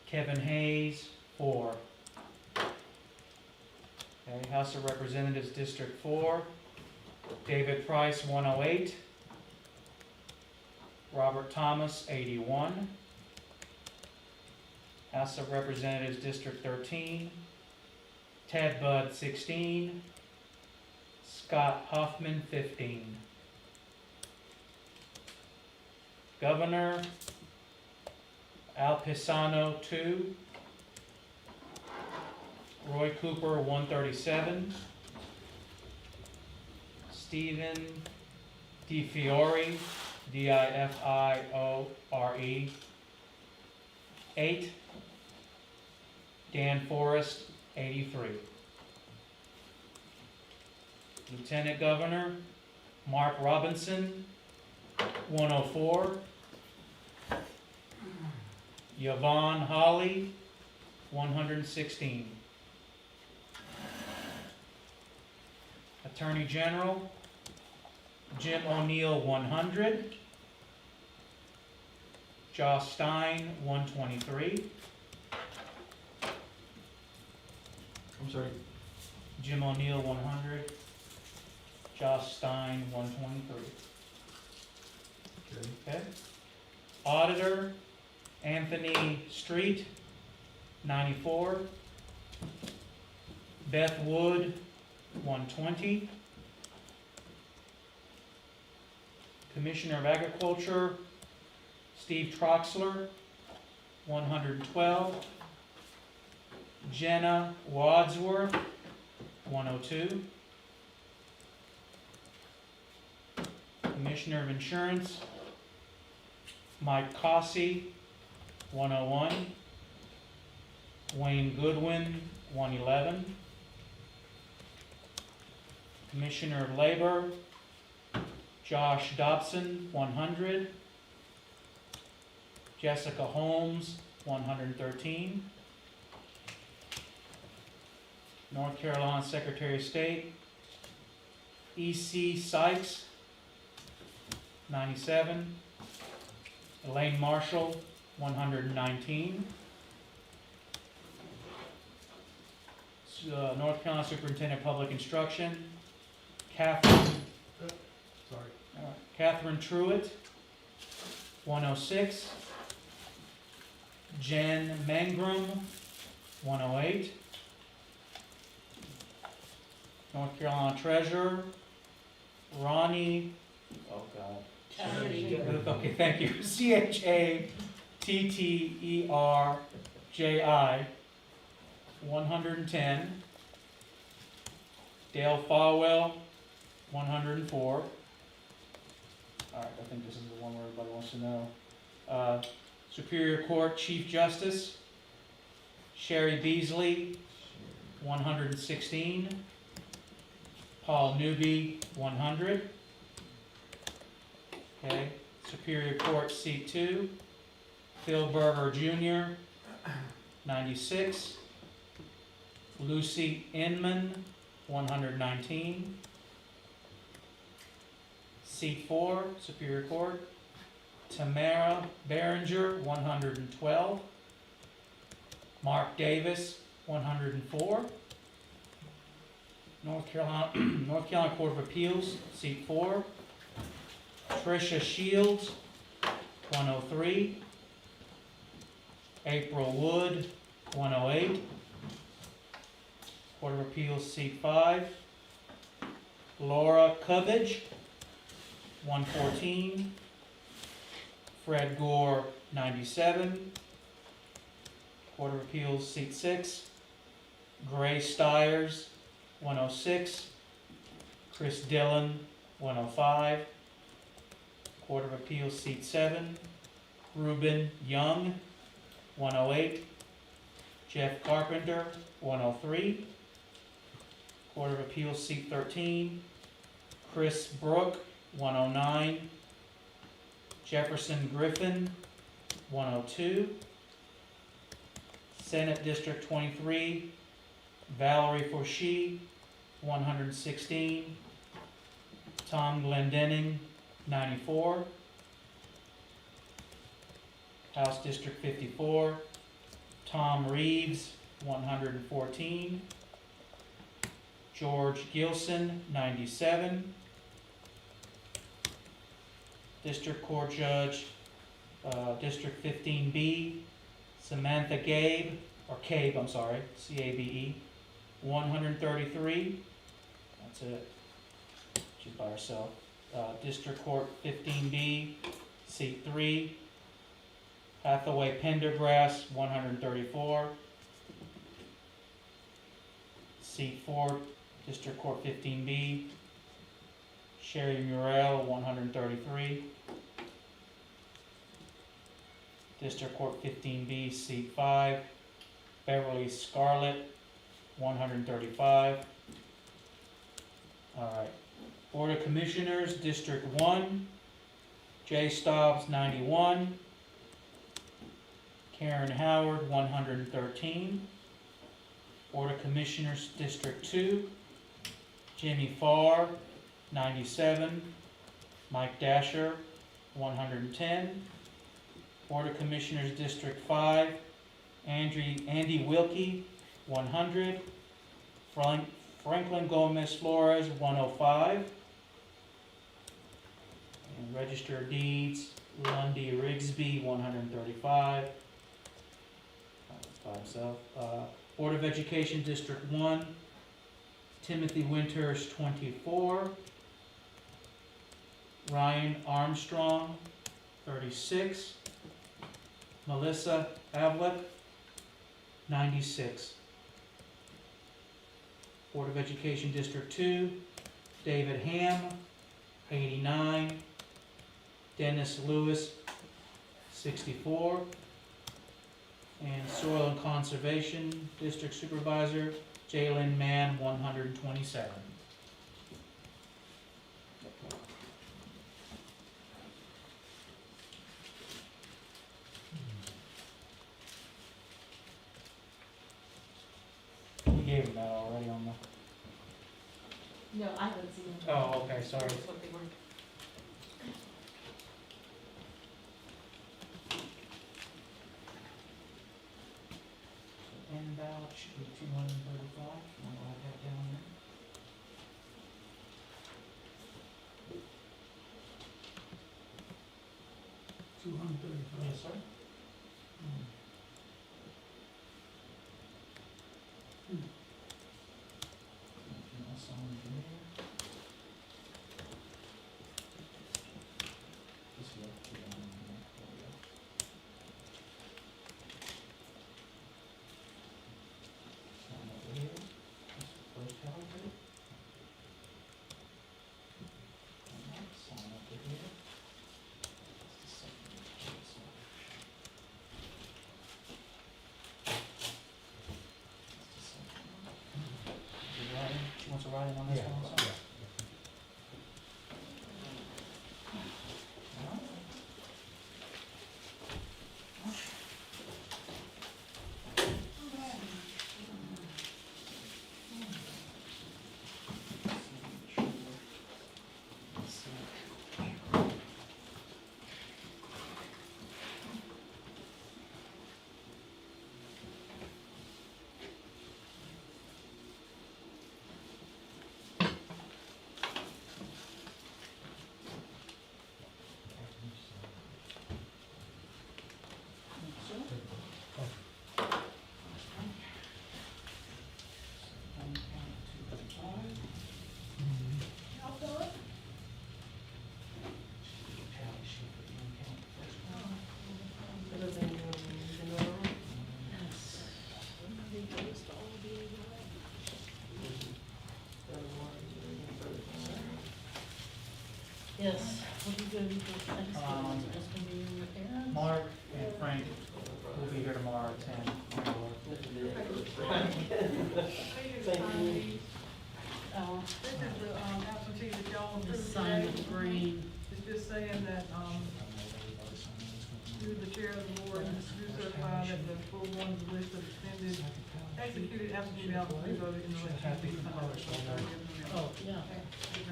Kevin Hayes, 4. Okay, House of Representatives, District 4. David Price, 108. Robert Thomas, 81. House of Representatives, District 13. Ted Budd, 16. Scott Huffman, 15. Governor, Al Pisano, 2. Roy Cooper, 137. Stephen DiFiore, Difiore, 8. Dan Forrest, 83. Lieutenant Governor, Mark Robinson, 104. Yvonne Holly, 116. Attorney General, Jim O'Neill, 100. Josh Stein, 123. I'm sorry. Jim O'Neill, 100. Josh Stein, 123. Okay. Okay. Auditor, Anthony Street, 94. Beth Wood, 120. Commissioner of Agriculture, Steve Troxler, 112. Jenna Wadsworth, 102. Commissioner of Insurance, Mike Cossey, 101. Wayne Goodwin, 111. Commissioner of Labor, Josh Dobson, 100. Jessica Holmes, 113. North Carolina Secretary of State, E.C. Sykes, 97. Elaine Marshall, 119. North Carolina Superintendent of Public Instruction, Catherine Truitt, 106. Jen Mangrum, 108. North Carolina Treasurer, Ronnie, oh God. Okay, thank you. ChatTerji, 110. Dale Falwell, 104. All right, I think this is the one where everybody wants to know. Superior Court Chief Justice, Sherry Beasley, 116. Paul Newby, 100. Okay. Superior Court Seat 2, Phil Berger Jr., 96. Lucy Inman, 119. Seat 4, Superior Court, Tamara Behringer, 112. Mark Davis, 104. North Carolina Court of Appeals, Seat 4. Tricia Shields, 103. April Wood, 108. Court of Appeals, Seat 5. Laura Covage, 114. Fred Gore, 97. Court of Appeals, Seat 6. Gray Stiers, 106. Chris Dillon, 105. Court of Appeals, Seat 7. Reuben Young, 108. Jeff Carpenter, 103. Court of Appeals, Seat 13. Chris Brook, 109. Jefferson Griffin, 102. Senate District 23, Valerie Forshee, 116. Tom Glendenning, 94. House District 54, Tom Reeves, 114. George Gilson, 97. District Court Judge, District 15B, Samantha Cabe, C-A-B-E, 133. That's it. She's by herself. District Court 15B, Seat 3, Hathaway Pendergrass, 134. Seat 4, District Court 15B, Sherry Murrell, 133. District Court 15B, Seat 5, Beverly Scarlett, 135. All right. Board of Commissioners, District 1, Jay Stobbs, 91. Karen Howard, 113. Board of Commissioners, District 2, Jimmy Farr, 97. Mike Dasher, 110. Board of Commissioners, District 5, Andy Wilkie, 100. Franklin Gomez Flores, 105. And Register of Deeds, Lundy Rigsby, 135. By himself. Board of Education, District 1, Timothy Winters, 24. Ryan Armstrong, 36. Melissa Avlet, 96. Board of Education, District 2, David Ham, 89. Dennis Lewis, 64. And Soil and Conservation District Supervisor, Jalen Mann, 127. You gave him that already on the... No, I haven't seen them. Oh, okay, sorry. That's what they were. End ballot should be 235. I'll write that down there. Yes, sir. Anything else on there? Just look for that on there. There we go. Sign over here. That's the first calendar. And then sign over here. That's the second. That's the second one. You writing? She wants to write in on this one also? Yes, what are you gonna do for Thanksgiving? Just gonna be with your parents? Mark and Frank will be here tomorrow at 10. This is the, absentee that y'all The approved sign today. of green. It's just saying that, you, the chair of the board, do certify that the full one's list of extended, executed absentee ballots be voted in the election. Oh, yeah.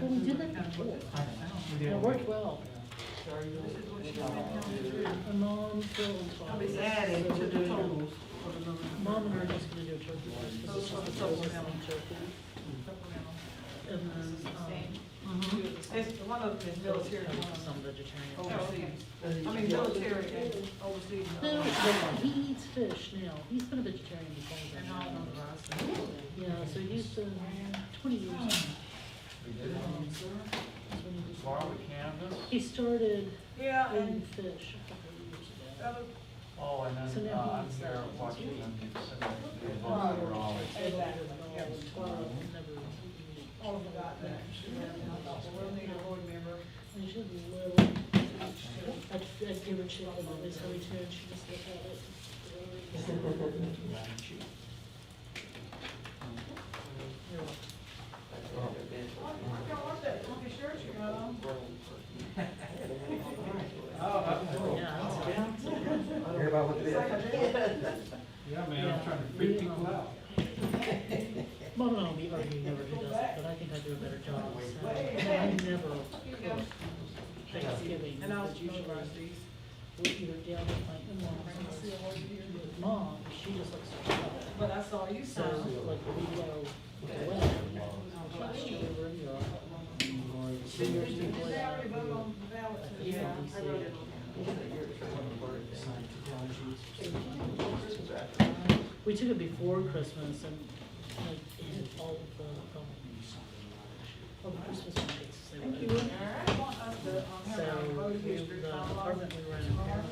Well, we did that before. It worked well. This is what she said. My mom, Phil, and Tom. I'll be added to the totals. Mom and I are just gonna do a turkey first. Those are the supplemental. Turkey. Supplemental. And then, It's, one of them is military, one of some them vegetarian. overseas. I mean, military and overseas. Phil, but he eats fish now. He's been a vegetarian before. And all of them. Yeah, so he's been 20 years. Laura with Canvas? He started Yeah, eating and, fish a couple of years ago. Oh, and So then, now I'm he's, here uh, watching them do some of the Oh, events that are all. never. all of that, we'll need a board member. And she's little. I'd give her chicken, always how we turn, she just looked at it. You're welcome. I don't want that funky shirt you got on. Yeah, that's Hear about what it is? It's like a Well, no, we argue never who does it, but I think I do a better job, so, I never cook Thanksgiving, And I'll because usually notarize these. we're either down with my in-laws or with mom, she just likes to cook. But I saw you So, sign. like, we go with the wedding, last year we were in Europe. 2 years Did before they that, already vote on the ballot? Yeah, I wrote it on. we took it before Christmas and, like, it had all of the Christmas markets, they were Thank you. open. I want us to, have So, our voting we, history the follow. department we were in Paris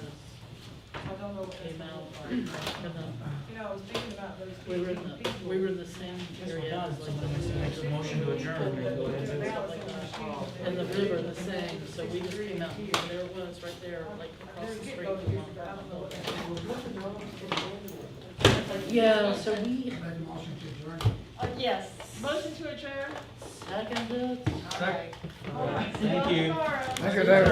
I don't know what that's came out, about. and then You know, I was thinking about those. we were in the, we were in the same area as like the. Motion to adjourn. And stuff like that. And the river the same, so we just came out, and there it was, right there, like across the street from Yeah, so we Make a motion to adjourn. Yes. Motion to adjourn? seconded. All right. Thank you. Thank you, David.